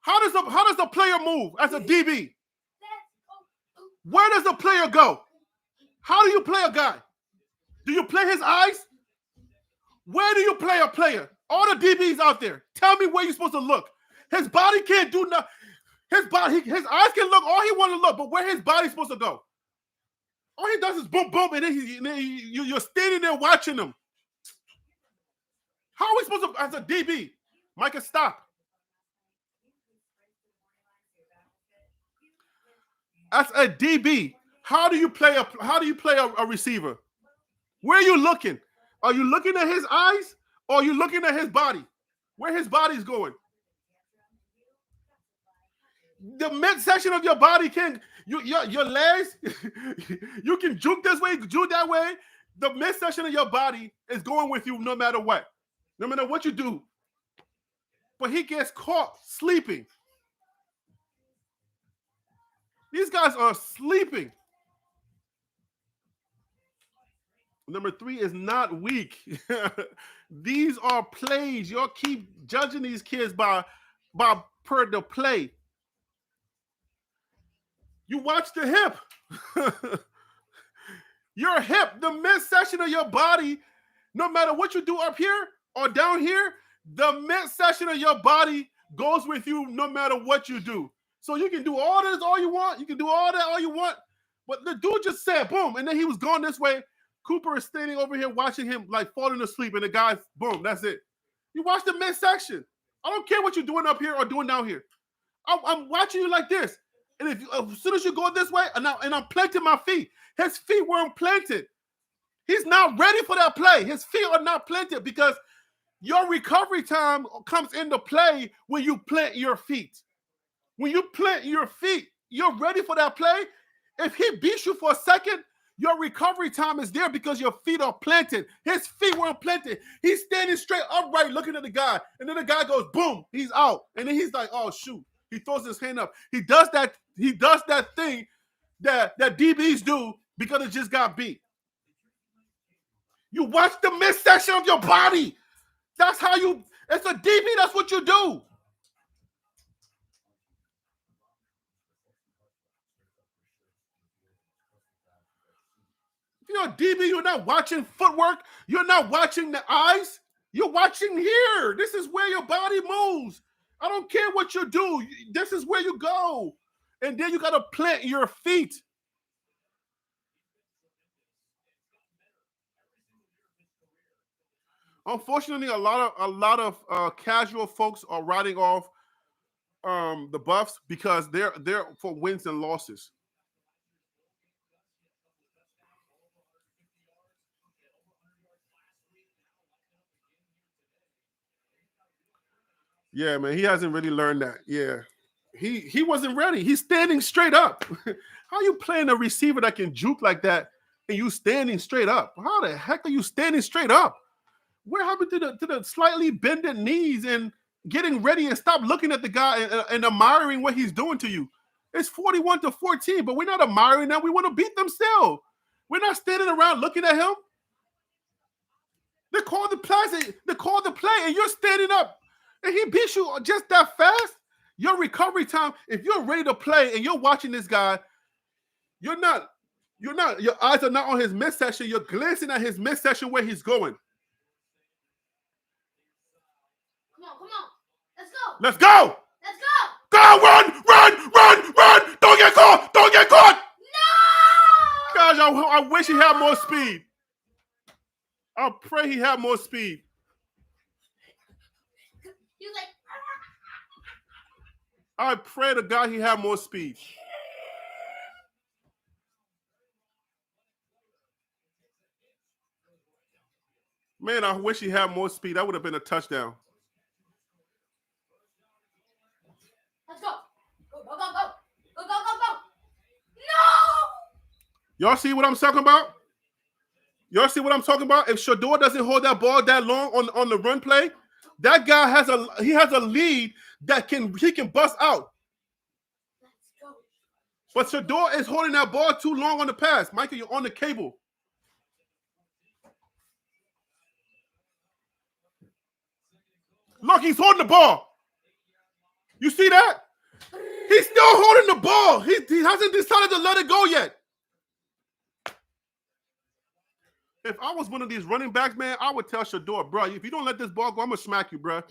How does a player move as a DB? Where does the player go? How do you play a guy? Do you play his eyes? Where do you play a player? All the DBs out there, tell me where you're supposed to look. His body can't do nothing. His body, his eyes can look all he want to look, but where his body's supposed to go? All he does is boom, boom, and then you're standing there watching him. How are we supposed to, as a DB, Micah, stop. As a DB, how do you play a receiver? Where are you looking? Are you looking at his eyes or are you looking at his body? Where his body's going? The midsection of your body can your legs, you can juke this way, juke that way. The midsection of your body is going with you no matter what. No matter what you do. But he gets caught sleeping. These guys are sleeping. Number 3 is not weak. These are plays. Y'all keep judging these kids by per the play. You watch the hip. Your hip, the midsection of your body, no matter what you do up here or down here, the midsection of your body goes with you no matter what you do. So you can do all this all you want. You can do all that all you want. But the dude just said, boom, and then he was going this way. Cooper is standing over here watching him like falling asleep, and the guy's, boom, that's it. You watch the midsection. I don't care what you're doing up here or doing down here. I'm watching you like this. And as soon as you go this way, and I'm planting my feet, his feet weren't planted. He's not ready for that play. His feet are not planted because your recovery time comes into play when you plant your feet. When you plant your feet, you're ready for that play. If he beats you for a second, your recovery time is there because your feet are planted. His feet weren't planted. He's standing straight upright looking at the guy. And then the guy goes, boom, he's out. And then he's like, oh, shoot. He throws his hand up. He does that thing that DBs do because it just got beat. You watch the midsection of your body. That's how it's a DB, that's what you do. If you're a DB, you're not watching footwork. You're not watching the eyes. You're watching here. This is where your body moves. I don't care what you do. This is where you go. And then you got to plant your feet. Unfortunately, a lot of casual folks are writing off the Buffs because they're for wins and losses. Yeah, man, he hasn't really learned that. Yeah, he wasn't ready. He's standing straight up. How you playing a receiver that can juke like that and you standing straight up? How the heck are you standing straight up? What happened to the slightly bended knees and getting ready and stop looking at the guy and admiring what he's doing to you? It's 41-14, but we're not admiring them. We want to beat them still. We're not standing around looking at him. They called the play, and you're standing up. And he beats you just that fast. Your recovery time, if you're ready to play and you're watching this guy, your eyes are not on his midsection. You're glancing at his midsection where he's going. Come on. Let's go. Let's go. Let's go. Go, run. Don't get caught. No! Gosh, I wish he had more speed. I pray he had more speed. He was like, I pray to God he had more speed. Man, I wish he had more speed. That would have been a touchdown. let's go. Go. No! Y'all see what I'm talking about? If Shedeur doesn't hold that ball that long on the run play, that guy has a lead that he can bust out. Let's go. But Shedeur is holding that ball too long on the pass. Michael, you're on the cable. Look, he's holding the ball. You see that? He's still holding the ball. He hasn't decided to let it go yet. If I was one of these running backs, man, I would tell Shedeur, bro, if you don't let this ball go, I'm going to smack you, bro.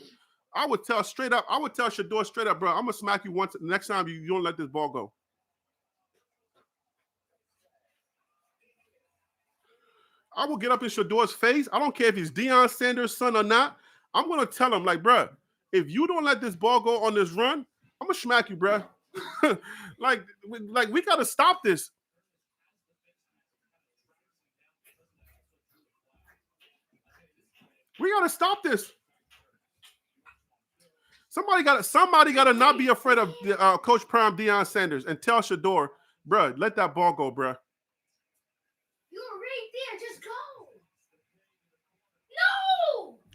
I would tell Shedeur straight up, bro, I'm gonna smack you once. Next time you don't let this ball go. I will get up in Shedeur's face. I don't care if he's Deion Sanders' son or not. I'm gonna tell him, like, bro, if you don't let this ball go on this run, I'm gonna smack you, bro. like we gotta stop this. We gotta stop this. Somebody gotta not be afraid of Coach Prime Deion Sanders and tell Shedeur, bro, let that ball go, bro. You're right there. Just go.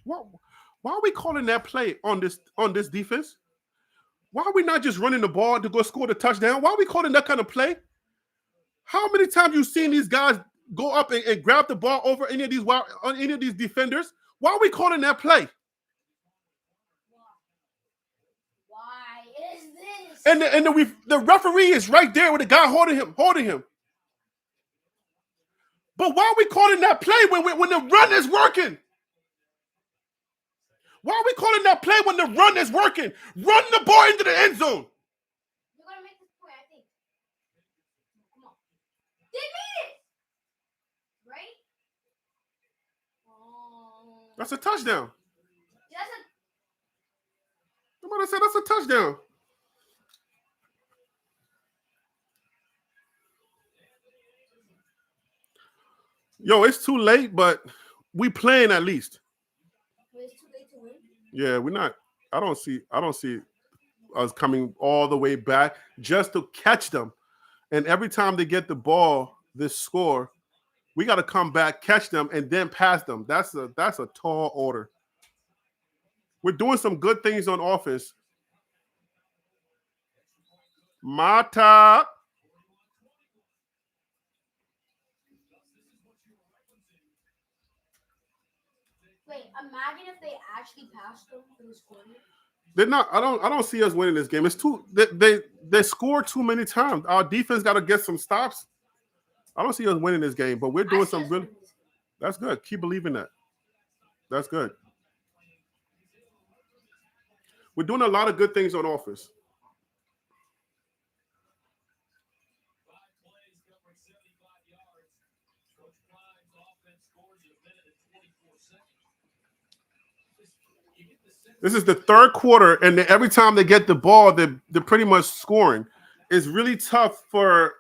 No. Why are we calling that play on this defense? Why are we not just running the ball to go score the touchdown? Why are we calling that kind of play? How many times you seen these guys go up and grab the ball over any of these defenders? Why are we calling that play? Why is this? And the referee is right there with the guy holding him. But why are we calling that play when the run is working? Why are we calling that play when the run is working? Run the ball into the end zone. You're gonna make this point, I think. Come on. They made it. Right? Oh. That's a touchdown. That's Somebody said that's a touchdown. Yo, it's too late, but we playing at least. it's too late to win. Yeah, we're not. I don't see us coming all the way back just to catch them. And every time they get the ball, this score, we got to come back, catch them, and then pass them. That's a tall order. We're doing some good things on offense. Mata. Wait, imagine if they actually passed them for the score. They're not. I don't see us winning this game. It's too. They score too many times. Our defense got to get some stops. I don't see us winning this game, but we're doing some really. That's good. Keep believing that. That's good. We're doing a lot of good things on offense. 5 plays covering 75 yards. Coach Prime's offense scores in a minute and 24 seconds. You get the sense This is the third quarter, and every time they get the ball, they're pretty much scoring. It's really tough to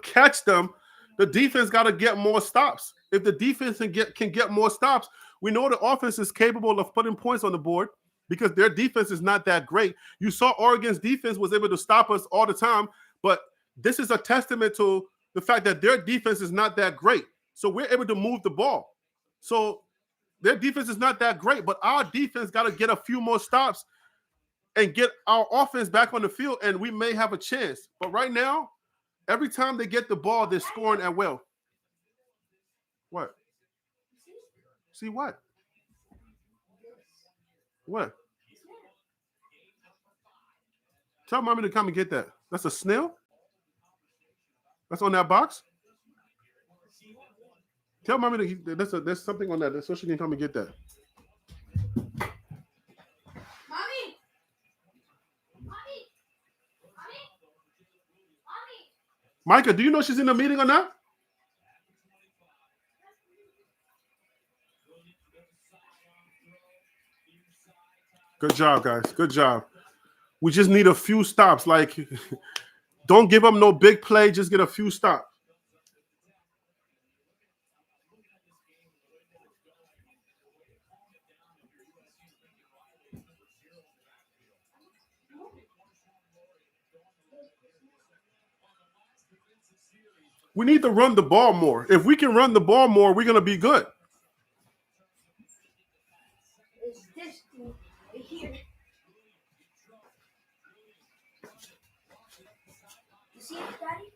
catch them. The defense got to get more stops. If the defense can get more stops, we know the offense is capable of putting points on the board because their defense is not that great. You saw Oregon's defense was able to stop us all the time, but this is a testament to the fact that their defense is not that great. So we're able to move the ball. So their defense is not that great, but our defense got to get a few more stops and get our offense back on the field, and we may have a chance. But right now, every time they get the ball, they're scoring at will. What? See what? What? Tell mommy to come and get that. That's a snail? That's on that box? Tell mommy that there's something on that so she can come and get that. Mommy! Micah, do you know she's in the meeting or not? Good job, guys. Good job. We just need a few stops. Like, don't give them no big play. Just get a few stops. We need to run the ball more. If we can run the ball more, we're going to be good. Is this right here? You see it, Daddy?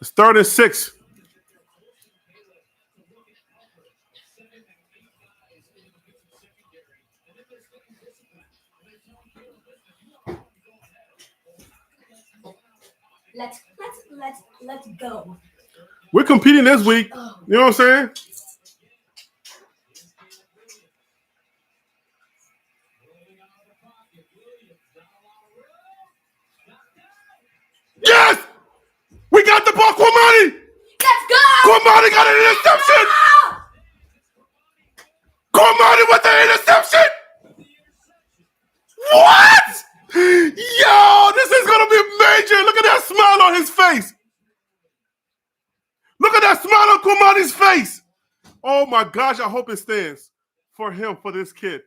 It's 3rd and 6. Let's go. We're competing this week. You know what I'm saying? Yes! We got the ball, Kwamani! Let's go! Kwamani got an interception! Kwamani with the interception! What? Yo, this is gonna be major. Look at that smile on his face. Look at that smile on Kwamani's face. Oh my gosh, I hope it stands for him, for this kid.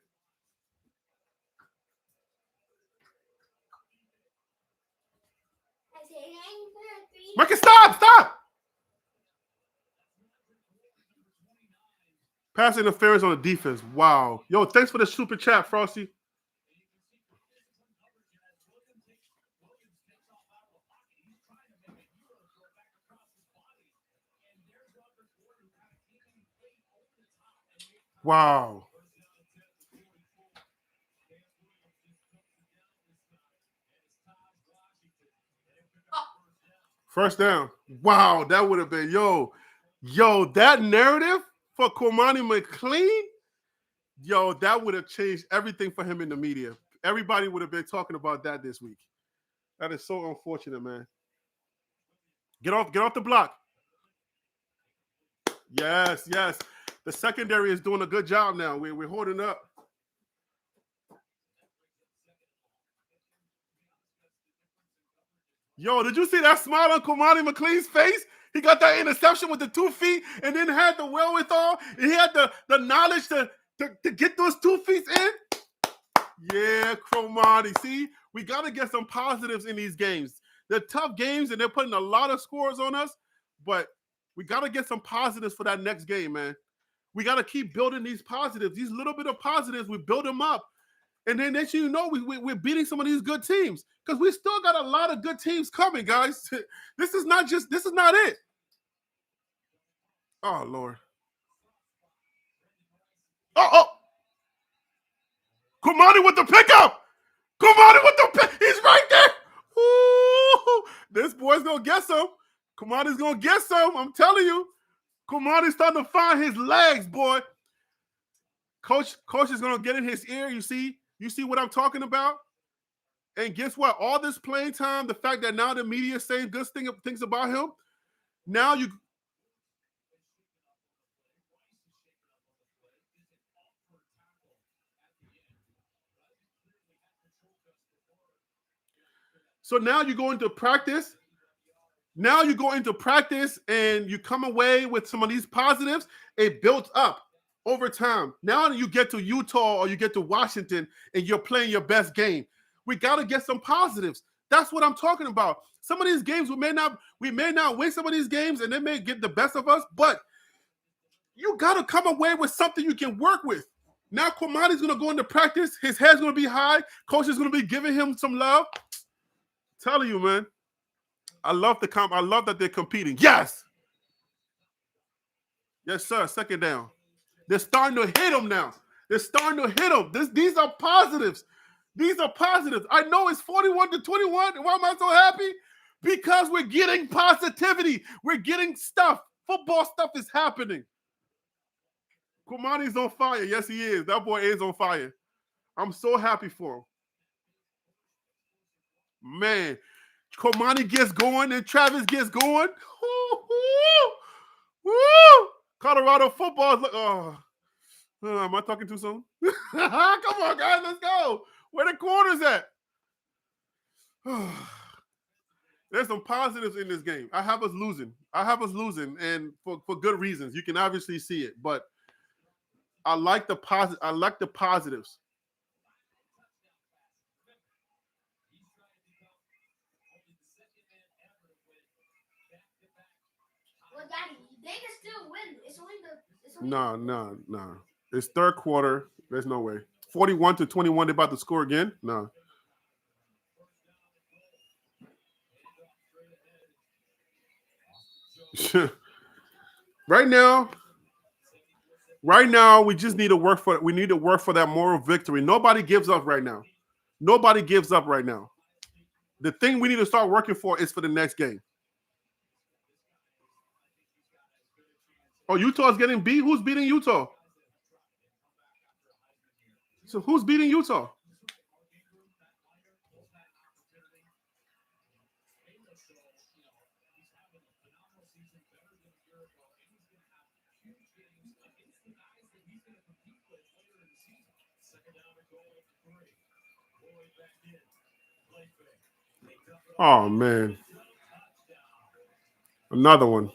Make it stop. Pass interference on the defense. Wow. Yo, thanks for the super chat, Frosty. Wow. First down. Wow, that would have been, yo, that narrative for Kwamani McLean, yo, that would have changed everything for him in the media. Everybody would have been talking about that this week. That is so unfortunate, man. Get off the block. Yes. The secondary is doing a good job now. We're holding up. Yo, did you see that smile on Kwamani McLean's face? He got that interception with the 2 feet and then had the wherewithal. He had the knowledge to get those 2 feet in. Yeah, Kwamani. See, we got to get some positives in these games. They're tough games and they're putting a lot of scores on us, but we got to get some positives for that next game, man. We got to keep building these positives. These little bit of positives, we build them up. And then next thing you know, we're beating some of these good teams because we still got a lot of good teams coming, guys. This is not it. Oh, Lord. Oh. Kwamani with the pickup. He's right there. Ooh, this boy's going to get some. Kwamani's going to get some. I'm telling you. Kwamani's starting to find his legs, boy. Coach is going to get in his ear. You see what I'm talking about? And guess what? All this playing time, the fact that now the media is saying good things about him, now you... So now you go into practice. Now you go into practice and you come away with some of these positives. It built up over time. Now you get to Utah or you get to Washington and you're playing your best game. We got to get some positives. That's what I'm talking about. Some of these games we may not win some of these games and they may get the best of us, but you got to come away with something you can work with. Now Kwamani's going to go into practice. His head's going to be high. Coach is going to be giving him some love. I'm telling you, man. I love that they're competing. Yes, sir. Second down. They're starting to hit him now. These are positives. I know it's 41-21. Why am I so happy? Because we're getting positivity. We're getting stuff. Football stuff is happening. Kwamani's on fire. Yes, he is. That boy is on fire. I'm so happy for him. Man, Kwamani gets going and Travis gets going. Woo! Colorado football is like, am I talking too soon? Come on, guys, let's go. Where the corners at? There's some positives in this game. I have us losing, and for good reasons. You can obviously see it, but I like the positives. Well, Daddy, they can still win. It's only No. It's third quarter. There's no way. 41-21. They're about to score again. No. Right now, Right now, we just need to work for that moral victory. Nobody gives up right now. Nobody gives up right now. The thing we need to start working for is for the next game. Oh, Utah's getting beat? Who's beating Utah? So who's beating Utah? Oh, man. Another one.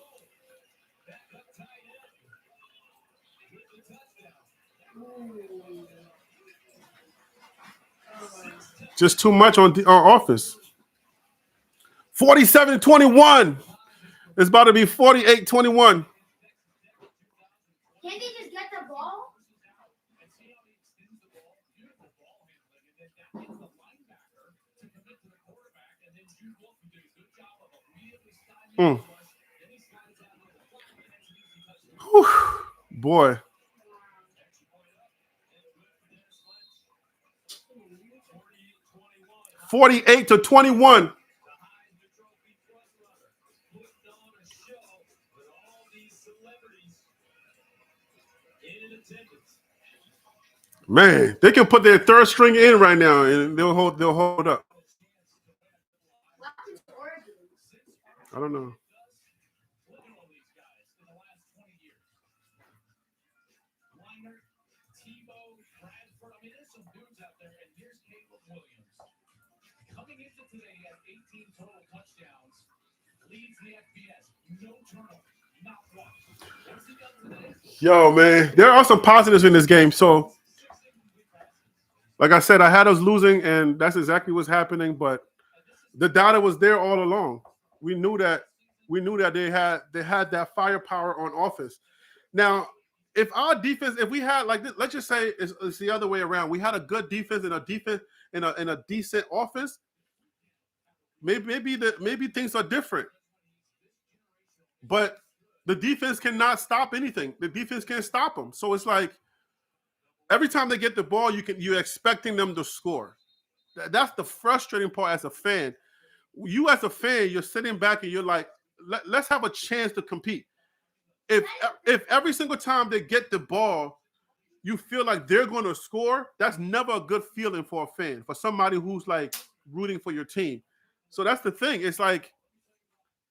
Just too much on offense. 47-21. It's about to be 48-21. Can't they just get the ball? Whew. Boy. $48-21. Man, they can put their third string in right now and they'll hold up. I don't know. Coming into today at 18 total touchdowns, leads the FBS. No turnover, not one. What's he done today? Yo, man, there are some positives in this game. So, like I said, I had us losing, and that's exactly what's happening. But the data was there all along. We knew that they had that firepower on offense. Now, if our defense, if we had like this, let's just say it's the other way around. We had a good defense and a decent offense. Maybe things are different. But the defense cannot stop anything. The defense can't stop them. So it's like every time they get the ball, you're expecting them to score. That's the frustrating part as a fan. You as a fan, you're sitting back and you're like, let's have a chance to compete. If every single time they get the ball, you feel like they're going to score, that's never a good feeling for a fan, for somebody who's like rooting for your team. So that's the thing. It's like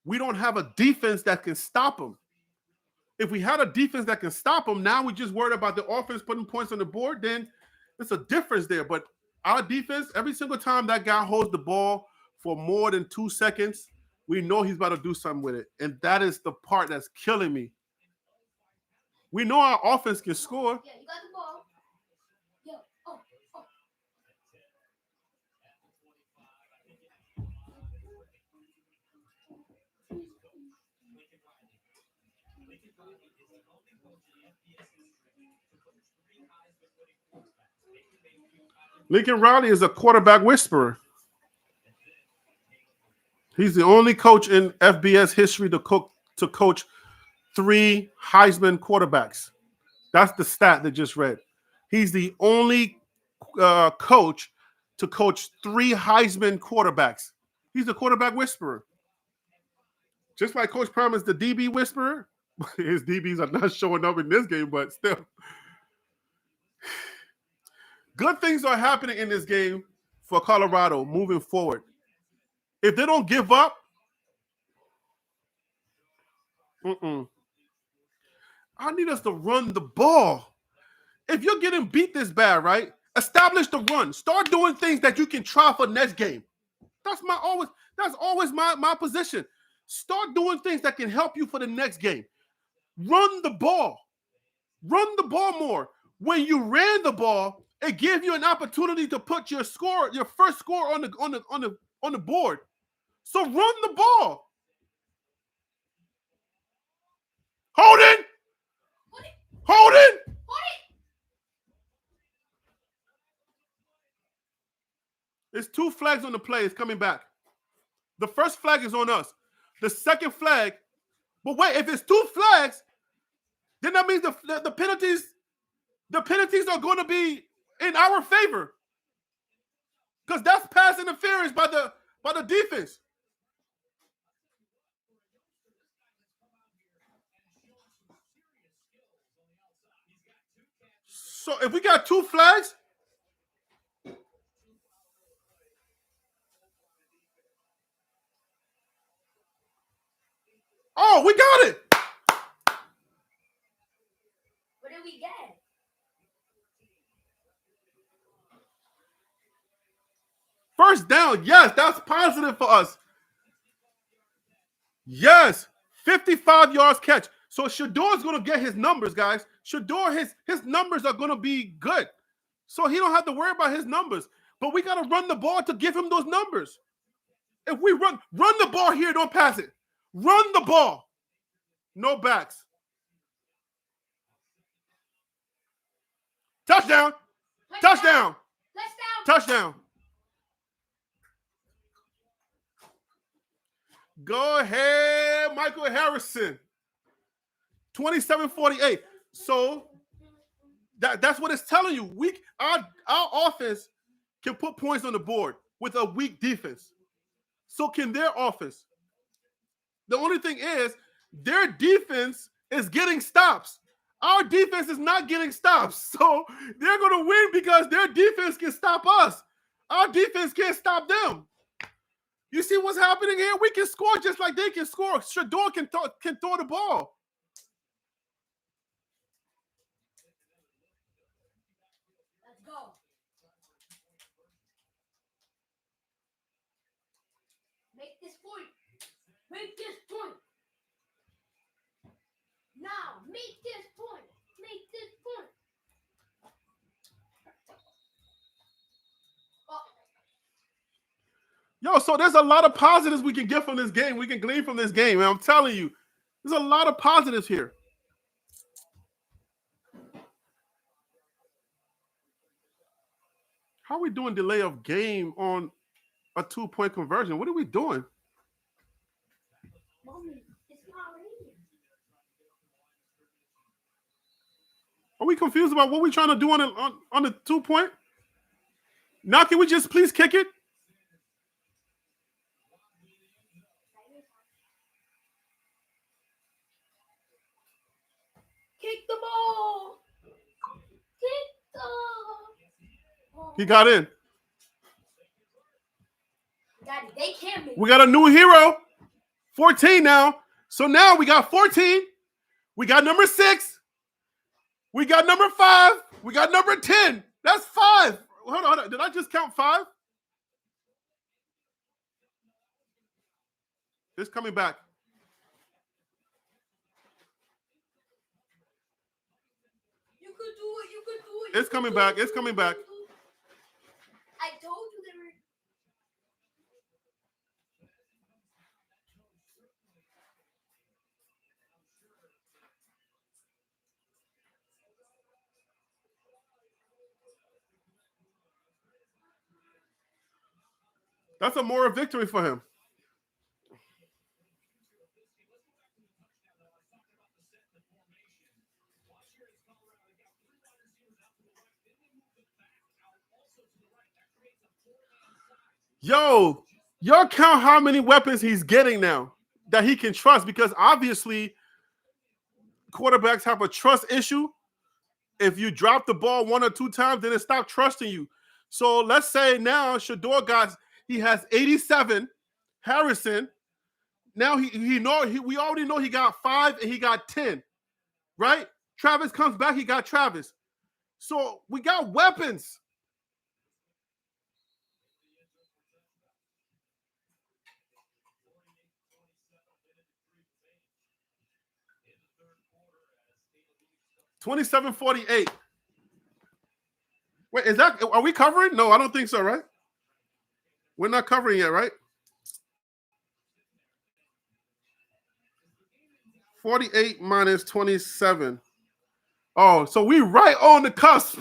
we don't have a defense that can stop them. If we had a defense that can stop them, now we just worried about the offense putting points on the board, then there's a difference there. But our defense, every single time that guy holds the ball for more than 2 seconds, we know he's about to do something with it. And that is the part that's killing me. We know our offense can score. Yeah, you got the ball. Yeah. Oh. Lincoln Riley is a quarterback whisperer. He's the only coach in FBS history to coach 3 Heisman quarterbacks. That's the stat that just read. He's the only coach to coach 3 Heisman quarterbacks. He's the quarterback whisperer. Just like Coach Prime is the DB whisperer. His DBs are not showing up in this game, but still. Good things are happening in this game for Colorado moving forward. If they don't give up, I need us to run the ball. If you're getting beat this bad, right? Establish the run. Start doing things that you can try for next game. That's always my position. Start doing things that can help you for the next game. Run the ball. Run the ball more. When you ran the ball, it gave you an opportunity to put your first score on the board. So run the ball. Hold it. Hold it. There's 2 flags on the play. It's coming back. The first flag is on us. The second flag, but wait, if it's 2 flags, then that means the penalties are going to be in our favor. Because that's pass interference by the defense. So if we got 2 flags, oh, we got it. What did we get? First down, yes, that's positive for us. Yes, 55 yards catch. So Shedor's going to get his numbers, guys. Shedor, his numbers are going to be good. So he don't have to worry about his numbers. But we got to run the ball to give him those numbers. If we run the ball here, don't pass it. Run the ball. No backs. Touchdown. Touchdown. Touchdown. Go ahead, Michael Harrison. 27-48. So that's what it's telling you. Our offense can put points on the board with a weak defense. So can their offense. The only thing is their defense is getting stops. Our defense is not getting stops. So they're going to win because their defense can stop us. Our defense can't stop them. You see what's happening here? We can score just like they can score. Shedor can throw the ball. Let's go. Make this point. Make this point. Now, make this point. Make this point. Yo, so there's a lot of positives we can get from this game. We can glean from this game. And I'm telling you, there's a lot of positives here. How are we doing delay of game on a 2-point conversion? What are we doing? Mommy, it's not raining. Are we confused about what we're trying to do on the 2-point? Now, can we just please kick it? Kick the ball. Kick the ball. He got in. Daddy, they can't make We got a new hero. 14 now. So now we got 14. We got number 6. We got number 5. We got number 10. That's 5. Hold on. Did I just count 5? It's coming back. You could do it. You could do it. It's coming back. It's coming back. I told you they were. That's a moral victory for him. Yo, y'all count how many weapons he's getting now that he can trust, because obviously quarterbacks have a trust issue. If you drop the ball 1 or 2 times, then it stops trusting you. So let's say now Shedor he has 87. Harrison, now we already know he got 5 and he got 10, right? Travis comes back, he got Travis. So we got weapons. $27-48. Wait, are we covering? No, I don't think so, right? We're not covering yet, right? 48 minus 27. Oh, so we right on the cusp.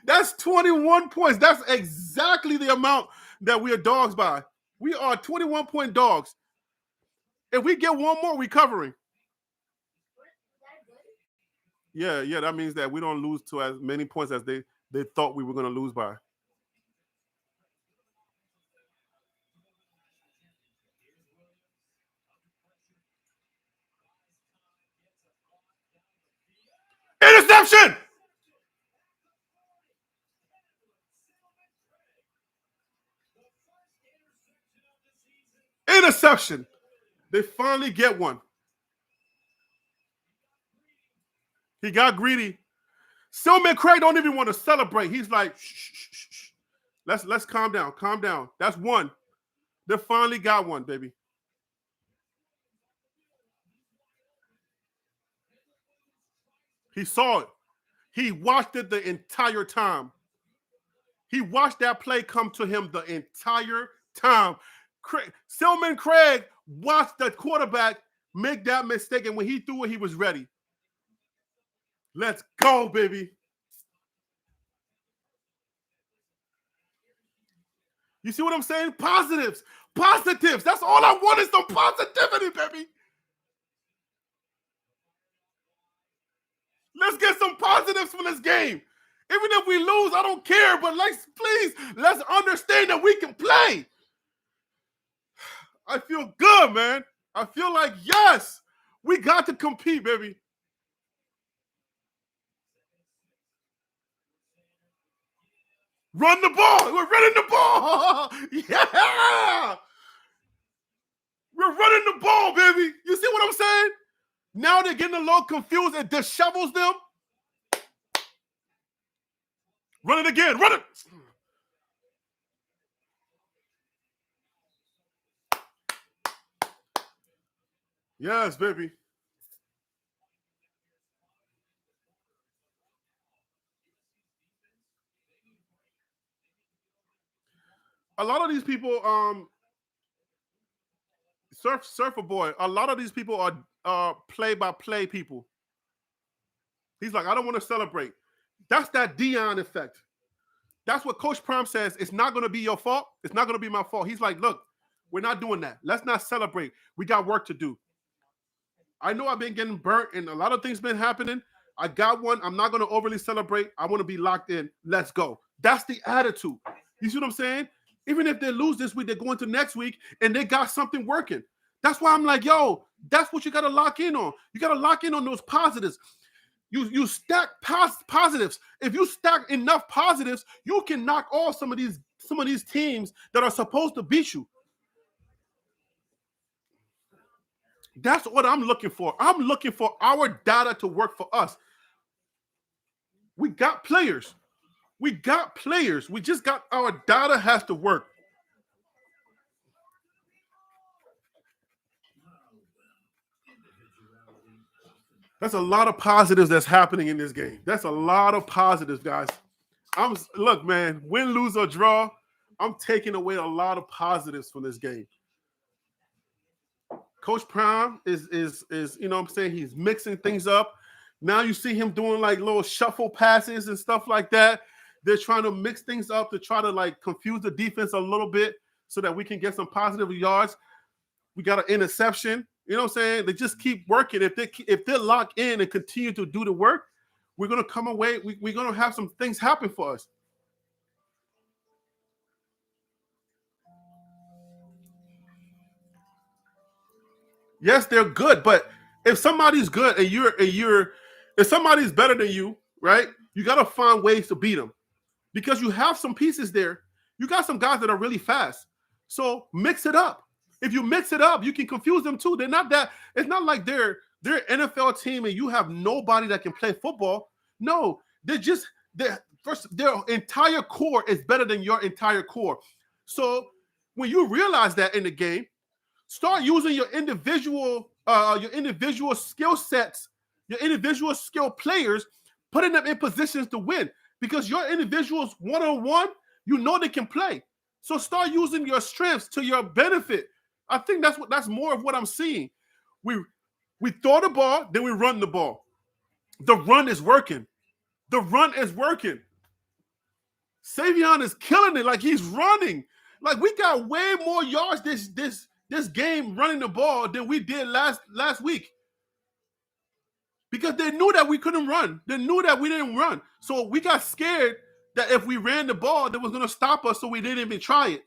That's 21 points. That's exactly the amount that we are dogs by. We are 21-point dogs. If we get one more, we covering. Yeah, that means that we don't lose to as many points as they thought we were going to lose by. Interception! Interception. They finally get one. He got greedy. Stillman Craig don't even want to celebrate. He's like, shh. Let's calm down. Calm down. That's one. They finally got one, baby. He saw it. He watched it the entire time. He watched that play come to him the entire time. Stillman Craig watched the quarterback make that mistake, and when he threw it, he was ready. Let's go, baby. You see what I'm saying? Positives. That's all I want is some positivity, baby. Let's get some positives from this game. Even if we lose, I don't care. But please, let's understand that we can play. I feel good, man. I feel like, yes, we got to compete, baby. Run the ball. We're running the ball. Yeah. We're running the ball, baby. You see what I'm saying? Now they're getting a little confused. It dishevels them. Run it again. Run it. Yes, baby. A lot of these people, Surfer Boy, a lot of these people are play-by-play people. He's like, I don't want to celebrate. That's that Deion effect. That's what Coach Prime says. It's not going to be your fault. It's not going to be my fault. He's like, look, we're not doing that. Let's not celebrate. We got work to do. I know I've been getting burnt and a lot of things been happening. I got one. I'm not going to overly celebrate. I want to be locked in. Let's go. That's the attitude. You see what I'm saying? Even if they lose this week, they're going to next week and they got something working. That's why I'm like, yo, that's what you got to lock in on. You got to lock in on those positives. You stack positives. If you stack enough positives, you can knock off some of these teams that are supposed to beat you. That's what I'm looking for. I'm looking for our data to work for us. We got players. We just got our data has to work. That's a lot of positives that's happening in this game. That's a lot of positives, guys. Look, man, win, lose, or draw, I'm taking away a lot of positives from this game. Coach Prime is you know what I'm saying, he's mixing things up. Now you see him doing like little shuffle passes and stuff like that. They're trying to mix things up to try to like confuse the defense a little bit so that we can get some positive yards. We got an interception. You know what I'm saying? They just keep working. If they lock in and continue to do the work, we're going to come away. We're going to have some things happen for us. Yes, they're good, but if somebody's good and if somebody's better than you, right? You got to find ways to beat them because you have some pieces there. You got some guys that are really fast. So mix it up. If you mix it up, you can confuse them too. They're not that. It's not like they're NFL team and you have nobody that can play football. No, their entire core is better than your entire core. So when you realize that in the game, start using your individual skill sets, your individual skill players, putting them in positions to win because your individuals one-on-one, you know they can play. So start using your strengths to your benefit. I think that's more of what I'm seeing. We throw the ball, then we run the ball. The run is working. Savion is killing it like he's running. Like we got way more yards this game running the ball than we did last week. because they knew that we couldn't run. They knew that we didn't run. So we got scared that if we ran the ball, that was going to stop us, so we didn't even try it.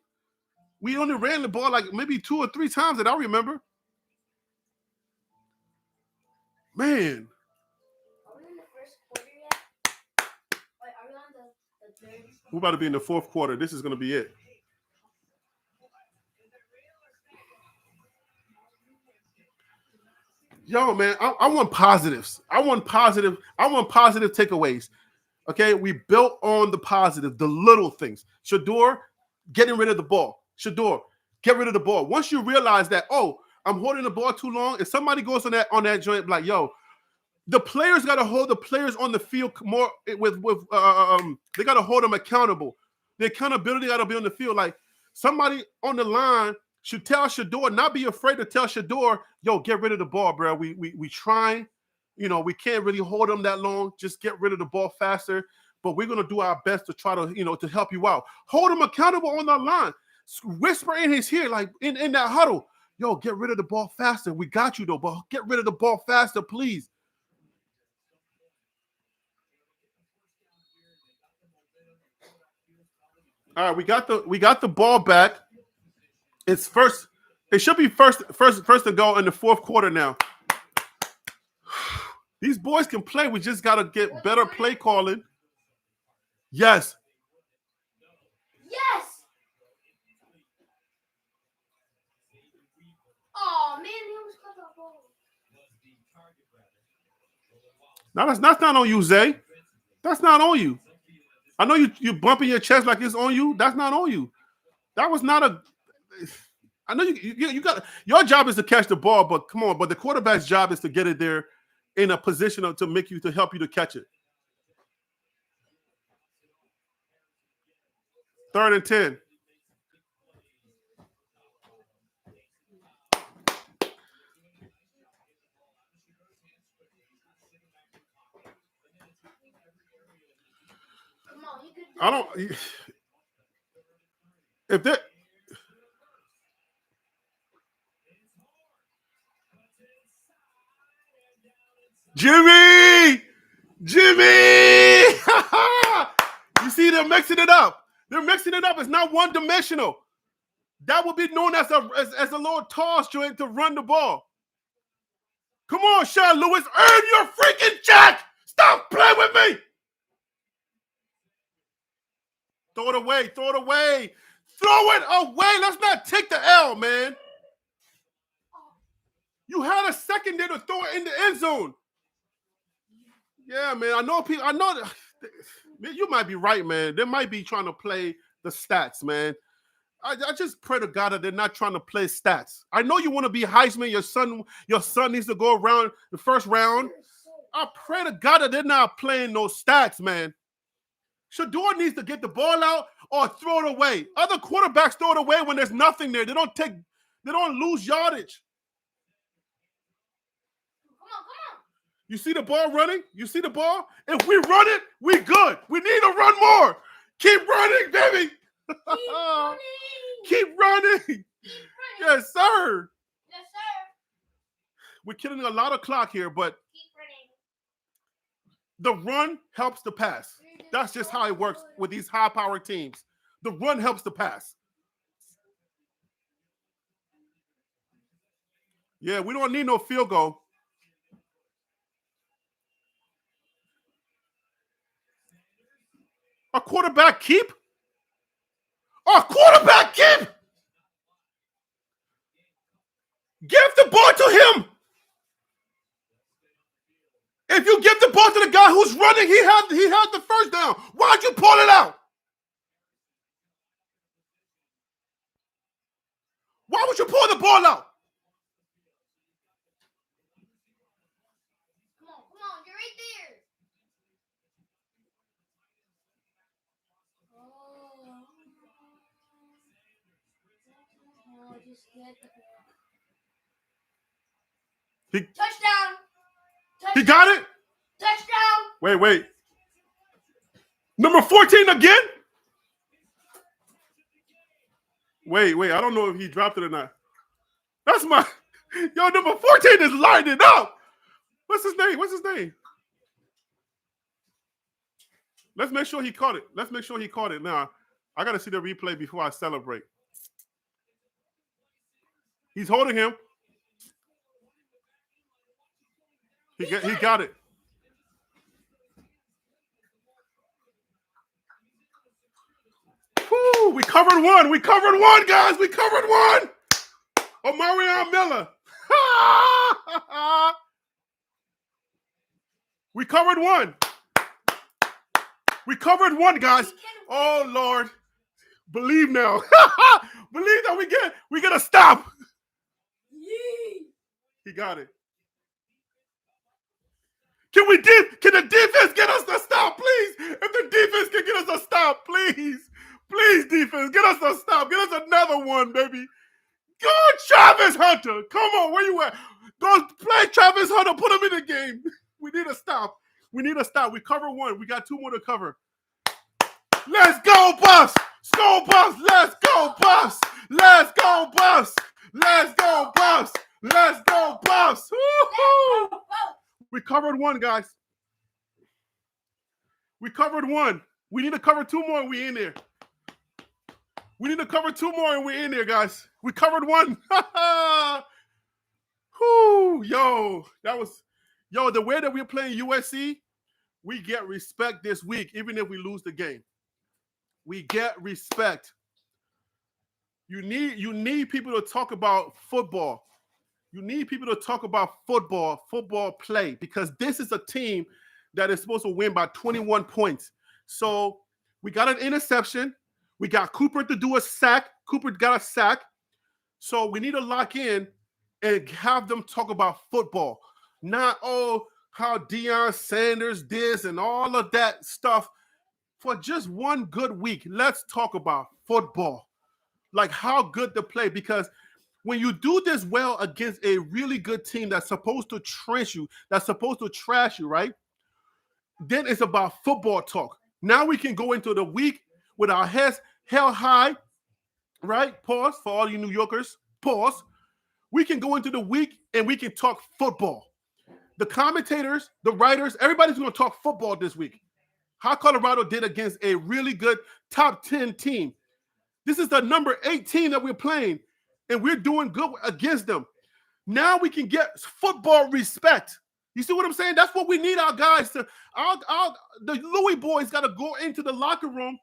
We only ran the ball like maybe 2 or 3 times that I remember. Man. Are we in the first quarter yet? Wait, are we on the third? We're about to be in the 4th quarter. This is going to be it. Yo, man, I want positives. I want positive takeaways. Okay, we built on the positive, the little things. Shedeur, getting rid of the ball. Shedeur, get rid of the ball. Once you realize that, oh, I'm holding the ball too long, if somebody goes on that joint, like, yo, the players got to hold the players on the field more with they got to hold them accountable. The accountability got to be on the field. Like, somebody on the line should tell Shedeur, not be afraid to tell Shedeur, yo, get rid of the ball, bro. We trying. You know, we can't really hold them that long. Just get rid of the ball faster. But we're going to do our best to try to, to help you out. Hold him accountable on that line. Whisper in his ear, like in that huddle, yo, get rid of the ball faster. We got you, though, but get rid of the ball faster, please. All right, we got the ball back. It's first. It should be first to go in the 4th quarter now. These boys can play. We just got to get better play calling. Yes. Yes. Oh man, he almost caught that ball. Now that's not on you, Zay. That's not on you. I know you bumping your chest like it's on you. That's not on you. That was not a. I know you got your job is to catch the ball, but come on. But the quarterback's job is to get it there in a position to help you to catch it. 3rd and 10. Come on, you could do I don't. If that. Jimmy! You see, they're mixing it up. It's not one-dimensional. That would be known as a little toss joint to run the ball. Come on, Sean Lewis. Earn your freaking check. Stop playing with me. Throw it away. Let's not take the L, man. You had a second there to throw it in the end zone. Yeah, man. I know that you might be right, man. They might be trying to play the stats, man. I just pray to God that they're not trying to play stats. I know you want to be Heisman. Your son needs to go around the first round. I pray to God that they're not playing those stats, man. Shedeur needs to get the ball out or throw it away. Other quarterbacks throw it away when there's nothing there. They don't lose yardage. You see the ball running? You see the ball? If we run it, we good. We need to run more. Keep running, baby. Keep running. Yes, sir. Yes, sir. We're killing a lot of clock here, but Keep running. the run helps the pass. That's just how it works with these high-powered teams. The run helps the pass. Yeah, we don't need no field goal. A quarterback keep? A quarterback keep? Give the ball to him. If you give the ball to the guy who's running, he had the first down. Why'd you pull it out? Why would you pull the ball out? Come on, you're right there. Oh, just get the ball. Touchdown. He got it? Touchdown. Wait. Number 14 again? Wait. I don't know if he dropped it or not. That's my... Yo, number 14 is lighting up. What's his name? What's his name? Let's make sure he caught it. Let's make sure he caught it. Now, I got to see the replay before I celebrate. He's holding him. He got it. Woo, we covered one. We covered one, guys. We covered one. Omarion Miller. We covered one. We covered one, guys. Oh, Lord. Believe now. Believe that we get a stop. He got it. Can the defense get us a stop, please? If the defense can get us a stop, please. Please, defense, get us a stop. Get us another one, baby. Good, Travis Hunter. Come on, where you at? Go play Travis Hunter. Put him in the game. We need a stop. We need a stop. We cover one. We got two more to cover. Let's go, Buffs. Go, Buffs. Let's go, Buffs. Let's go, Buffs. Let's go, Buffs. Let's go, Buffs. Woo-hoo. We covered one, guys. We covered one. We need to cover two more and we're in there. We need to cover two more and we're in there, guys. We covered one. Whoo, the way that we're playing USC, we get respect this week, even if we lose the game. We get respect. You need people to talk about football. You need people to talk about football play, because this is a team that is supposed to win by 21 points. So we got an interception. We got Cooper to do a sack. Cooper got a sack. So we need to lock in and have them talk about football. Not, how Deion Sanders this and all of that stuff. For just one good week, let's talk about football. Like how good to play, because when you do this well against a really good team that's supposed to trench you, that's supposed to trash you, right? Then it's about football talk. Now we can go into the week with our heads held high, right? Pause for all you New Yorkers. Pause. We can go into the week and we can talk football. The commentators, the writers, everybody's going to talk football this week. How Colorado did against a really good top 10 team. This is the number 8 team that we're playing, and we're doing good against them. Now we can get football respect. You see what I'm saying? That's what we need our guys to. The Louis boys got to go into the locker room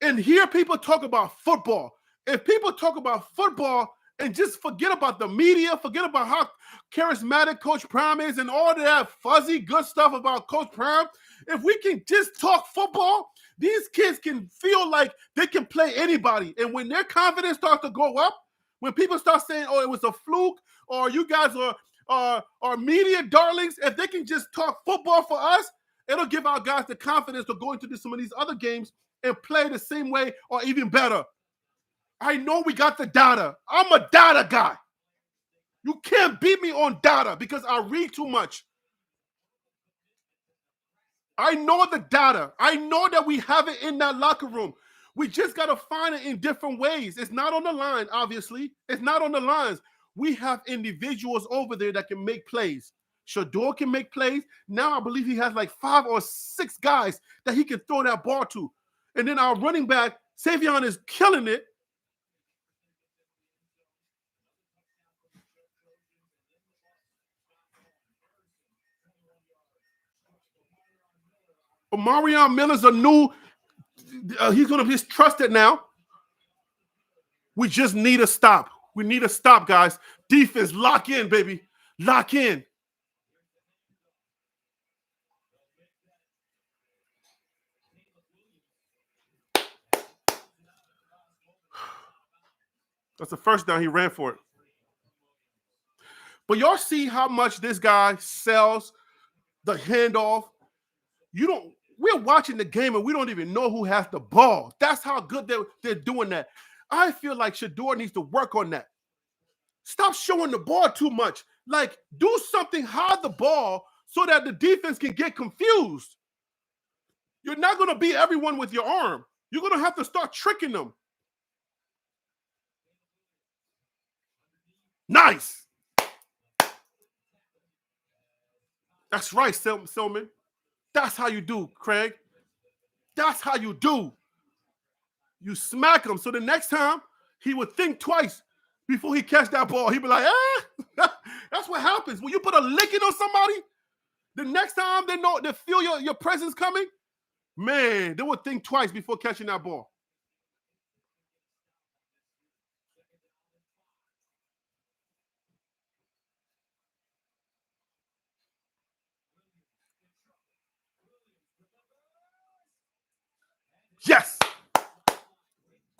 and hear people talk about football. If people talk about football and just forget about the media, forget about how charismatic Coach Prime is and all that fuzzy good stuff about Coach Prime, if we can just talk football, these kids can feel like they can play anybody. And when their confidence starts to go up, when people start saying, it was a fluke, or you guys are media darlings, if they can just talk football for us, it'll give our guys the confidence to go into some of these other games and play the same way or even better. I know we got the data. I'm a data guy. You can't beat me on data because I read too much. I know the data. I know that we have it in that locker room. We just got to find it in different ways. It's not on the line, obviously. It's not on the lines. We have individuals over there that can make plays. Shedeur can make plays. Now I believe he has like 5 or 6 guys that he can throw that ball to. And then our running back, Savion, is killing it. Omarion Miller's a new, he's going to be trusted now. We just need a stop. We need a stop, guys. Defense, lock in, baby. Lock in. That's the first down. He ran for it. But y'all see how much this guy sells the handoff. We're watching the game and we don't even know who has the ball. That's how good they're doing that. I feel like Shedeur needs to work on that. Stop showing the ball too much. Like, do something, hide the ball so that the defense can get confused. You're not going to beat everyone with your arm. You're going to have to start tricking them. Nice. That's right, Silman. That's how you do, Craig. That's how you do. You smack him. So the next time, he would think twice before he catch that ball. He'd be like, That's what happens. When you put a licking on somebody, the next time they feel your presence coming, man, they would think twice before catching that ball. Yes.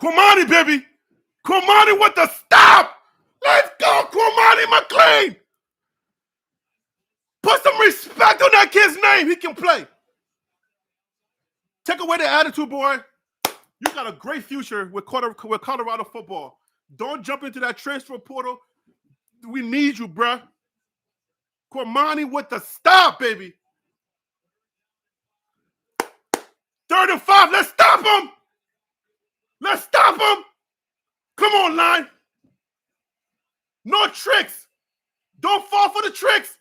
Cormani, baby. Cormani with the stop. Let's go, Cormani McClain. Put some respect on that kid's name. He can play. Take away the attitude, boy. You got a great future with Colorado football. Don't jump into that transfer portal. We need you, bruh. Cormani with the stop, baby. 3rd and 5. Let's stop him. Let's stop him. Come on, line. No tricks. Don't fall for the tricks.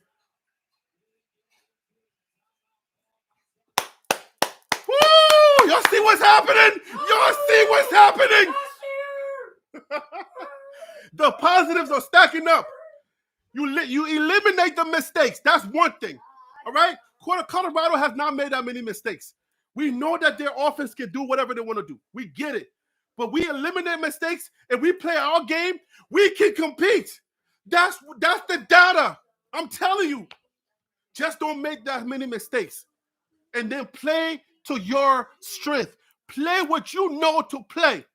Woo! Y'all see what's happening? Y'all see what's happening? The positives are stacking up. You eliminate the mistakes. That's one thing. All right? Colorado has not made that many mistakes. We know that their offense can do whatever they want to do. We get it. But we eliminate mistakes and we play our game, we can compete. That's the data. I'm telling you. Just don't make that many mistakes. And then play to your strength. Play what you know to play.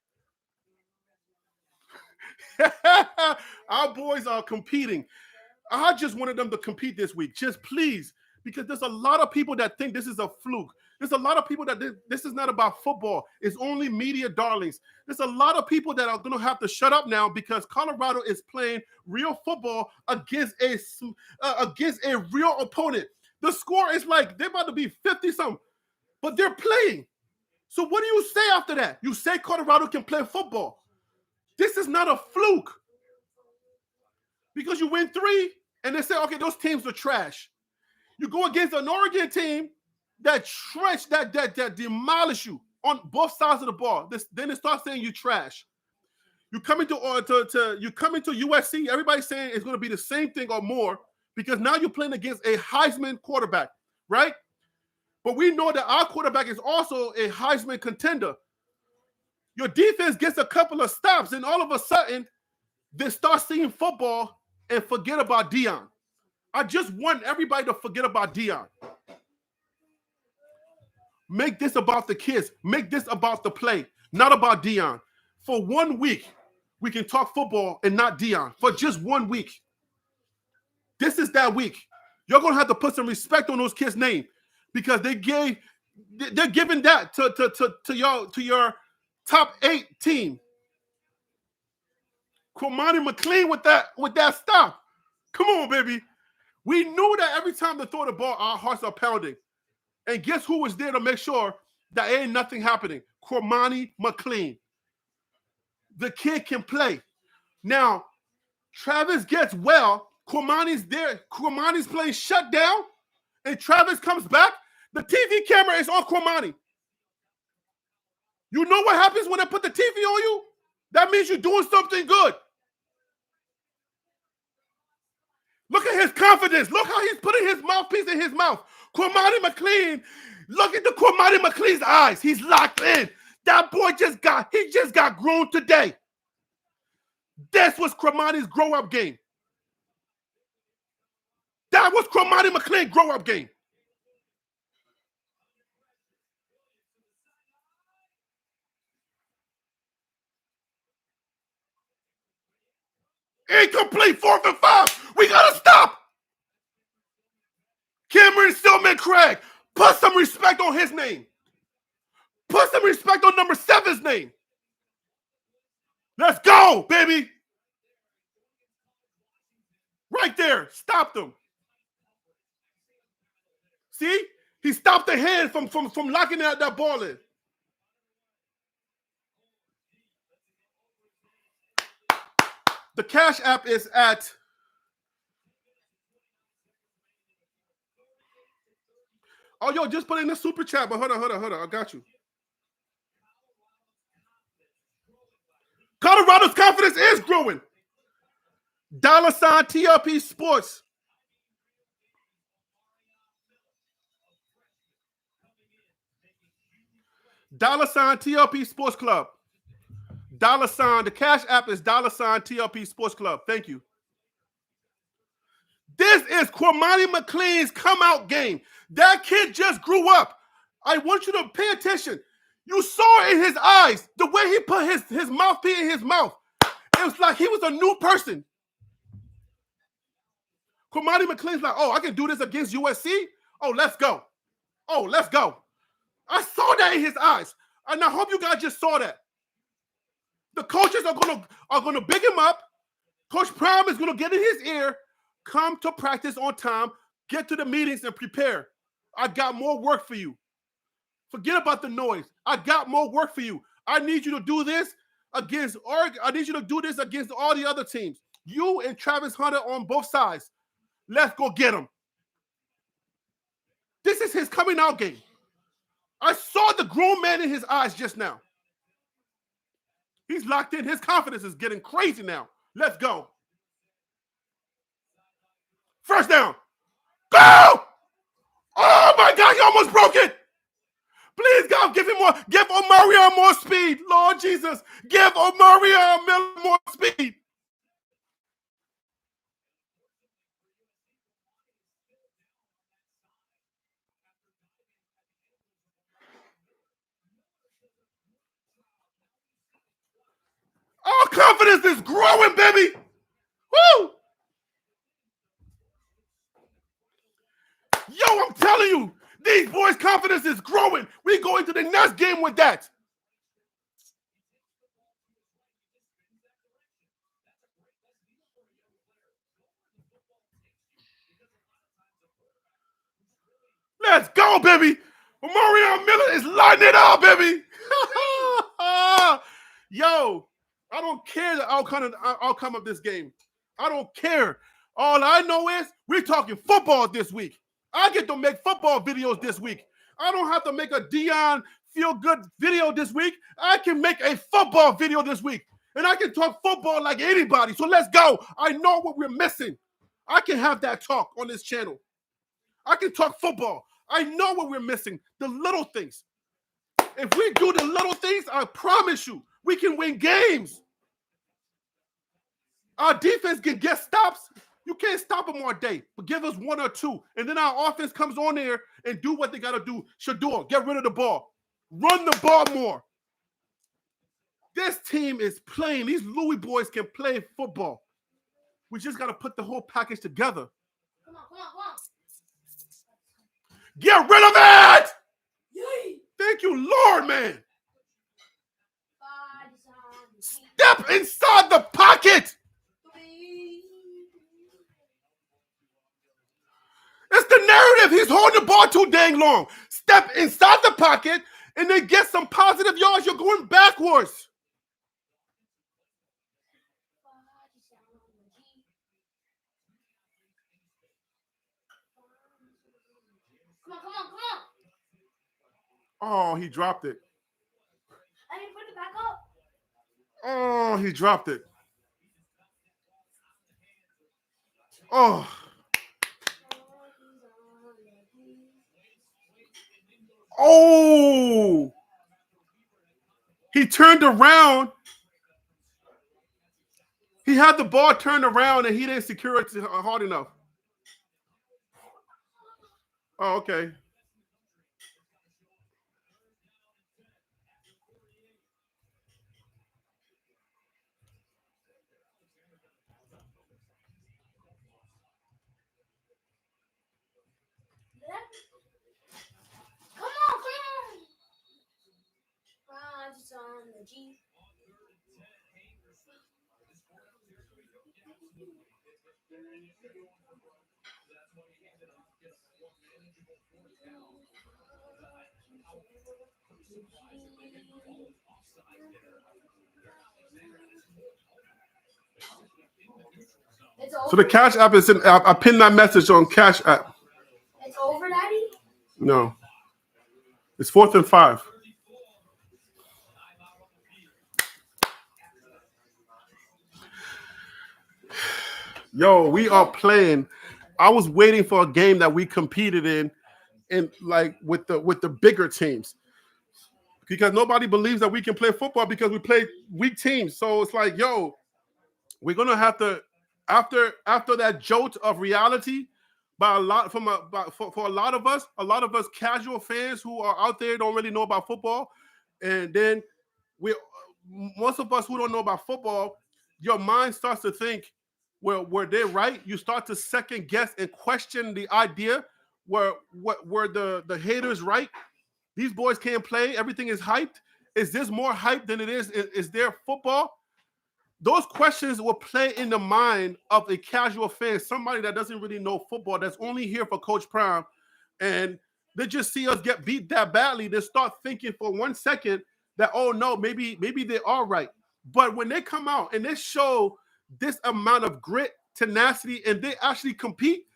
Our boys are competing. I just wanted them to compete this week. Just please. Because there's a lot of people that think this is a fluke. There's a lot of people that this is not about football. It's only media darlings. There's a lot of people that are going to have to shut up now because Colorado is playing real football against a real opponent. The score is like they're about to be 50-something, but they're playing. So what do you say after that? You say Colorado can play football. This is not a fluke. Because you win 3 and they say, okay, those teams are trash. You go against an Oregon team that demolish you on both sides of the ball. Then they start saying you trash. You come into USC, everybody's saying it's going to be the same thing or more because now you're playing against a Heisman quarterback, right? But we know that our quarterback is also a Heisman contender. Your defense gets a couple of stops, and all of a sudden, they start seeing football and forget about Deion. I just want everybody to forget about Deion. Make this about the kids. Make this about the play, not about Deion. For 1 week, we can talk football and not Deion. For just 1 week. This is that week. You're going to have to put some respect on those kids' name because they're giving that to your top 8 team. Cormani McClain with that stop. Come on, baby. We knew that every time they throw the ball, our hearts are pounding. And guess who was there to make sure that ain't nothing happening? Cormani McClain. The kid can play. Now, Travis gets well. Cormani's there. Cormani's playing shutdown. And Travis comes back. The TV camera is on Cormani. You know what happens when they put the TV on you? That means you're doing something good. Look at his confidence. Look how he's putting his mouthpiece in his mouth. Cormani McClain, look at the Cormani McClain's eyes. He's locked in. That boy just got grown today. That's what's Cormani's grow-up game. That was Cormani McClain's grow-up game. Incomplete, 4th and 5. We gotta stop. Cameron Stillman Craig, put some respect on his name. Put some respect on number 7's name. Let's go, baby. Right there, stopped him. See? He stopped the hand from locking that ball in. The Cash App is at Oh, yo, just put in the super chat, but hold on. I got you. Colorado's confidence is growing. $ TLP Sports. $ TLP Sports Club. The Cash App is $ TLP Sports Club. Thank you. This is Cormani McLean's come out game. That kid just grew up. I want you to pay attention. You saw in his eyes the way he put his mouthpiece in his mouth. It was like he was a new person. Cormani McLean's like, oh, I can do this against USC? Oh, let's go. I saw that in his eyes. And I hope you guys just saw that. The coaches are gonna big him up. Coach Prime is gonna get in his ear. Come to practice on time. Get to the meetings and prepare. I got more work for you. Forget about the noise. I got more work for you. I need you to do this against Oregon. I need you to do this against all the other teams. You and Travis Hunter on both sides. Let's go get him. This is his coming out game. I saw the grown man in his eyes just now. He's locked in. His confidence is getting crazy now. Let's go. First down. Go! Oh my God, he almost broke it. Please, God, give him more. Give Omarion more speed. Lord Jesus, give Omarion Miller more speed. Our confidence is growing, baby. Woo! Yo, I'm telling you, these boys' confidence is growing. We go into the next game with that. Let's go, baby. Omarion Miller is lighting it up, baby. Yo, I don't care the outcome of this game. I don't care. All I know is we're talking football this week. I get to make football videos this week. I don't have to make a Deion feel-good video this week. I can make a football video this week. And I can talk football like anybody. So let's go. I know what we're missing. I can have that talk on this channel. I can talk football. I know what we're missing. The little things. If we do the little things, I promise you, we can win games. Our defense can get stops. You can't stop them all day, but give us one or two. And then our offense comes on there and do what they got to do. Shedeur, get rid of the ball. Run the ball more. This team is playing. These Louis boys can play football. We just got to put the whole package together. Come on. Get rid of it! Yay! Thank you, Lord, man. Step inside the pocket. It's the narrative. He's holding the ball too dang long. Step inside the pocket and then get some positive yards. You're going backwards. Come on. Oh, he dropped it. I didn't put it back up. Oh, he dropped it. Oh. Oh. He turned around. He had the ball turned around and he didn't secure it hard enough. Oh, okay. On the G. So the Cash App is in. I pinned that message on Cash App. It's over, Daddy. No. It's 4th and 5. Yo, we are playing. I was waiting for a game that we competed in like with the bigger teams. Because nobody believes that we can play football because we play weak teams. So it's like, yo, we're gonna have to after that jolt of reality by a lot for a lot of us casual fans who are out there don't really know about football, and then we most of us who don't know about football, your mind starts to think, well, were they right? You start to second guess and question the idea where the haters right? These boys can't play. Everything is hyped. Is this more hype than it is? Is there football? Those questions will play in the mind of a casual fan, somebody that doesn't really know football, that's only here for Coach Prime, and they just see us get beat that badly. They start thinking for 1 second that, oh no, maybe they are right. But when they come out and they show this amount of grit, tenacity, and they actually compete,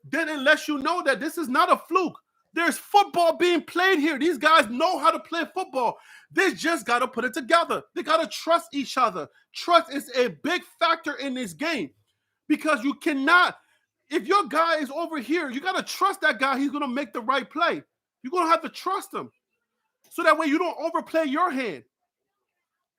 then it lets you know that this is not a fluke. There's football being played here. These guys know how to play football. They just got to put it together. They got to trust each other. Trust is a big factor in this game because you cannot, if your guy is over here, you got to trust that guy. He's going to make the right play. You're going to have to trust him so that way you don't overplay your hand.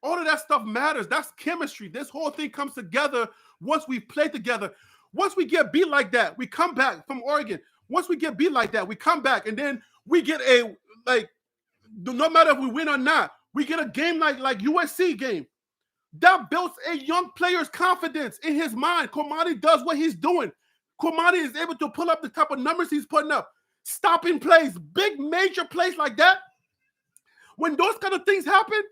All of that stuff matters. That's chemistry. This whole thing comes together once we play together. Once we get beat like that, we come back from Oregon. Once we get beat like that, we come back and then we get a, like, no matter if we win or not, we get a game like USC game. That builds a young player's confidence in his mind. Cormani does what he's doing. Cormani is able to pull up the type of numbers he's putting up. Stopping plays, big major plays like that. When those kind of things happen,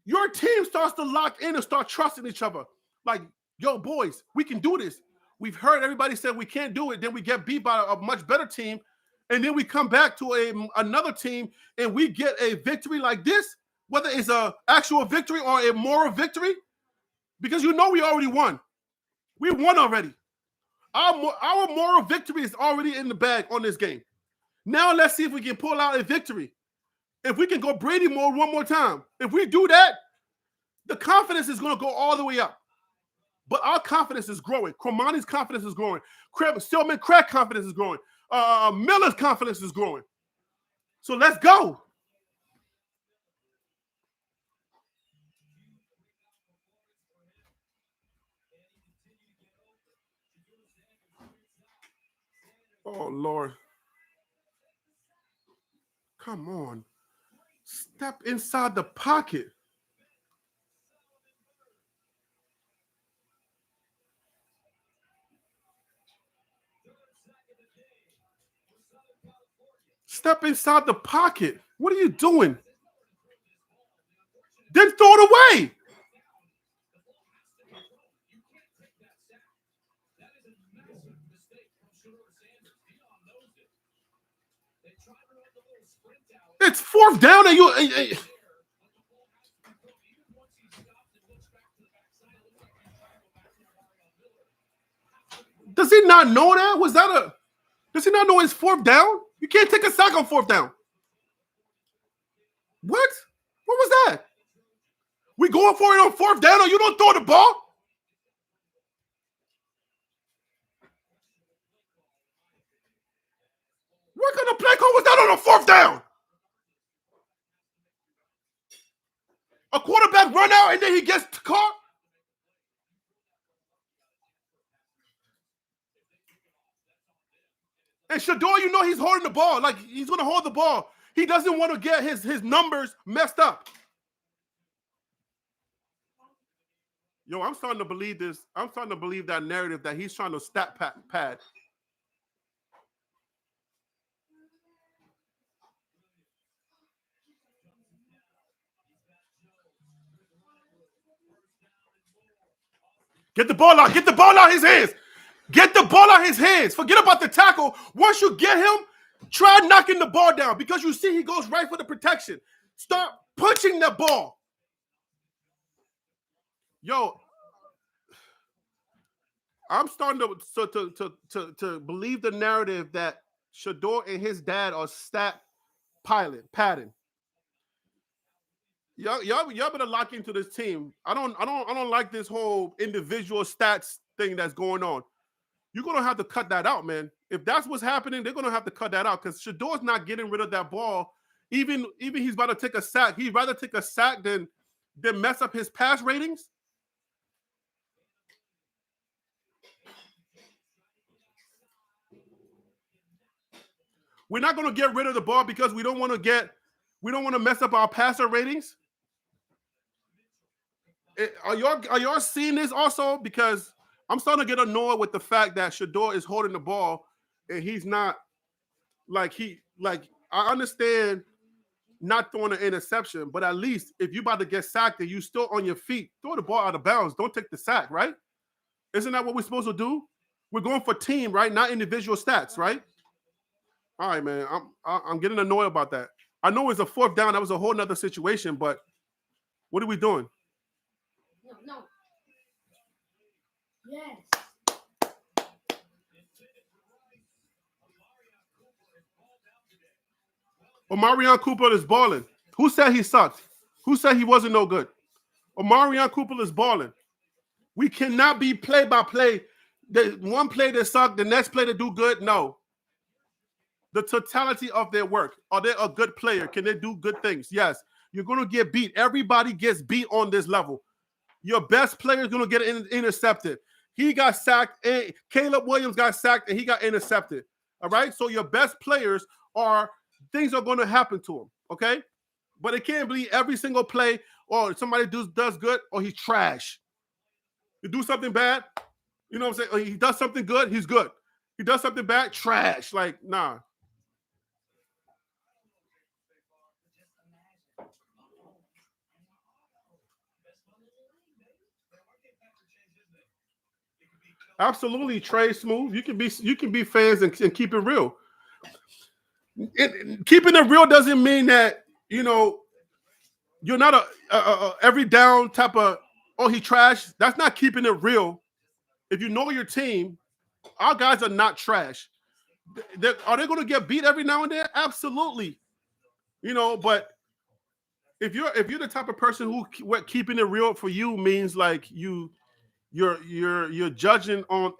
your team starts to lock in and start trusting each other. Like, yo, boys, we can do this. We've heard everybody say we can't do it. Then we get beat by a much better team. And then we come back to another team and we get a victory like this, whether it's an actual victory or a moral victory, because you know we already won. We won already. Our moral victory is already in the bag on this game. Now let's see if we can pull out a victory. If we can go Brady mode one more time. If we do that, the confidence is going to go all the way up. But our confidence is growing. Cormani's confidence is growing. Stillman Craig confidence is growing. Miller's confidence is growing. So let's go. Oh, Lord. Come on. Step inside the pocket. Step inside the pocket. What are you doing? Then throw it away. It's 4th down and you. Does he not know that? Does he not know it's 4th down? You can't take a sack on 4th down. What? What was that? We going for it on 4th down or you don't throw the ball? What kind of play call was that on a 4th down? A quarterback run out and then he gets caught? And Shador, you know he's holding the ball. Like, he's going to hold the ball. He doesn't want to get his numbers messed up. Yo, I'm starting to believe this. I'm starting to believe that narrative that he's trying to stat pad. Get the ball out. Get the ball out his hands. Get the ball out his hands. Forget about the tackle. Once you get him, try knocking the ball down because you see he goes right for the protection. Start punching the ball. Yo, I'm starting to believe the narrative that Shedeur and his dad are stat padding. Y'all better lock into this team. I don't like this whole individual stats thing that's going on. You're gonna have to cut that out, man. If that's what's happening, they're gonna have to cut that out because Shedeur's not getting rid of that ball. Even he's about to take a sack. He'd rather take a sack than mess up his pass ratings. We're not gonna get rid of the ball because we don't want to mess up our passer ratings. Are y'all seeing this also? Because I'm starting to get annoyed with the fact that Shedeur is holding the ball and he's not I understand not throwing an interception, but at least if you're about to get sacked and you still on your feet, throw the ball out of bounds. Don't take the sack, right? Isn't that what we're supposed to do? We're going for team, right? Not individual stats, right? All right, man. I'm getting annoyed about that. I know it's a fourth down. That was a whole nother situation, but what are we doing? No. Yes. Omarion Cooper is balling. Who said he sucked? Who said he wasn't no good? Omarion Cooper is balling. We cannot be play by play. The one play that sucked, the next play to do good. No. The totality of their work. Are they a good player? Can they do good things? Yes. You're going to get beat. Everybody gets beat on this level. Your best player is going to get intercepted. He got sacked. And Caleb Williams got sacked and he got intercepted. All right? So your best players things are going to happen to him. Okay? But it can't be every single play or somebody does good or he's trash. You do something bad, you know what I'm saying? Or he does something good, he's good. He does something bad, trash. Like, nah. Absolutely, Trey Smooth. You can be fans and keep it real. Keeping it real doesn't mean that you're not a every down type of he trash. That's not keeping it real. If you know your team, our guys are not trash. Are they going to get beat every now and then? Absolutely. But if you're the type of person who keeping it real for you means like you're judging on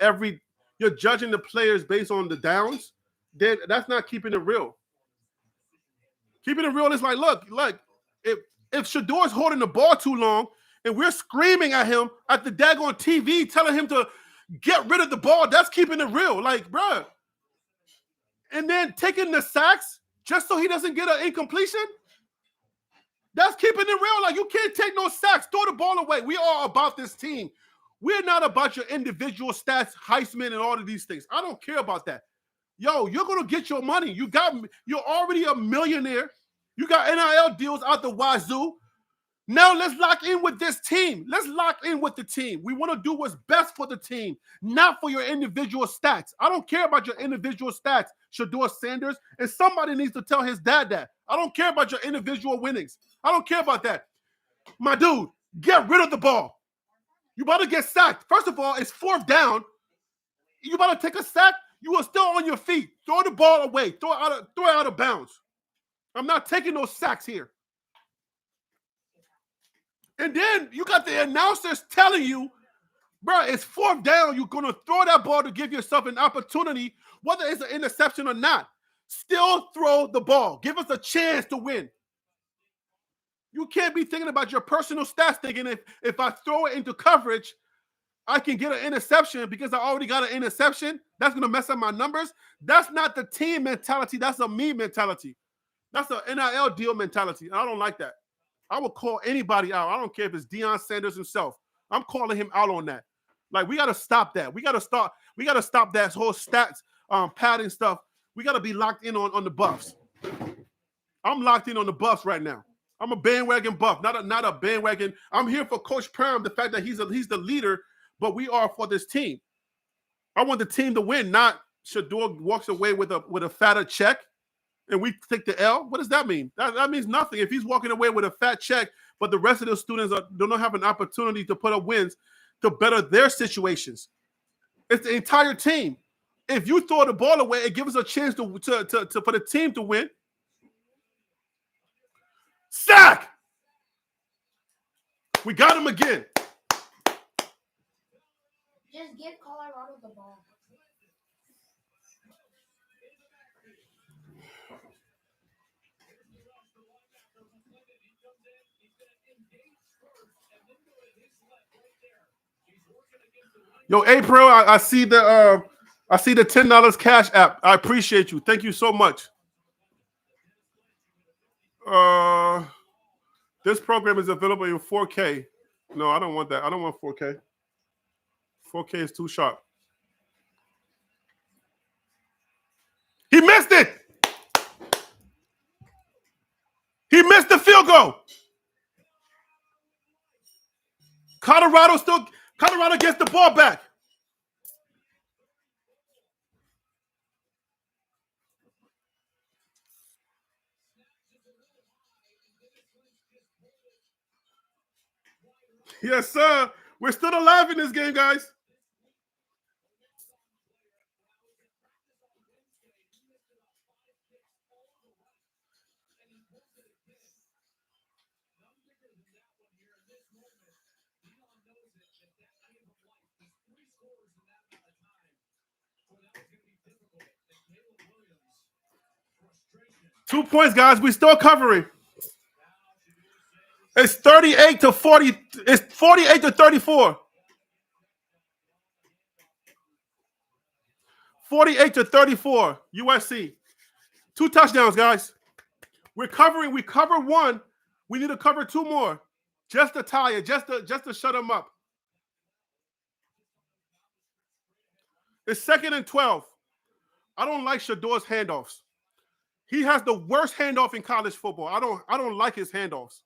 you're judging the players based on the downs, then that's not keeping it real. Keeping it real is like, look, if Shedeur's holding the ball too long and we're screaming at him at the daggone TV telling him to get rid of the ball, that's keeping it real. Like, bruh. And then taking the sacks just so he doesn't get an incompletion, that's keeping it real. Like, you can't take no sacks. Throw the ball away. We are about this team. We're not about your individual stats, Heisman, and all of these things. I don't care about that. Yo, you're going to get your money. You're already a millionaire. You got NIL deals out the wazoo. Now let's lock in with this team. Let's lock in with the team. We want to do what's best for the team, not for your individual stats. I don't care about your individual stats, Shedeur Sanders, and somebody needs to tell his dad that. I don't care about your individual winnings. I don't care about that. My dude, get rid of the ball. You about to get sacked. First of all, it's fourth down. You about to take a sack? You are still on your feet. Throw the ball away. Throw it out of bounds. I'm not taking those sacks here. And then you got the announcers telling you, bro, it's fourth down. You're going to throw that ball to give yourself an opportunity, whether it's an interception or not. Still throw the ball. Give us a chance to win. You can't be thinking about your personal stats thinking if I throw it into coverage, I can get an interception because I already got an interception. That's going to mess up my numbers. That's not the team mentality. That's a me mentality. That's an NIL deal mentality. I don't like that. I would call anybody out. I don't care if it's Deion Sanders himself. I'm calling him out on that. Like, we got to stop that. We got to stop that whole stats padding stuff. We got to be locked in on the Buffs. I'm locked in on the Buffs right now. I'm a bandwagon Buff, not a bandwagon. I'm here for Coach Prime, the fact that he's the leader, but we are for this team. I want the team to win, not Shedeur walks away with a fatter check and we take the L. What does that mean? That means nothing. If he's walking away with a fat check, but the rest of the students don't have an opportunity to put up wins to better their situations. It's the entire team. If you throw the ball away, it gives us a chance to for the team to win. Sack! We got him again. Just give Colorado the ball. Yo, April, I see the $10 cash app. I appreciate you. Thank you so much. This program is available in 4K. No, I don't want that. I don't want 4K. 4K is too sharp. He missed it. He missed the field goal. Colorado gets the ball back. Yes, sir. We're still alive in this game, guys. Two points, guys. We're still covering. It's 38 to 40. It's 48 to 34. 48 to 34. USC. 2 touchdowns, guys. We're covering. We cover one. We need to cover 2 more. Just to tie it. Just to shut them up. It's 2nd and 12. I don't like Shador's handoffs. He has the worst handoff in college football. I don't like his handoffs.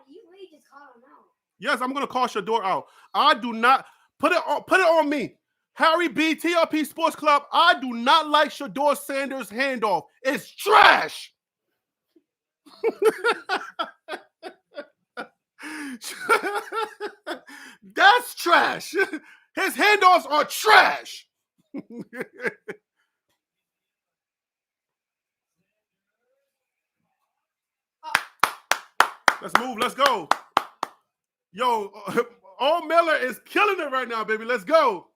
You really just called him out. Yes, I'm gonna call Shador out. I do not put it on me. Harry B, TRP Sports Club. I do not like Shador Sanders' handoff. It's trash. That's trash. His handoffs are trash. Let's move. Let's go. Yo, Old Miller is killing it right now, baby. Let's go.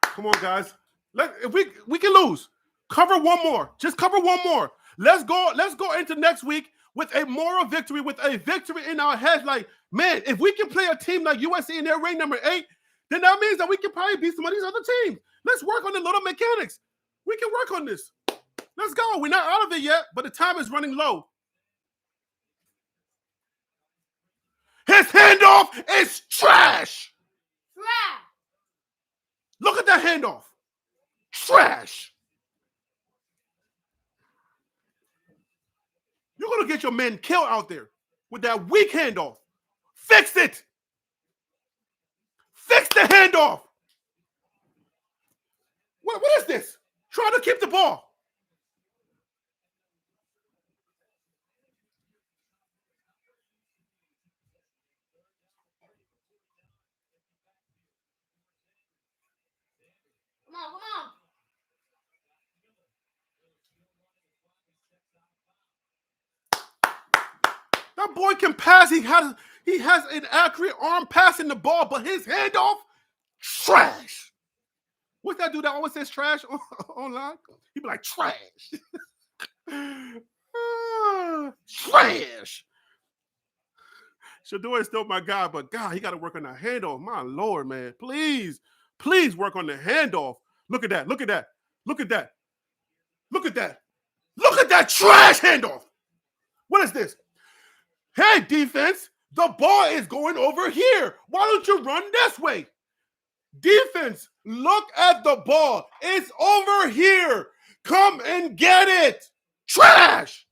Come on, guys. If we can lose. Cover one more. Just cover one more. Let's go into next week with a moral victory, with a victory in our heads. Like, man, if we can play a team like USC and they're ranked number 8, then that means that we can probably beat some of these other teams. Let's work on the little mechanics. We can work on this. Let's go. We're not out of it yet, but the time is running low. His handoff is trash. Trash. Look at that handoff. Trash. You're going to get your men killed out there with that weak handoff. Fix it. Fix the handoff. What is this? Trying to keep the ball. Come on. That boy can pass. He has an accurate arm passing the ball, but his handoff, trash. What's that dude that always says trash online? He be like, trash. Trash. Shador is still my guy, but God, he got to work on the handoff. My Lord, man. Please work on the handoff. Look at that. Look at that. Look at that. Look at that. Look at that trash handoff. What is this? Hey, defense, the ball is going over here. Why don't you run this way? Defense, look at the ball. It's over here. Come and get it. Trash.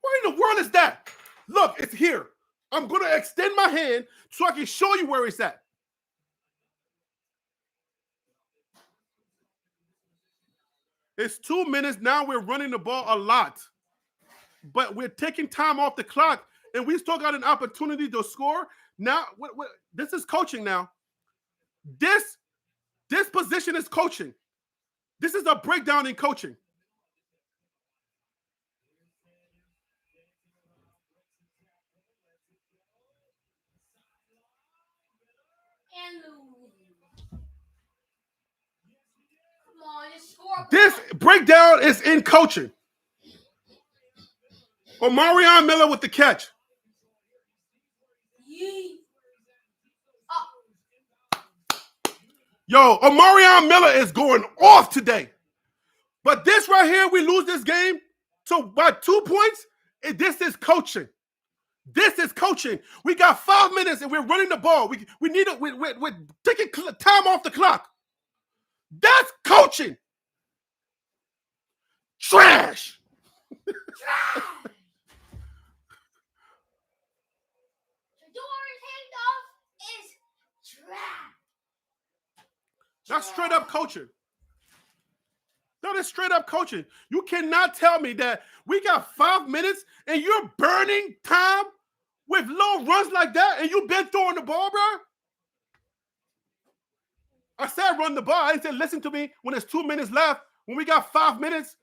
What in the world is that? Look, it's here. I'm going to extend my hand so I can show you where it's at. It's 2 minutes. Now we're running the ball a lot. But we're taking time off the clock, and we still got an opportunity to score. Now, this is coaching now. This position is coaching. This is a breakdown in coaching. And lose. Come on, just score. This breakdown is in coaching. Omarion Miller with the catch. Yee. Yo, Omarion Miller is going off today. But this right here, we lose this game by 2 points. And this is coaching. This is coaching. We got 5 minutes and we're running the ball. We need it. We're taking time off the clock. That's coaching. Trash. Trash. Shador's handoff is trash. That's straight up coaching. That is straight up coaching. You cannot tell me that we got 5 minutes and you're burning time with low runs like that and you've been throwing the ball, bro. I said run the ball. I didn't say listen to me when there's 2 minutes left. When we got 5 minutes,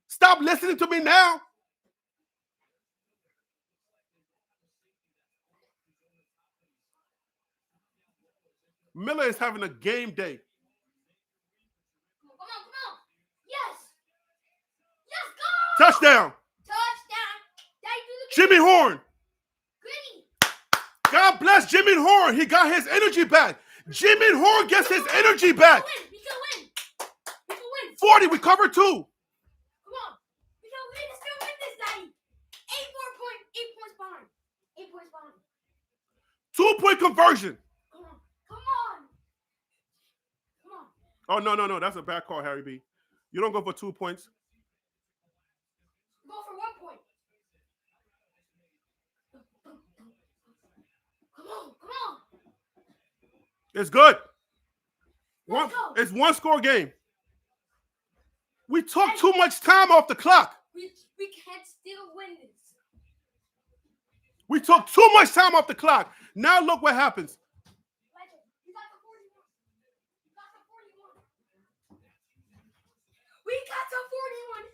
stop listening to me now. Miller is having a game day. Come on. Yes. Let's go. Touchdown. Jimmy Horn. Gritty. God bless Jimmy Horn. He got his energy back. Jimmy Horn gets his energy back. We can win. 40, we covered 2. Come on. We can still win this, Daddy. 8 points behind. 8 points behind. 2-point conversion. Come on. Oh, no. That's a bad call, Harry B. You don't go for 2 points. Go for 1 point. Come on. It's good. Let's go. It's 1-score game. We took too much time off the clock. We can't still win this. We took too much time off the clock. Now look what happens. You got the 41. We got the 41.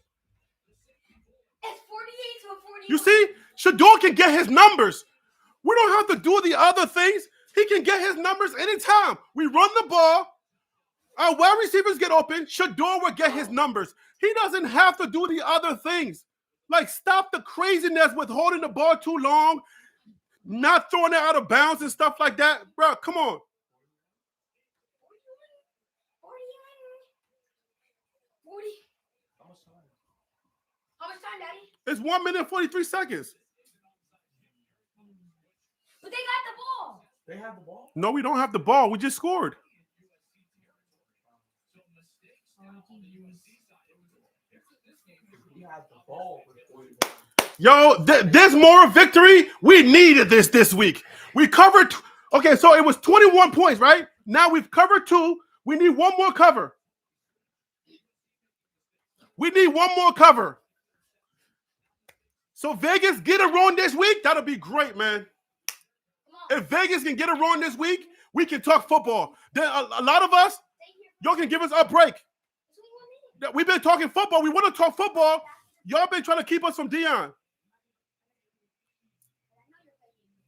It's 48 to 41. You see, Shador can get his numbers. We don't have to do the other things. He can get his numbers anytime. We run the ball. Our wide receivers get open. Shador will get his numbers. He doesn't have to do the other things. Like, stop the craziness with holding the ball too long, not throwing it out of bounds and stuff like that. Bro, come on. 40. How much time, Daddy? It's 1 minute and 43 seconds. But they got the ball. They have the ball? No, we don't have the ball. We just scored. We have the ball with 41. Yo, this moral victory, we needed this week. We covered, okay, so it was 21 points, right? Now we've covered 2. We need one more cover. We need one more cover. So Vegas get a run this week. That'll be great, man. If Vegas can get a run this week, we can talk football. Then a lot of us, y'all can give us a break. We've been talking football. We want to talk football. Y'all been trying to keep us from Dion.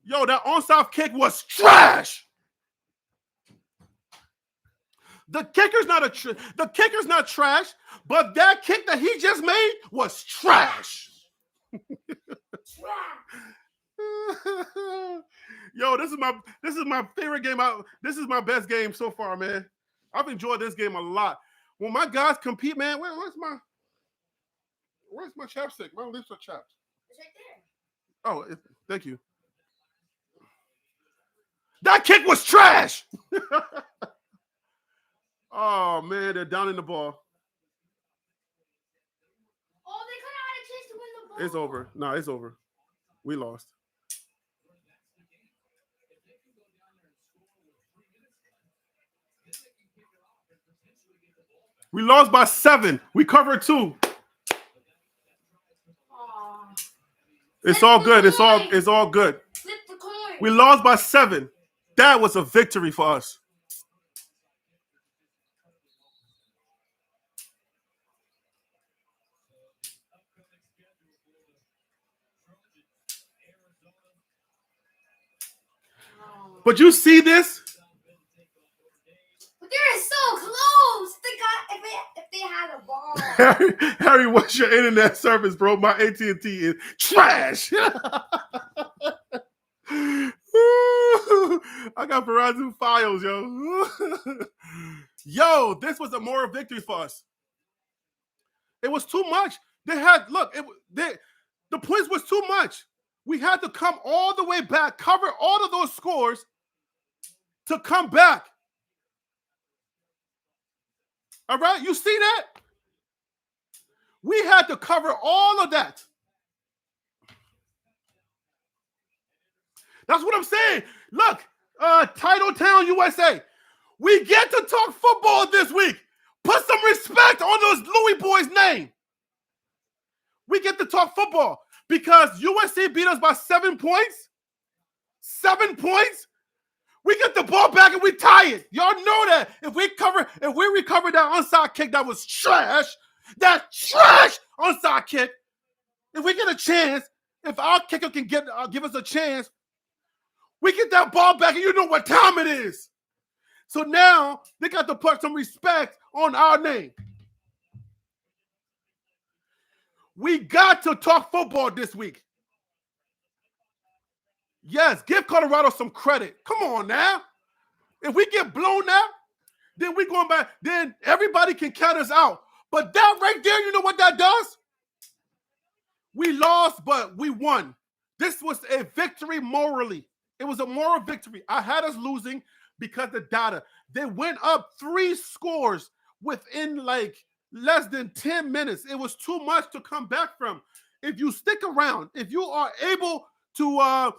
Yo, that onside kick was trash. The kicker's not trash, but that kick that he just made was trash. Yo, this is my favorite game. This is my best game so far, man. I've enjoyed this game a lot. When my guys compete, man, where's my chapstick? My lips are chapped. It's right there. Oh, thank you. That kick was trash. Oh man, they're down in the ball. Oh, they could have had a chance to win the ball. It's over. No, it's over. We lost. We lost by 7. We covered 2. Aw. It's all good. It's all good. Flip the coin. We lost by 7. That was a victory for us. Oh. But you see this? But they're so close. If they had a ball. Harry, what's your internet service, bro? My AT&T is trash. I got Verizon Files, yo. Yo, this was a moral victory for us. It was too much. The points was too much. We had to come all the way back, cover all of those scores to come back. All right, you see that? We had to cover all of that. That's what I'm saying. Look, Titletown, USA. We get to talk football this week. Put some respect on those Louis boys' name. We get to talk football because USC beat us by 7 points. 7 points. We get the ball back and we tie it. Y'all know that. If we recover that onside kick that was trash, that trash onside kick, if we get a chance, if our kicker can give us a chance, we get that ball back and you know what time it is. So now they got to put some respect on our name. We got to talk football this week. Yes, give Colorado some credit. Come on now. If we get blown out, then we're going back. Then everybody can count us out. But that right there, you know what that does? We lost, but we won. This was a victory morally. It was a moral victory. I had us losing because the data. They went up 3 scores within like less than 10 minutes. It was too much to come back from. If you stick around, if you are able to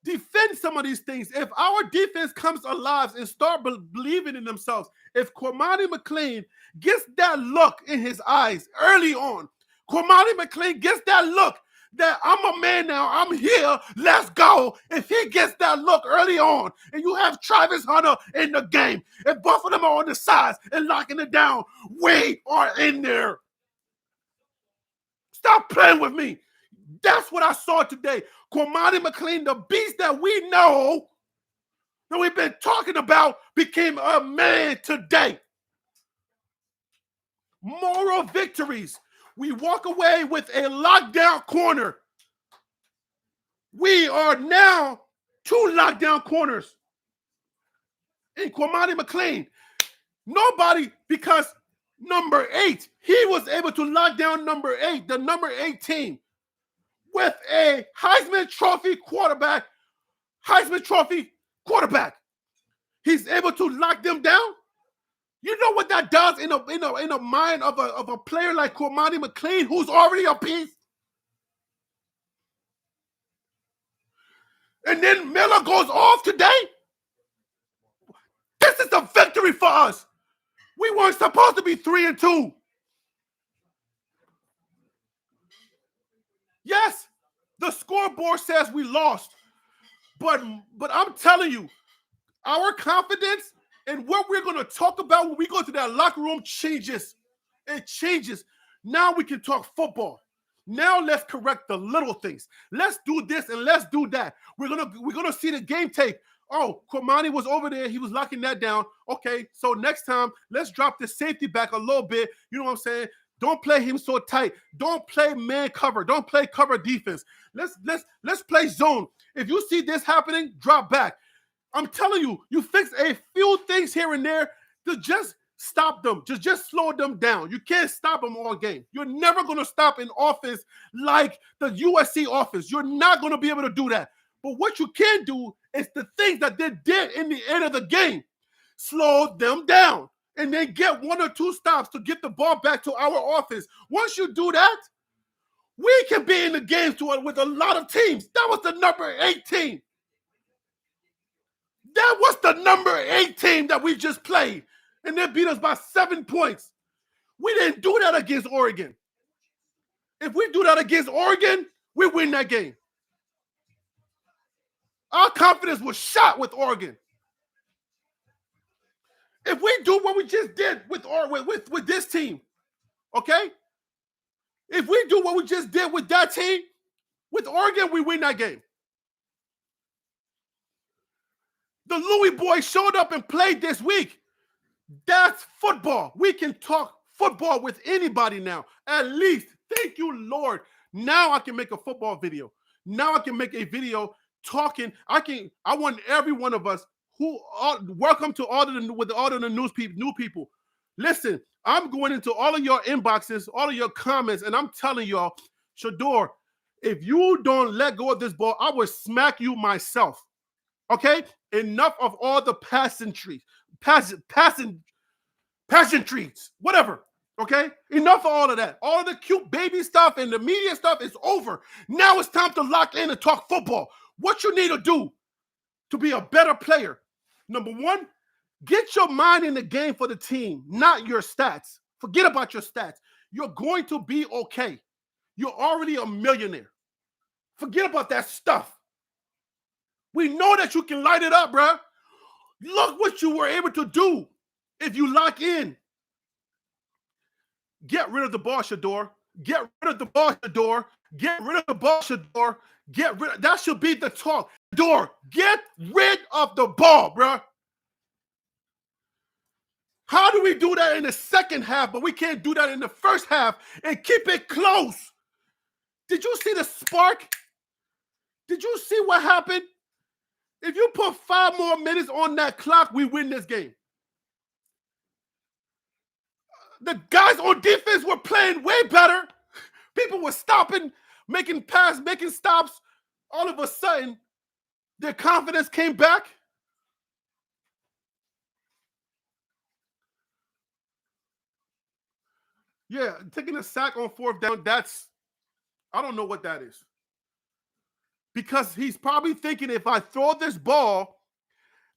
defend some of these things, if our defense comes alive and start believing in themselves, if Cormani McLean gets that look in his eyes early on, Cormani McLean gets that look that I'm a man now, I'm here, let's go. If he gets that look early on, and you have Travis Hunter in the game, and both of them are on the sides and locking it down, we are in there. Stop playing with me. That's what I saw today. Cormani McLean, the beast that we know, that we've been talking about, became a man today. Moral victories. We walk away with a lockdown corner. We are now 2 lockdown corners in Cormani McLean. Nobody, because number 8, he was able to lock down number 8, the number 8 team, with a Heisman Trophy quarterback. He's able to lock them down. You know what that does in a mind of a player like Cormani McLean, who's already a beast? And then Miller goes off today. This is a victory for us. We weren't supposed to be 3-2. Yes, the scoreboard says we lost. But I'm telling you, our confidence and what we're going to talk about when we go to that locker room changes. It changes. Now we can talk football. Now let's correct the little things. Let's do this and let's do that. We're gonna see the game tape. Oh, Cormani was over there. He was locking that down. Okay, so next time, let's drop the safety back a little bit. You know what I'm saying? Don't play him so tight. Don't play man cover. Don't play cover defense. Let's play zone. If you see this happening, drop back. I'm telling you, you fix a few things here and there to just stop them. Just slow them down. You can't stop them all game. You're never going to stop an offense like the USC offense. You're not going to be able to do that. But what you can do is the things that they did in the end of the game. Slow them down and then get 1 or 2 stops to get the ball back to our offense. Once you do that, we can be in the games with a lot of teams. That was the number 8 team. That was the number 8 team that we just played. and they beat us by 7 points. We didn't do that against Oregon. If we do that against Oregon, we win that game. Our confidence was shot with Oregon. If we do what we just did with this team, okay? If we do what we just did with that team, with Oregon, we win that game. The Louis boys showed up and played this week. That's football. We can talk football with anybody now. At least, thank you, Lord. Now I can make a football video. Now I can make a video talking. I want every one of us who are welcome to all of the new people. Listen, I'm going into all of your inboxes, all of your comments, and I'm telling y'all, Shedeur, if you don't let go of this ball, I will smack you myself. Okay? Enough of all the pageantries, whatever. Okay? Enough of all of that. All of the cute baby stuff and the media stuff is over. Now it's time to lock in and talk football. What you need to do to be a better player. Number one, get your mind in the game for the team, not your stats. Forget about your stats. You're going to be okay. You're already a millionaire. Forget about that stuff. We know that you can light it up, bro. Look what you were able to do if you lock in. Get rid of the ball, Shedeur. Get rid of the ball, Shedeur. Get rid of the ball, Shedeur. That should be the talk. Shedeur, get rid of the ball, bro. How do we do that in the second half, but we can't do that in the first half and keep it close? Did you see the spark? Did you see what happened? If you put 5 more minutes on that clock, we win this game. The guys on defense were playing way better. People were stopping, making passes, making stops. All of a sudden, their confidence came back. Yeah, taking a sack on 4th down, I don't know what that is. Because he's probably thinking if I throw this ball,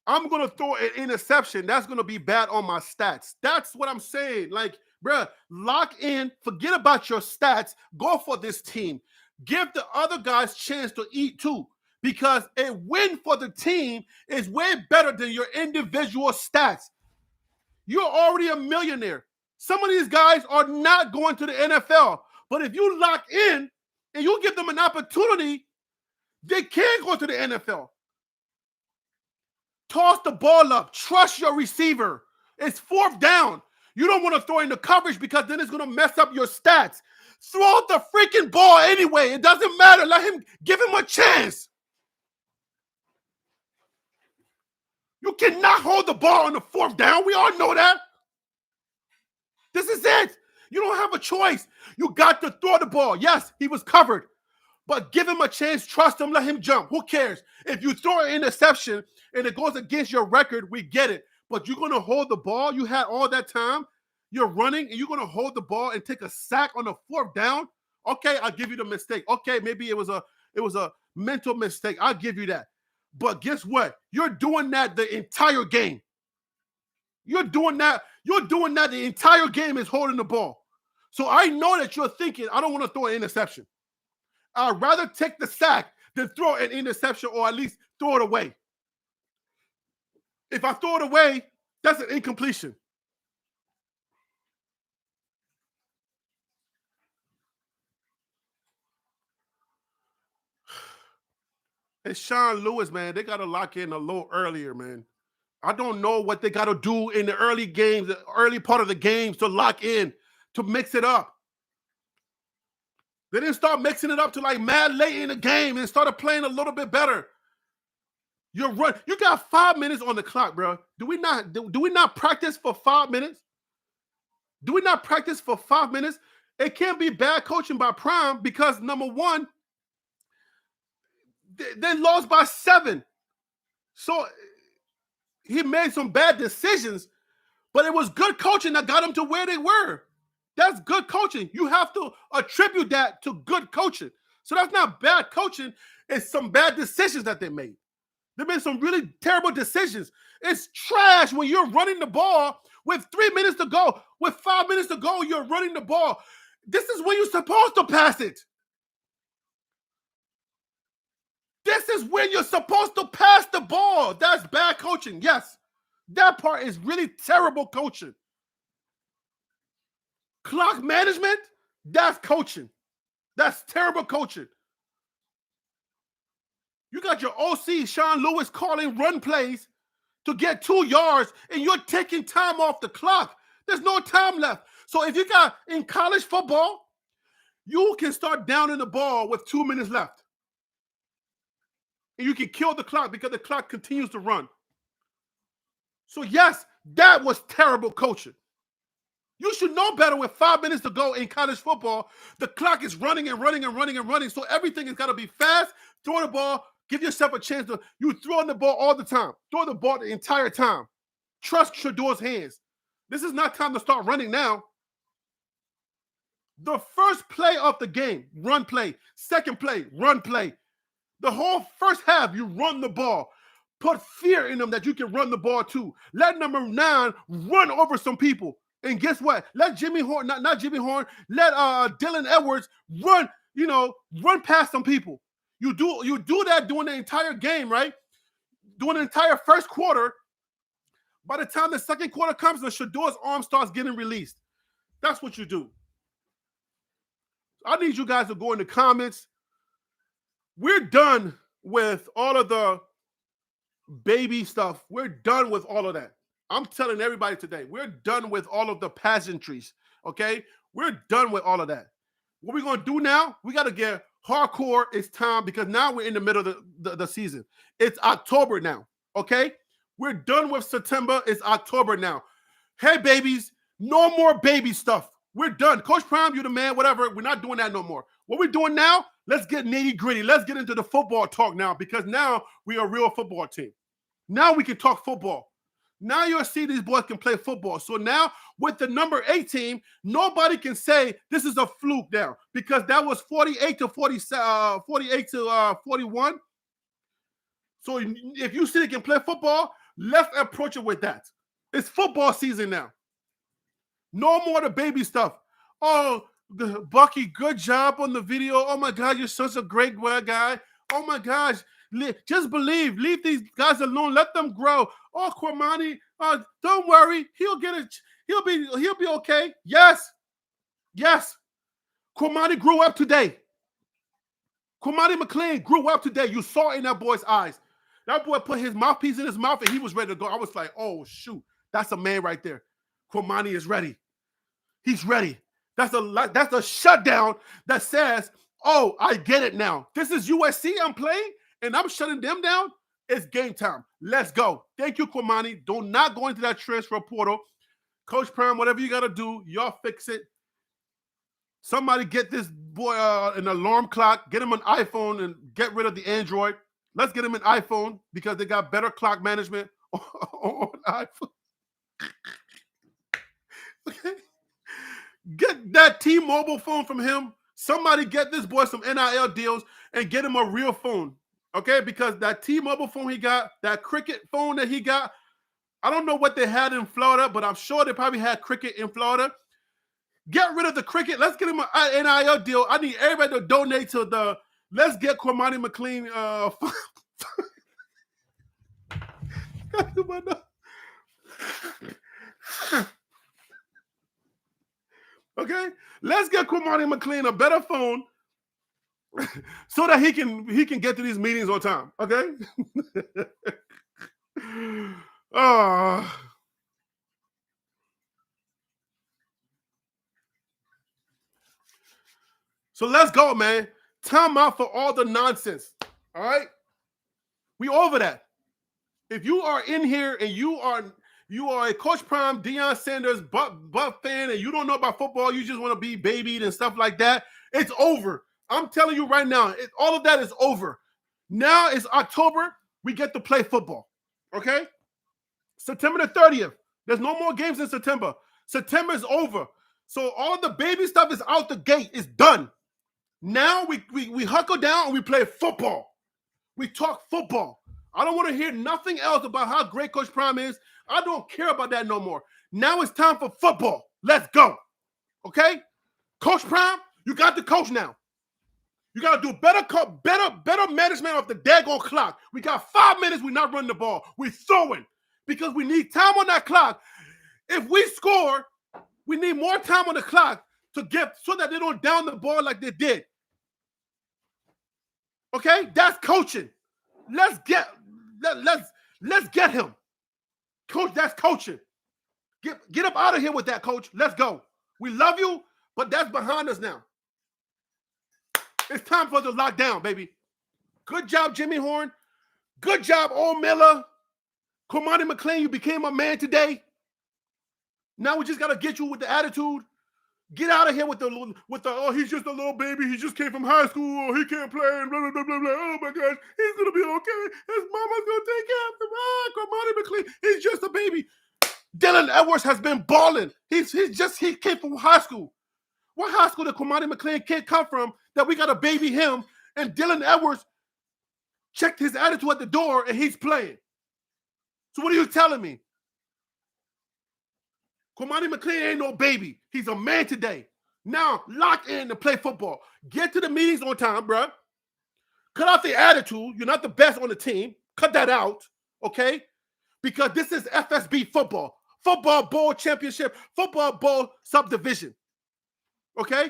I'm going to throw an interception. That's going to be bad on my stats. That's what I'm saying. Like, bruh, lock in. Forget about your stats. Go for this team. Give the other guys chance to eat too. Because a win for the team is way better than your individual stats. You're already a millionaire. Some of these guys are not going to the NFL. But if you lock in and you give them an opportunity, they can go to the NFL. Toss the ball up. Trust your receiver. It's 4th down. You don't want to throw in the coverage because then it's going to mess up your stats. Throw the freaking ball anyway. It doesn't matter. Give him a chance. You cannot hold the ball on the 4th down. We all know that. This is it. You don't have a choice. You got to throw the ball. Yes, he was covered. But give him a chance, trust him, let him jump. Who cares? If you throw an interception and it goes against your record, we get it. But you're going to hold the ball. You had all that time. You're running, and you're going to hold the ball and take a sack on the 4th down? Okay, I'll give you the mistake. Okay, maybe it was a mental mistake. I'll give you that. But guess what? You're doing that the entire game. You're doing that the entire game is holding the ball. So I know that you're thinking, I don't want to throw an interception. I'd rather take the sack than throw an interception or at least throw it away. If I throw it away, that's an incompletion. It's Sean Lewis, man. They got to lock in a little earlier, man. I don't know what they got to do in the early games, the early part of the games to lock in, to mix it up. They didn't start mixing it up to like mad late in the game and started playing a little bit better. You got 5 minutes on the clock, bro. Do we not practice for 5 minutes? Do we not practice for 5 minutes? It can't be bad coaching by Prime because, number one, they lost by 7. So he made some bad decisions, but it was good coaching that got them to where they were. That's good coaching. You have to attribute that to good coaching. So that's not bad coaching. It's some bad decisions that they made. They made some really terrible decisions. It's trash when you're running the ball with 3 minutes to go, with 5 minutes to go, you're running the ball. This is when you're supposed to pass it. This is when you're supposed to pass the ball. That's bad coaching. Yes, that part is really terrible coaching. Clock management, that's coaching. That's terrible coaching. You got your OC, Sean Lewis, calling run plays to get 2 yards, and you're taking time off the clock. There's no time left. So if you got in college football, you can start downing the ball with 2 minutes left. And you can kill the clock because the clock continues to run. So yes, that was terrible coaching. You should know better with 5 minutes to go in college football. The clock is running and running and running and running. So everything has got to be fast. Throw the ball. Give yourself a chance to. You throwing the ball all the time. Throw the ball the entire time. Trust Shadour's hands. This is not time to start running now. The first play of the game, run play. Second play, run play. The whole first half, you run the ball. Put fear in them that you can run the ball too. Let number 9 run over some people. And guess what? Let Jimmy Horn, not Jimmy Horn, let Dylan Edwards run, run past some people. You do that during the entire game, right? During the entire first quarter. By the time the second quarter comes, the Shadour's arm starts getting released. That's what you do. I need you guys to go in the comments. We're done with all of the baby stuff. We're done with all of that. I'm telling everybody today, we're done with all of the pageantries, okay? We're done with all of that. What we're going to do now, we got to get hardcore. It's time because now we're in the middle of the season. It's October now, okay? We're done with September. It's October now. Hey, babies, no more baby stuff. We're done. Coach Prime, you're the man, whatever. We're not doing that no more. What we're doing now, let's get nitty-gritty. Let's get into the football talk now because now we are a real football team. Now we can talk football. Now you'll see these boys can play football. So now with the number 8 team, nobody can say this is a fluke now because that was 48 to 41. So if you see they can play football, let's approach it with that. It's football season now. No more the baby stuff. Oh, Bucky, good job on the video. Oh my God, you're such a great guy. Oh my gosh. Just believe. Leave these guys alone. Let them grow. Oh, Cormani, don't worry. He'll get it. He'll be okay. Yes. Cormani grew up today. Cormani McClain grew up today. You saw it in that boy's eyes. That boy put his mouthpiece in his mouth and he was ready to go. I was like, oh shoot, that's a man right there. Cormani is ready. He's ready. That's a shutdown that says, oh, I get it now. This is USC I'm playing. And I'm shutting them down. It's game time. Let's go. Thank you, Cormani. Do not go into that transfer portal. Coach Prime, whatever you got to do, y'all fix it. Somebody get this boy an alarm clock. Get him an iPhone and get rid of the Android. Let's get him an iPhone because they got better clock management on iPhone. Okay. Get that T-Mobile phone from him. Somebody get this boy some NIL deals and get him a real phone. Okay, because that T-Mobile phone he got, that Cricket phone that he got, I don't know what they had in Florida, but I'm sure they probably had Cricket in Florida. Get rid of the Cricket. Let's get him an NIL deal. I need everybody to donate to the Let's Get Cormani McClain. Okay, let's get Cormani McClain a better phone. So that he can get to these meetings on time, okay? So let's go, man. Time out for all the nonsense. All right? We over that. If you are in here and you are a Coach Prime, Deion Sanders, Buck fan, and you don't know about football, you just want to be babied and stuff like that, it's over. I'm telling you right now, all of that is over. Now it's October. We get to play football. Okay? September the 30th. There's no more games in September. September is over. So all of the baby stuff is out the gate. It's done. Now we huckle down and we play football. We talk football. I don't want to hear nothing else about how great Coach Prime is. I don't care about that no more. Now it's time for football. Let's go. Okay? Coach Prime, you got the coach now. You got to do better management of the daggone clock. We got 5 minutes. We're not running the ball. We're throwing because we need time on that clock. If we score, we need more time on the clock to get so that they don't down the ball like they did. Okay? That's coaching. Let's get him. Coach, that's coaching. Get up out of here with that, coach. Let's go. We love you, but that's behind us now. It's time for us to lock down, baby. Good job, Jimmy Horn. Good job, Old Miller. Cormani McClain, you became a man today. Now we just got to get you with the attitude. Get out of here with the oh, he's just a little baby. He just came from high school. He can't play. And blah, blah, blah, blah, blah. Oh, my gosh. He's going to be okay. His mama's going to take care of him. Cormani McClain, he's just a baby. Dylan Edwards has been balling. He came from high school. What high school did Cormani McClain kid come from that we got to baby him and Dylan Edwards checked his attitude at the door and he's playing? So what are you telling me? Cormani McClain ain't no baby. He's a man today. Now lock in to play football. Get to the meetings on time, bro. Cut out the attitude. You're not the best on the team. Cut that out, okay? Because this is FSB football. Football Bowl Championship. Football Bowl Subdivision. Okay?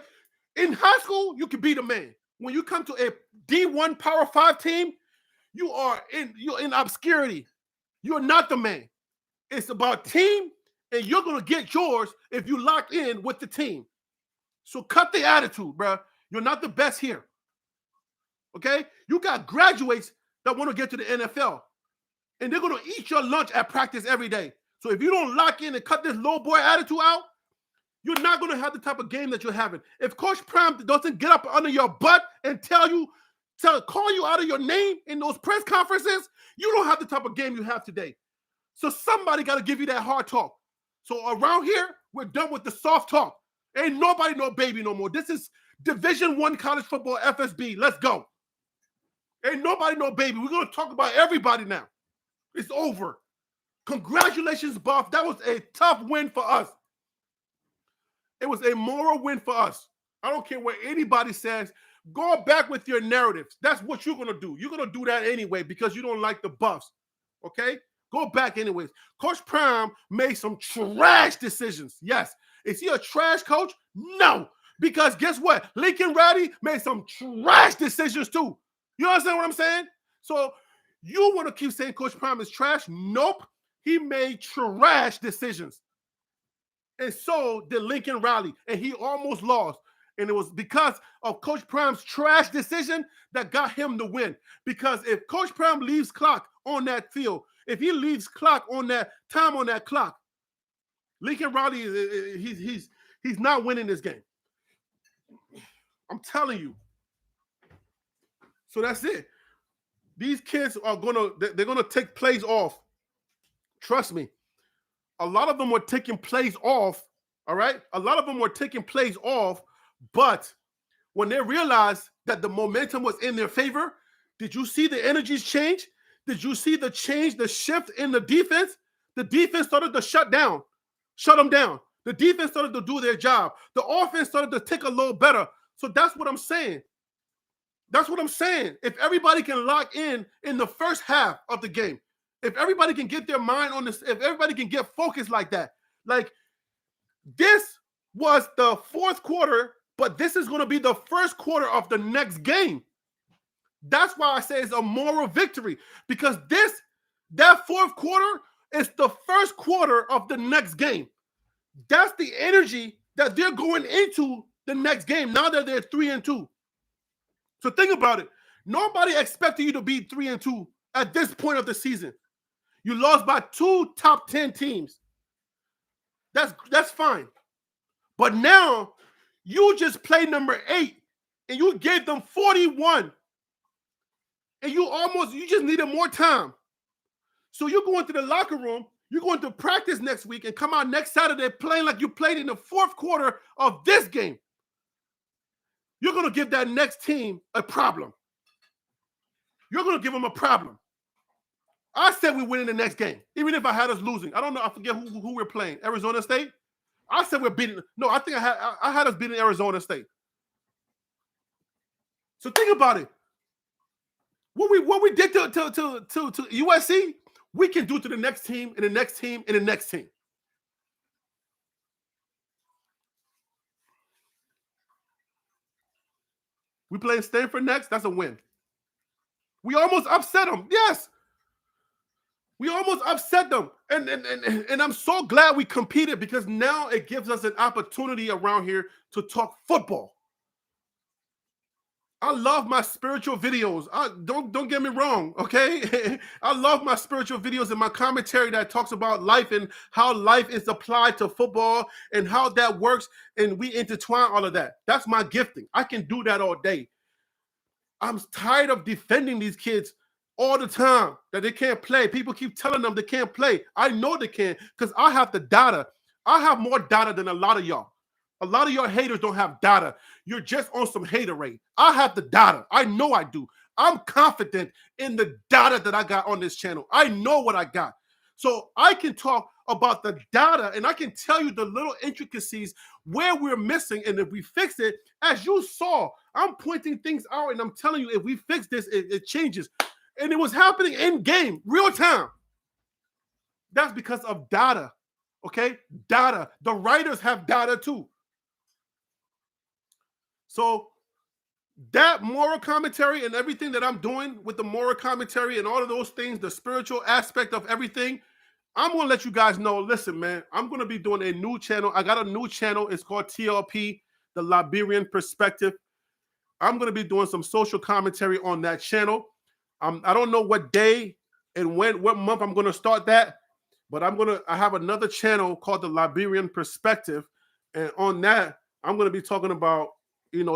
In high school, you can be the man. When you come to a D1 Power 5 team, you're in obscurity. You're not the man. It's about team, and you're going to get yours if you lock in with the team. So cut the attitude, bro. You're not the best here. Okay? You got graduates that want to get to the NFL, and they're going to eat your lunch at practice every day. So if you don't lock in and cut this low boy attitude out, you're not going to have the type of game that you're having. If Coach Prime doesn't get up under your butt and call you out of your name in those press conferences, you don't have the type of game you have today. So somebody got to give you that hard talk. So around here, we're done with the soft talk. Ain't nobody no baby no more. This is Division I college football, FSB. Let's go. Ain't nobody no baby. We're going to talk about everybody now. It's over. Congratulations, Buff. That was a tough win for us. It was a moral win for us. I don't care what anybody says. Go back with your narratives. That's what you're going to do. You're going to do that anyway because you don't like the Buffs. Okay? Go back anyways. Coach Prime made some trash decisions. Yes. Is he a trash coach? No. Because guess what? Lincoln Riley made some trash decisions too. You understand what I'm saying? So you want to keep saying Coach Prime is trash? Nope. He made trash decisions. And so did Lincoln Riley. And he almost lost. And it was because of Coach Prime's trash decision that got him the win. Because if Coach Prime leaves clock on that field, if he leaves clock on that time on that clock, Lincoln Riley, he's not winning this game. I'm telling you. So that's it. These kids are they're gonna take plays off. Trust me. A lot of them were taking plays off. All right. A lot of them were taking plays off, but when they realized that the momentum was in their favor, did you see the energies change? Did you see the change, the shift in the defense? The defense started to shut them down. The defense started to do their job. The offense started to tick a little better. So that's what I'm saying. That's what I'm saying. If everybody can lock in the first half of the game, if everybody can get their mind on this, if everybody can get focused like that, like this was the fourth quarter, but this is going to be the first quarter of the next game. That's why I say it's a moral victory, because that fourth quarter is the first quarter of the next game. That's the energy that they're going into the next game now that they're 3-2. So think about it. Nobody expected you to be 3-2 at this point of the season. You lost by 2 top 10 teams. That's fine. But now you just played number 8 and you gave them 41. And you just needed more time. So you go into the locker room, you're going to practice next week and come out next Saturday playing like you played in the fourth quarter of this game. You're going to give that next team a problem. You're going to give them a problem. I said we win in the next game, even if I had us losing. I don't know. I forget who we're playing. Arizona State. I said we're beating. No, I think I had us beating Arizona State. So think about it. What we did to USC, we can do to the next team and the next team and the next team. We play Stanford next. That's a win. We almost upset them. Yes. We almost upset them. And I'm so glad we competed because now it gives us an opportunity around here to talk football. I love my spiritual videos. Don't get me wrong, okay? I love my spiritual videos and my commentary that talks about life and how life is applied to football and how that works, and we intertwine all of that. That's my gifting. I can do that all day. I'm tired of defending these kids all the time that they can't play. People keep telling them they can't play. I know they can because I have the data. I have more data than a lot of y'all. A lot of your haters don't have data. You're just on some haterade. I have the data. I know I do. I'm confident in the data that I got on this channel. I know what I got. So I can talk about the data and I can tell you the little intricacies where we're missing. And if we fix it, as you saw, I'm pointing things out and I'm telling you, if we fix this, it changes. And it was happening in game, real time. That's because of data. Okay? Data. The writers have data too. So that moral commentary and everything that I'm doing with the moral commentary and all of those things, the spiritual aspect of everything, I'm going to let you guys know, listen, man, I'm going to be doing a new channel. I got a new channel. It's called TLP, The Liberian Perspective. I'm going to be doing some social commentary on that channel. I don't know what day and what month I'm going to start that, but I have another channel called The Liberian Perspective. And on that, I'm going to be talking about,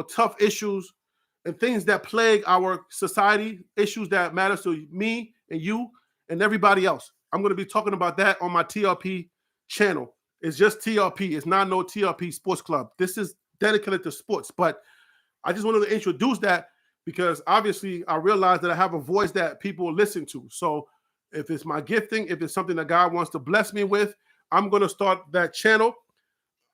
tough issues and things that plague our society, issues that matter to me and you and everybody else. I'm going to be talking about that on my TLP channel. It's just TLP. It's not no TLP Sports Club. This is dedicated to sports, but I just wanted to introduce that because obviously I realize that I have a voice that people listen to. So if it's my gifting, if it's something that God wants to bless me with, I'm going to start that channel.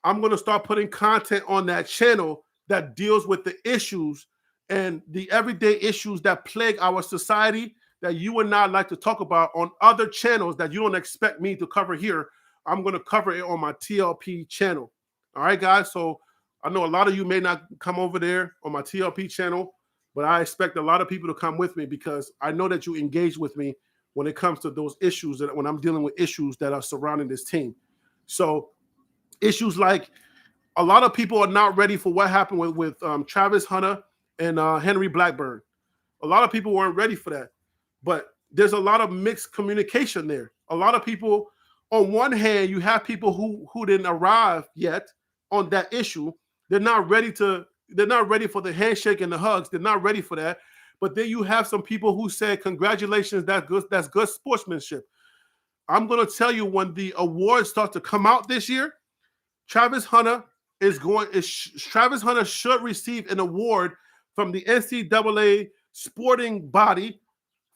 I'm going to start putting content on that channel that deals with the issues and the everyday issues that plague our society that you and I like to talk about on other channels that you don't expect me to cover here. I'm going to cover it on my TLP channel. All right, guys. So I know a lot of you may not come over there on my TLP channel, but I expect a lot of people to come with me because I know that you engage with me when it comes to those issues, that when I'm dealing with issues that are surrounding this team. So issues like a lot of people are not ready for what happened with Travis Hunter and Henry Blackburn. A lot of people weren't ready for that. But there's a lot of mixed communication there. A lot of people, on one hand, you have people who didn't arrive yet on that issue. They're not ready for the handshake and the hugs. They're not ready for that. But then you have some people who said, congratulations, that's good sportsmanship. I'm going to tell you, when the awards start to come out this year, Travis Hunter should receive an award from the NCAA sporting body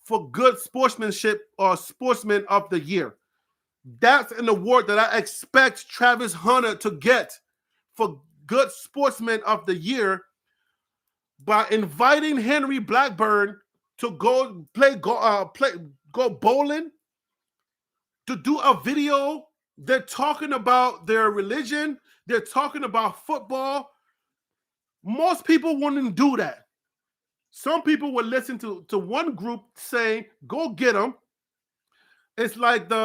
for good sportsmanship or sportsman of the year. That's an award that I expect Travis Hunter to get for good sportsman of the year by inviting Henry Blackburn to go bowling, to do a video. They're talking about their religion. They're talking about football. Most people wouldn't do that. Some people would listen to one group saying, go get them. It's like the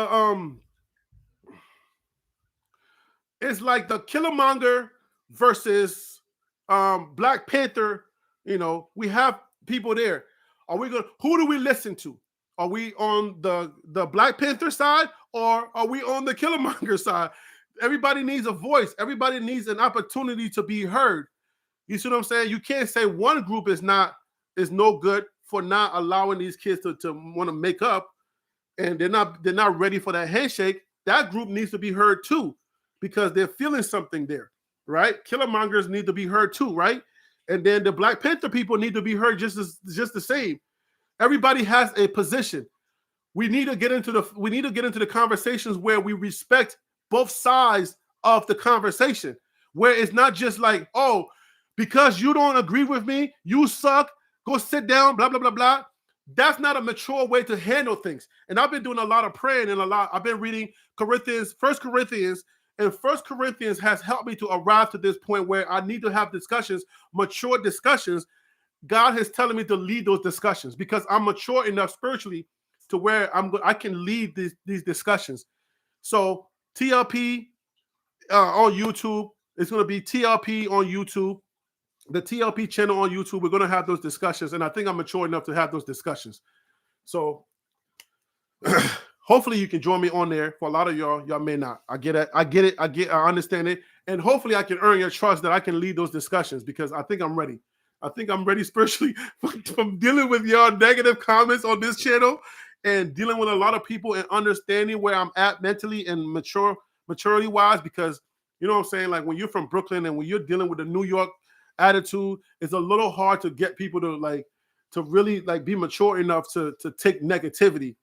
Killmonger versus Black Panther. We have people there. Who do we listen to? Are we on the Black Panther side or are we on the Killmonger side? Everybody needs a voice. Everybody needs an opportunity to be heard. You see what I'm saying? You can't say one group is no good for not allowing these kids to want to make up, and they're not ready for that handshake. That group needs to be heard too, because they're feeling something there, right? Killermongers need to be heard too, right? And then the Black Panther people need to be heard just the same. Everybody has a position. We need to get into the conversations where we respect both sides of the conversation, where it's not just like, oh, because you don't agree with me, you suck, go sit down, blah, blah, blah, blah. That's not a mature way to handle things. And I've been doing a lot of praying and I've been reading First Corinthians, and First Corinthians has helped me to arrive to this point where I need to have discussions, mature discussions. God is telling me to lead those discussions because I'm mature enough spiritually to where I can lead these discussions. So TLP on YouTube, it's going to be TLP on YouTube. The TLP channel on YouTube, we're going to have those discussions, and I think I'm mature enough to have those discussions. So hopefully you can join me on there. For a lot of y'all may not. I get it. I understand it. And hopefully I can earn your trust that I can lead those discussions because I think I'm ready. I think I'm ready spiritually from dealing with y'all negative comments on this channel and dealing with a lot of people and understanding where I'm at mentally and maturity wise, because you know what I'm saying? Like when you're from Brooklyn and when you're dealing with the New York attitude, it's a little hard to get people to really be mature enough to take negativity.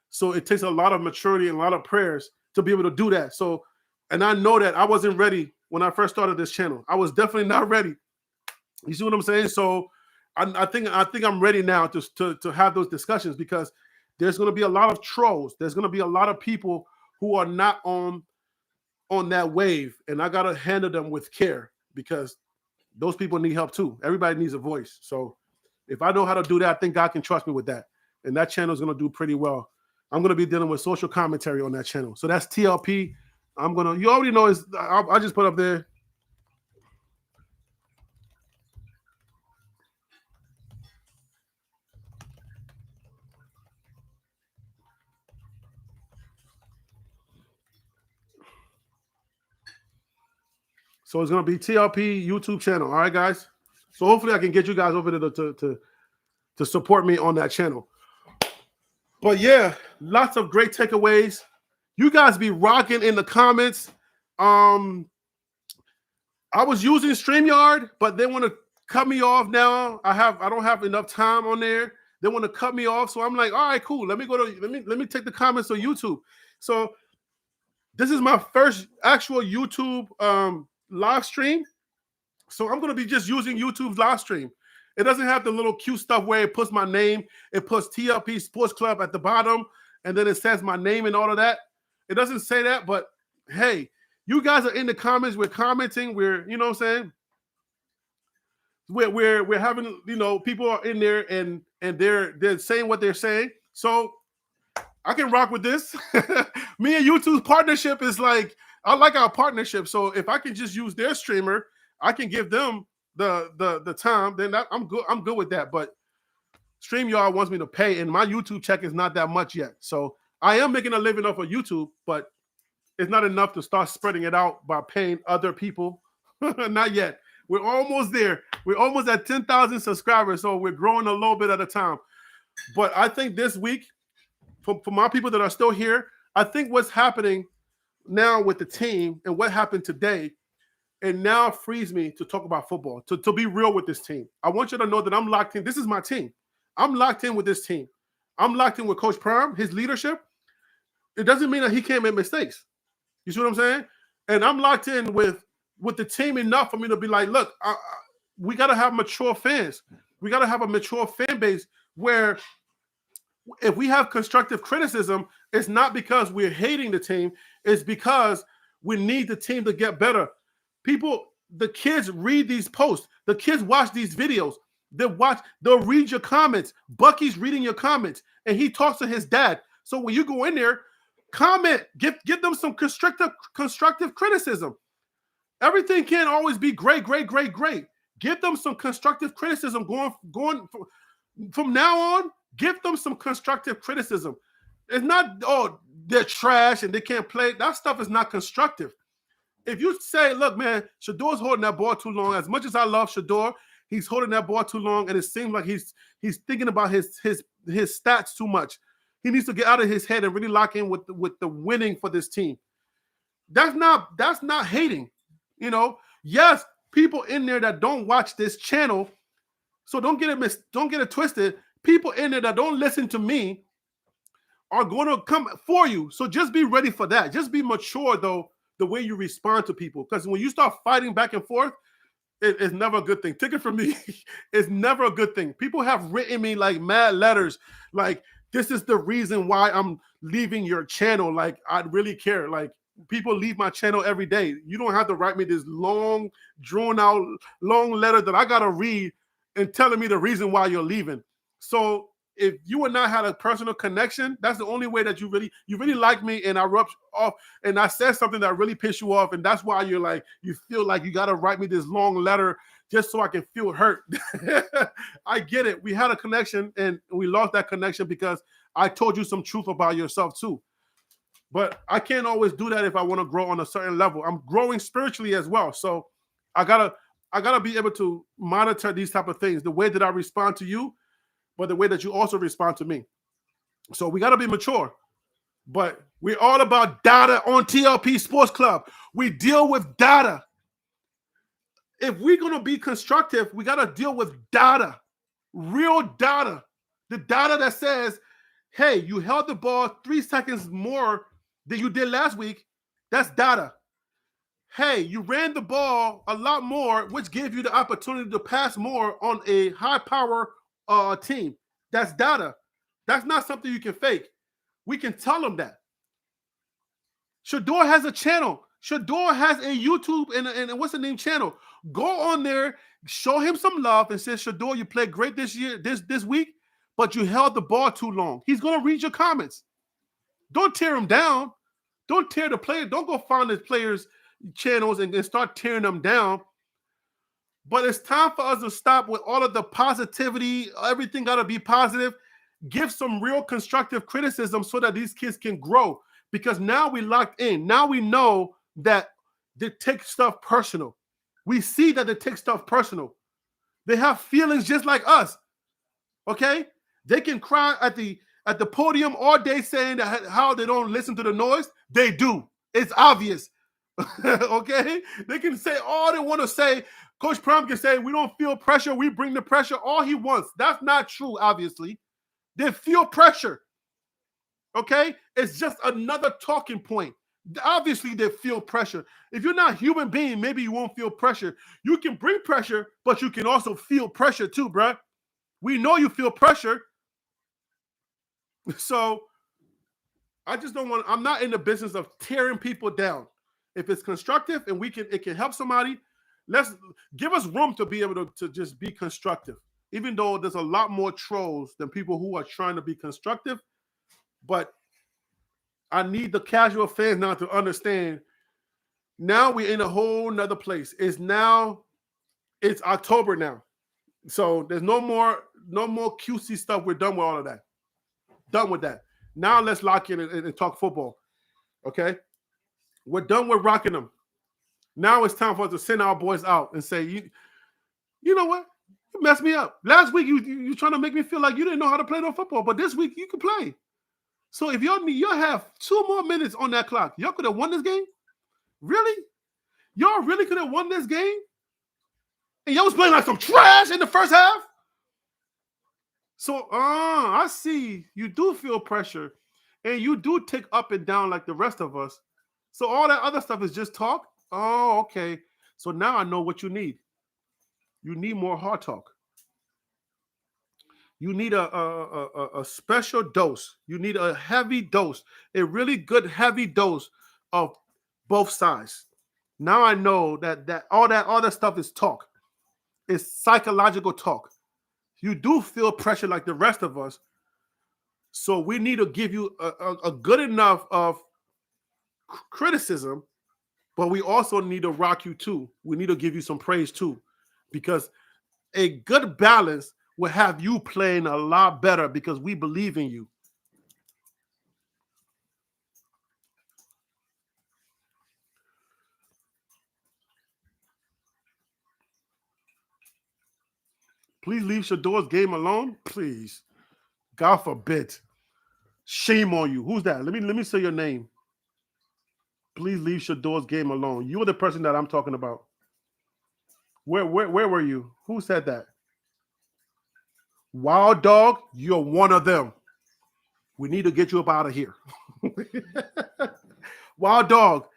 So it takes a lot of maturity and a lot of prayers to be able to do that. So, and I know that I wasn't ready when I first started this channel. I was definitely not ready. You see what I'm saying? So I think I'm ready now to have those discussions because there's going to be a lot of trolls. There's going to be a lot of people who are not on that wave, and I got to handle them with care because those people need help too. Everybody needs a voice. So if I know how to do that, I think God can trust me with that. And that channel is going to do pretty well. I'm going to be dealing with social commentary on that channel. So that's TLP. You already know I just put up there. So it's going to be TLP YouTube channel. All right, guys. So hopefully I can get you guys over there to support me on that channel. But yeah, lots of great takeaways. You guys be rocking in the comments. I was using StreamYard, but they want to cut me off now. I don't have enough time on there. They want to cut me off. So I'm like, all right, cool. Let me take the comments on YouTube. So this is my first actual YouTube live stream. So I'm going to be just using YouTube's live stream. It doesn't have the little cute stuff where it puts my name. It puts TLP Sports Club at the bottom, and then it says my name and all of that. It doesn't say that, but hey, you guys are in the comments. We're commenting. We're, you know what I'm saying? We're having, people are in there and they're saying what they're saying. So I can rock with this. Me and YouTube's partnership is I like our partnership. So if I can just use their streamer, I can give them the time, then I'm good with that. But StreamYard wants me to pay, and my YouTube check is not that much yet. So I am making a living off of YouTube, but it's not enough to start spreading it out by paying other people. Not yet. We're almost there. We're almost at 10,000 subscribers, so we're growing a little bit at a time. But I think this week, for my people that are still here, I think what's happening now with the team and what happened today, and now frees me to talk about football, to be real with this team. I want you to know that I'm locked in. This is my team. I'm locked in with this team. I'm locked in with Coach Prime, his leadership. It doesn't mean that he can't make mistakes. You see what I'm saying? And I'm locked in with the team enough for me to be like, look, we got to have mature fans. We got to have a mature fan base where if we have constructive criticism, it's not because we're hating the team. It's because we need the team to get better. The kids read these posts. The kids watch these videos. They'll read your comments. Bucky's reading your comments, and he talks to his dad. So when you go in there, comment, give them some constructive criticism. Everything can't always be great. Give them some constructive criticism going from now on. Give them some constructive criticism. It's not, they're trash and they can't play. That stuff is not constructive. If you say, look, man, Shador's holding that ball too long. As much as I love Shador, he's holding that ball too long, and it seems like he's thinking about his stats too much. He needs to get out of his head and really lock in with the winning for this team. That's not hating. Yes, people in there that don't watch this channel, so don't get it twisted. People in there that don't listen to me are going to come for you. So just be ready for that. Just be mature, though, the way you respond to people. Because when you start fighting back and forth, it's never a good thing. Take it from me. It's never a good thing. People have written me like mad letters, like, this is the reason why I'm leaving your channel. Like, I really care. Like, people leave my channel every day. You don't have to write me this long, drawn out, long letter that I got to read and telling me the reason why you're leaving. So if you and I had a personal connection, that's the only way that you really like me, and I rubbed off and I said something that really pissed you off, and that's why you're like, you feel like you got to write me this long letter just so I can feel hurt. I get it. We had a connection and we lost that connection because I told you some truth about yourself too. But I can't always do that if I want to grow on a certain level. I'm growing spiritually as well. So I gotta be able to monitor these type of things, the way that I respond to you, but the way that you also respond to me. So we got to be mature. But we're all about data on TLP Sports Club. We deal with data. If we're going to be constructive, we got to deal with data, real data. The data that says, hey, you held the ball 3 seconds more than you did last week. That's data. Hey, you ran the ball a lot more, which gave you the opportunity to pass more on a high power team. That's data. That's not something you can fake. We can tell them that. Shador has a channel. Shador has a YouTube and what's the name channel. Go on there, show him some love, and say, Shador, you played great this year, this week, but you held the ball too long. He's gonna read your comments. Don't tear him down. Don't tear the player. Don't go find the players' channels and start tearing them down. But it's time for us to stop with all of the positivity. Everything got to be positive. Give some real constructive criticism so that these kids can grow. Because now we locked in. Now we know that they take stuff personal. We see that they take stuff personal. They have feelings just like us. Okay? They can cry at the podium all day saying that how they don't listen to the noise. They do. It's obvious. Okay? They can say all they want to say. Coach Prime can say, we don't feel pressure. We bring the pressure. All he wants. That's not true, obviously. They feel pressure. Okay? It's just another talking point. Obviously, they feel pressure. If you're not a human being, maybe you won't feel pressure. You can bring pressure, but you can also feel pressure too, bruh. We know you feel pressure. So I just don't want, I'm not in the business of tearing people down. If it's constructive and it can help somebody, let's give us room to be able to just be constructive. Even though there's a lot more trolls than people who are trying to be constructive. But I need the casual fans now to understand. Now we're in a whole nother place. It's October now. So there's no more QC stuff. We're done with all of that. Done with that. Now let's lock in and talk football. Okay? We're done with rocking them. Now it's time for us to send our boys out and say, you know what? You messed me up. Last week, you trying to make me feel like you didn't know how to play no football, but this week you can play. So if y'all have 2 more minutes on that clock, y'all could have won this game? Really? Y'all really could have won this game? And y'all was playing like some trash in the first half? So, I see you do feel pressure, and you do tick up and down like the rest of us. So all that other stuff is just talk? Oh, okay. So now I know what you need. You need more hard talk. You need a special dose. You need a heavy dose, a really good heavy dose of both sides. Now I know that all that other stuff is talk. It's psychological talk. You do feel pressure like the rest of us. So we need to give you a good enough of criticism, but we also need to rock you too. We need to give you some praise too, because a good balance will have you playing a lot better because we believe in you. Please leave Shador's game alone. Please. God forbid. Shame on you. Who's that? Let me say your name. Please leave Shador's game alone. You're the person that I'm talking about. Where were you? Who said that? Wild Dog, you're one of them. We need to get you up out of here. Wild Dog,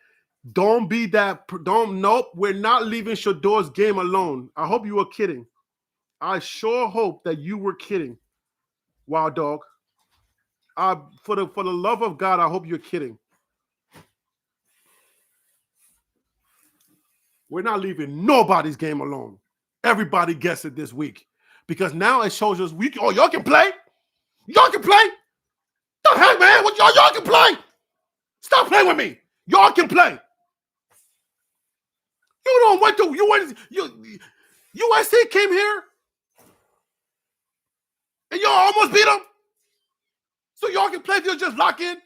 don't be that. Nope, we're not leaving Shador's game alone. I hope you were kidding. I sure hope that you were kidding, Wild Dog. For the love of God, I hope you're kidding. We're not leaving nobody's game alone. Everybody gets it this week because now it shows us y'all can play. Y'all can play. The heck, man? What y'all can play? Stop playing with me. Y'all can play. You don't went to USC came here and y'all almost beat them. So y'all can play if you'll just lock in.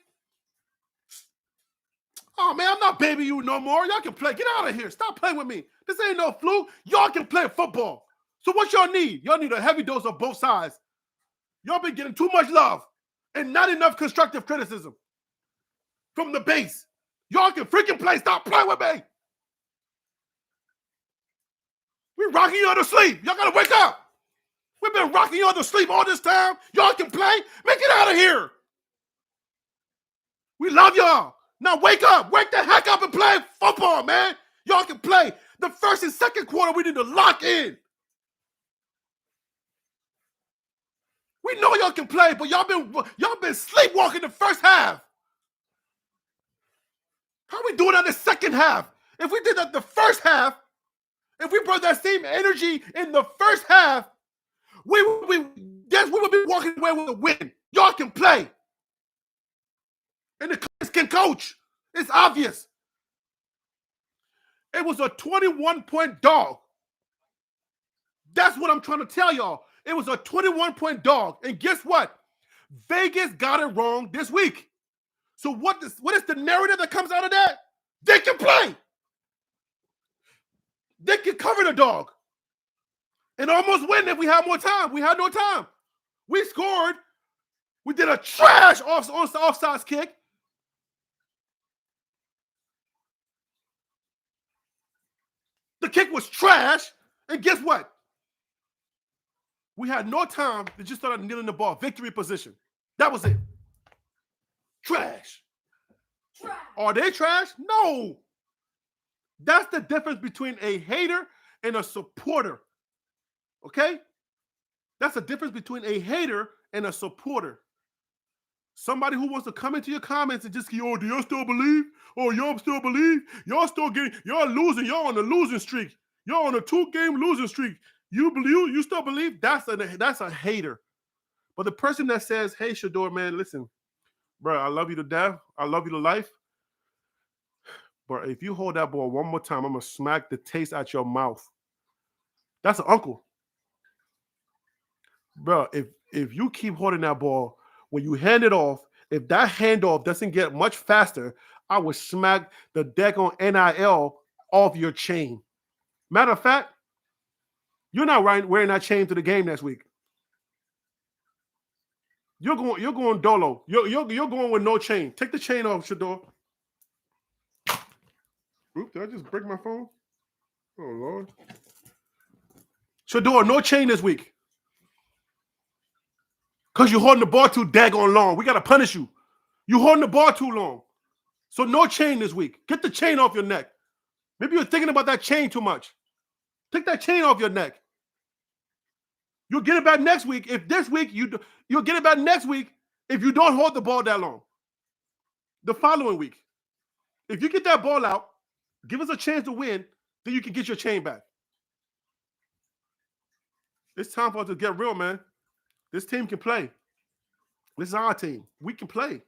Oh, man, I'm not babying you no more. Y'all can play. Get out of here. Stop playing with me. This ain't no fluke. Y'all can play football. So what y'all need? Y'all need a heavy dose of both sides. Y'all been getting too much love and not enough constructive criticism from the base. Y'all can freaking play. Stop playing with me. We're rocking you to sleep. Y'all got to wake up. We've been rocking you to sleep all this time. Y'all can play. Make it out of here. We love y'all. Now wake up. Wake the heck up and play football, man. Y'all can play. The first and second quarter, we need to lock in. We know y'all can play, but y'all been sleepwalking the first half. How are we doing that in the second half? If we did that the first half, if we brought that same energy in the first half, we would be walking away with a win. Y'all can play. And the coaches can coach. It's obvious. It was a 21-point dog. That's what I'm trying to tell y'all. It was a 21-point dog. And guess what? Vegas got it wrong this week. So what is the narrative that comes out of that? They can play. They can cover the dog. And almost win if we had more time. We had no time. We scored. We did a trash offsides kick. The kick was trash. And guess what? We had no time to just start kneeling the ball. Victory position. That was it. Trash. Are they trash? No. That's the difference between a hater and a supporter. Okay? That's the difference between a hater and a supporter. Somebody who wants to come into your comments and just, do y'all still believe? Oh, y'all still believe? Y'all losing. Y'all on a losing streak. Y'all on a 2-game losing streak. You still believe? That's a hater. But the person that says, hey, Shador, man, listen, bro, I love you to death. I love you to life. But if you hold that ball one more time, I'm going to smack the taste out your mouth. That's an uncle. Bro, if you keep holding that ball, when you hand it off, if that handoff doesn't get much faster, I will smack the deck on NIL off your chain. Matter of fact, you're not wearing that chain to the game next week. You're going dolo. You're going with no chain. Take the chain off, Shador. Oop, did I just break my phone? Oh, Lord. Shador, no chain this week. Because you're holding the ball too daggone long. We got to punish you. You're holding the ball too long. So no chain this week. Get the chain off your neck. Maybe you're thinking about that chain too much. Take that chain off your neck. You'll get it back next week. If this week, you'll get it back next week if you don't hold the ball that long. The following week. If you get that ball out, give us a chance to win, then you can get your chain back. It's time for us to get real, man. This team can play. This is our team. We can play.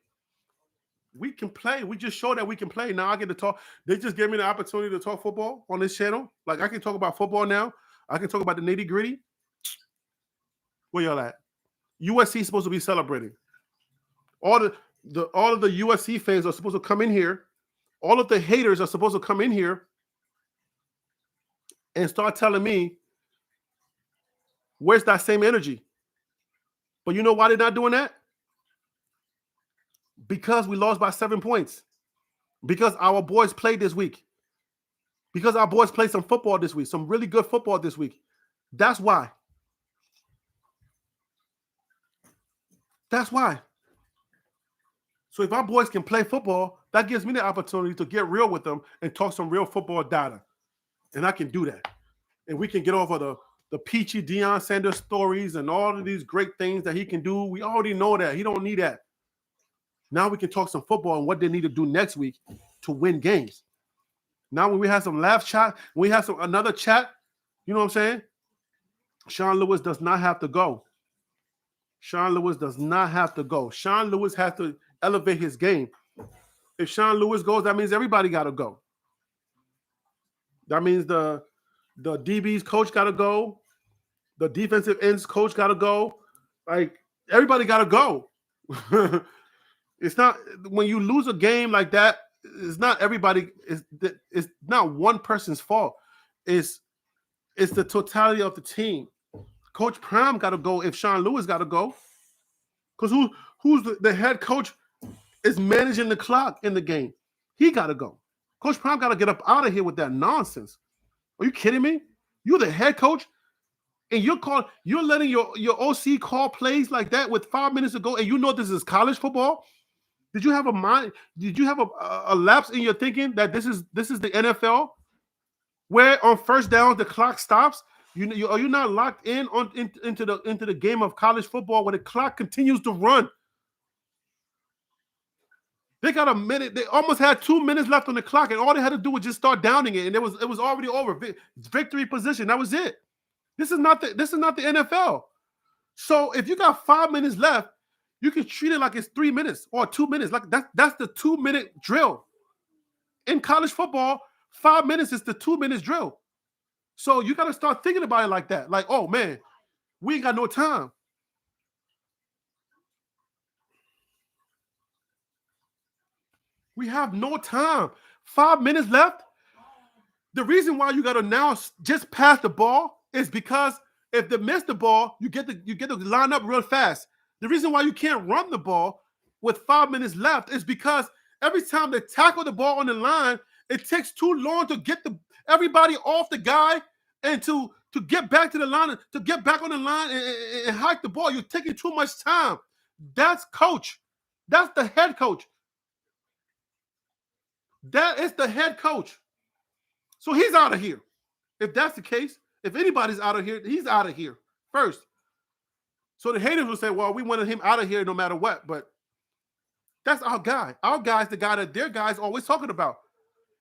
We can play. We just showed that we can play. Now I get to talk. They just gave me the opportunity to talk football on this channel. Like I can talk about football now. I can talk about the nitty-gritty. Where y'all at? USC is supposed to be celebrating. All of the USC fans are supposed to come in here. All of the haters are supposed to come in here and start telling me, where's that same energy? But you know why they're not doing that? Because we lost by 7 points. Because our boys played this week. Because our boys played some football this week, some really good football this week. That's why. That's why. So if our boys can play football, that gives me the opportunity to get real with them and talk some real football data. And I can do that. And we can get over the peachy Deion Sanders stories and all of these great things that he can do. We already know that. He don't need that. Now we can talk some football and what they need to do next week to win games. Now when we have some laugh chat, when we have another chat, you know what I'm saying? Sean Lewis does not have to go. Sean Lewis does not have to go. Sean Lewis has to elevate his game. If Sean Lewis goes, that means everybody got to go. That means the DB's coach got to go. The defensive ends coach got to go. Like, everybody got to go. It's not, when you lose a game like that, it's not everybody, it's not one person's fault. It's the totality of the team. Coach Prime got to go if Sean Lewis got to go. Because who's the head coach is managing the clock in the game? He got to go. Coach Prime got to get up out of here with that nonsense. Are you kidding me? You're the head coach, and you're letting your OC call plays like that with 5 minutes to go, and you know this is college football? Did you have a mind? Did you have a lapse in your thinking that this is the NFL, where on first down the clock stops? Are you not locked in into the game of college football where the clock continues to run? They got a minute. They almost had 2 minutes left on the clock, and all they had to do was just start downing it, and it was already over. Victory position. That was it. This is not the NFL. So if you got 5 minutes left, you can treat it like it's 3 minutes or 2 minutes. Like that's the 2 minute drill. In college football, 5 minutes is the 2 minutes drill. So you got to start thinking about it like that. Like, oh man, we ain't got no time. We have no time. 5 minutes left. The reason why you got to now just pass the ball is because if they miss the ball, you get to line up real fast. The reason why you can't run the ball with 5 minutes left is because every time they tackle the ball on the line, it takes too long to get everybody off the guy and to get back to the line, to get back on the line and hike the ball. You're taking too much time. That's coach. That's the head coach. That is the head coach. So he's out of here. If that's the case, if anybody's out of here, he's out of here first. So the haters will say, well, we wanted him out of here no matter what. But that's our guy. Our guy's the guy that their guy's always talking about.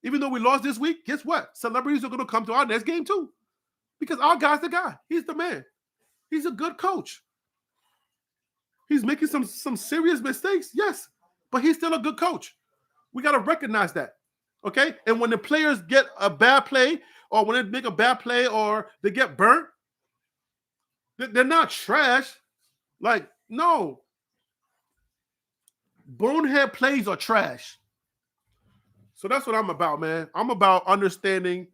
Even though we lost this week, guess what? Celebrities are going to come to our next game too. Because our guy's the guy. He's the man. He's a good coach. He's making some serious mistakes, yes. But he's still a good coach. We got to recognize that. Okay? And when the players get a bad play, or when they make a bad play, or they get burnt, they're not trash. Like, no. Bonehead plays are trash. So that's what I'm about, man. I'm about understanding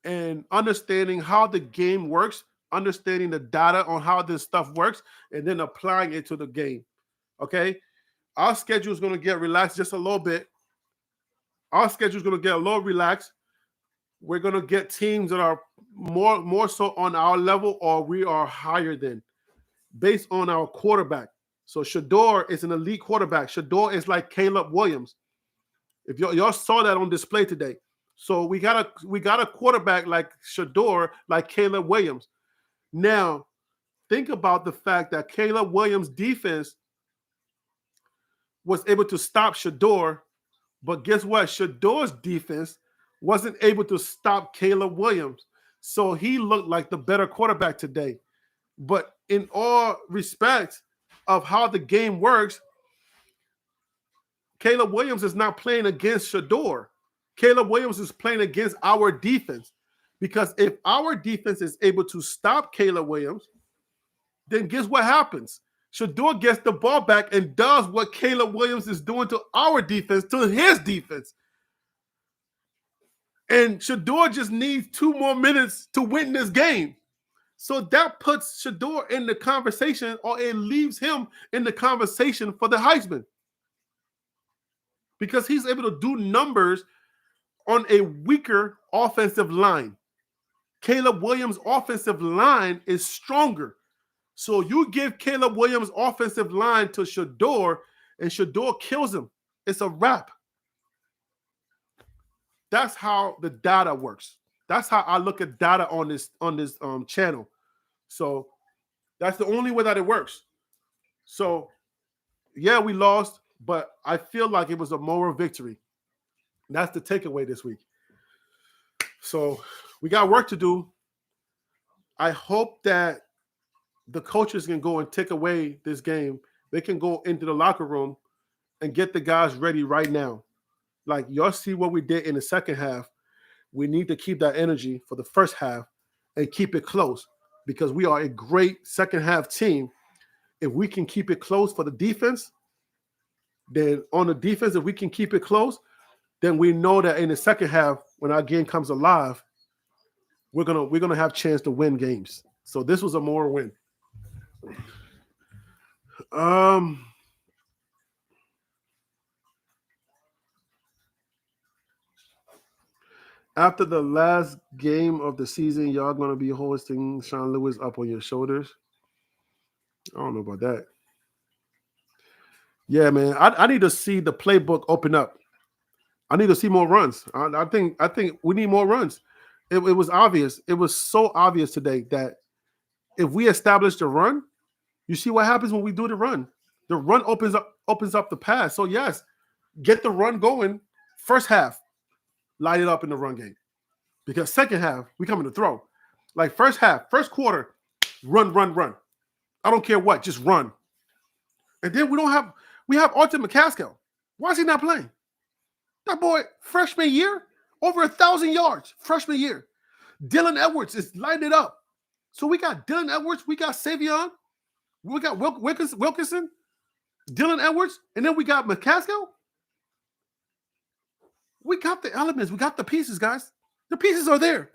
how the game works, understanding the data on how this stuff works, and then applying it to the game. Okay? Our schedule is going to get relaxed just a little bit. Our schedule is going to get a little relaxed. We're going to get teams that are more so on our level, or we are higher than, based on our quarterback. So Shedeur is an elite quarterback. Shedeur is like Caleb Williams. If y'all saw that on display today. So we got a quarterback like Shedeur, like Caleb Williams. Now, think about the fact that Caleb Williams' defense was able to stop Shedeur, but guess what? Shedeur's defense wasn't able to stop Caleb Williams. So he looked like the better quarterback today. But in all respects of how the game works, Caleb Williams is not playing against Shedeur. Caleb Williams is playing against our defense. Because if our defense is able to stop Caleb Williams, then guess what happens? Shedeur gets the ball back and does what Caleb Williams is doing to our defense, to his defense. And Shedeur just needs 2 more minutes to win this game. So that puts Shedeur in the conversation, or it leaves him in the conversation for the Heisman. Because he's able to do numbers on a weaker offensive line. Caleb Williams' offensive line is stronger. So you give Caleb Williams' offensive line to Shedeur, and Shador kills him, it's a wrap. That's how the data works. That's how I look at data on this channel. So that's the only way that it works. So yeah, we lost, but I feel like it was a moral victory. That's the takeaway this week. So we got work to do. I hope that the coaches can go and take away this game. They can go into the locker room and get the guys ready right now. Like, y'all see what we did in the second half. We need to keep that energy for the first half and keep it close, because we are a great second half team. If we can keep it close for the defense, then on the defense, if we can keep it close, then we know that in the second half, when our game comes alive, we're gonna have a chance to win games. So this was a moral win. After the last game of the season, y'all gonna be hosting Sean Lewis up on your shoulders. I don't know about that. Yeah, man. I need to see the playbook open up. I need to see more runs. I think we need more runs. It was obvious. It was so obvious today that if we establish the run, you see what happens when we do the run. The run opens up the pass. So yes, get the run going first half. Light it up in the run game. Because second half, we come in to throw. Like first half, first quarter, run. I don't care what, just run. And then we have Arthur McCaskill. Why is he not playing? That boy, freshman year, over 1,000 yards, freshman year. Dylan Edwards is lighting it up. So we got Dylan Edwards, we got Savion, we got Wilkinson, Dylan Edwards, and then we got McCaskill. We got the elements. We got the pieces, guys. The pieces are there.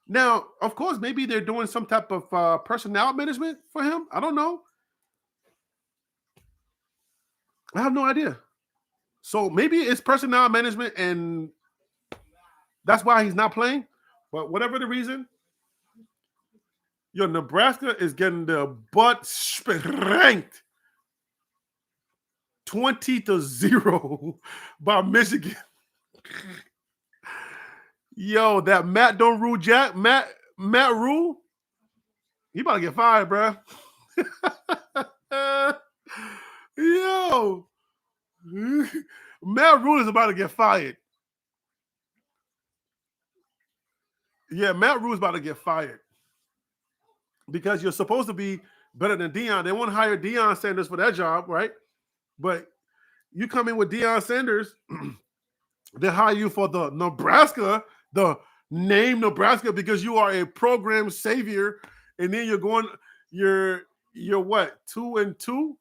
Now, of course, maybe they're doing some type of personnel management for him. I don't know. I have no idea. So maybe it's personnel management and that's why he's not playing. But whatever the reason, Nebraska is getting their butt spanked 20-0 by Michigan. Yo, that Matt Rule, he about to get fired, bro. Yo, Matt Rule is about to get fired. Yeah, Matt Rule is about to get fired because you're supposed to be better than Deion. They won't hire Deion Sanders for that job, right? But you come in with Deion Sanders, they hire you for the Nebraska, the name Nebraska, because you are a program savior, and then you're what, 2-2?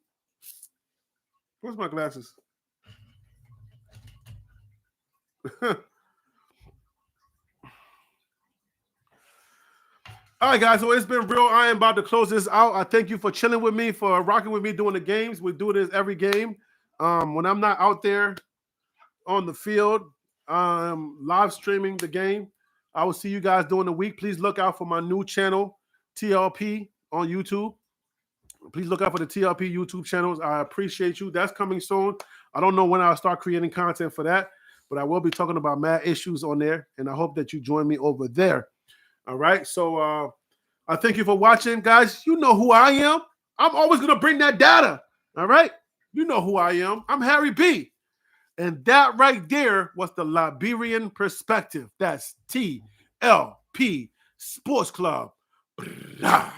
Where's my glasses? All right, guys, so it's been real. I am about to close this out. I thank you for chilling with me, for rocking with me doing the games. We do this every game. When I'm not out there on the field, live streaming the game, I will see you guys during the week. Please look out for my new channel, TLP, on YouTube. Please look out for the TLP YouTube channels. I appreciate you. That's coming soon. I don't know when I'll start creating content for that, but I will be talking about mad issues on there, and I hope that you join me over there. All right, so I thank you for watching, guys. You know who I am. I'm always going to bring that data, all right? You know who I am. I'm Harry B. And that right there was the Liberian Perspective. That's TLP Sports Club. Blah.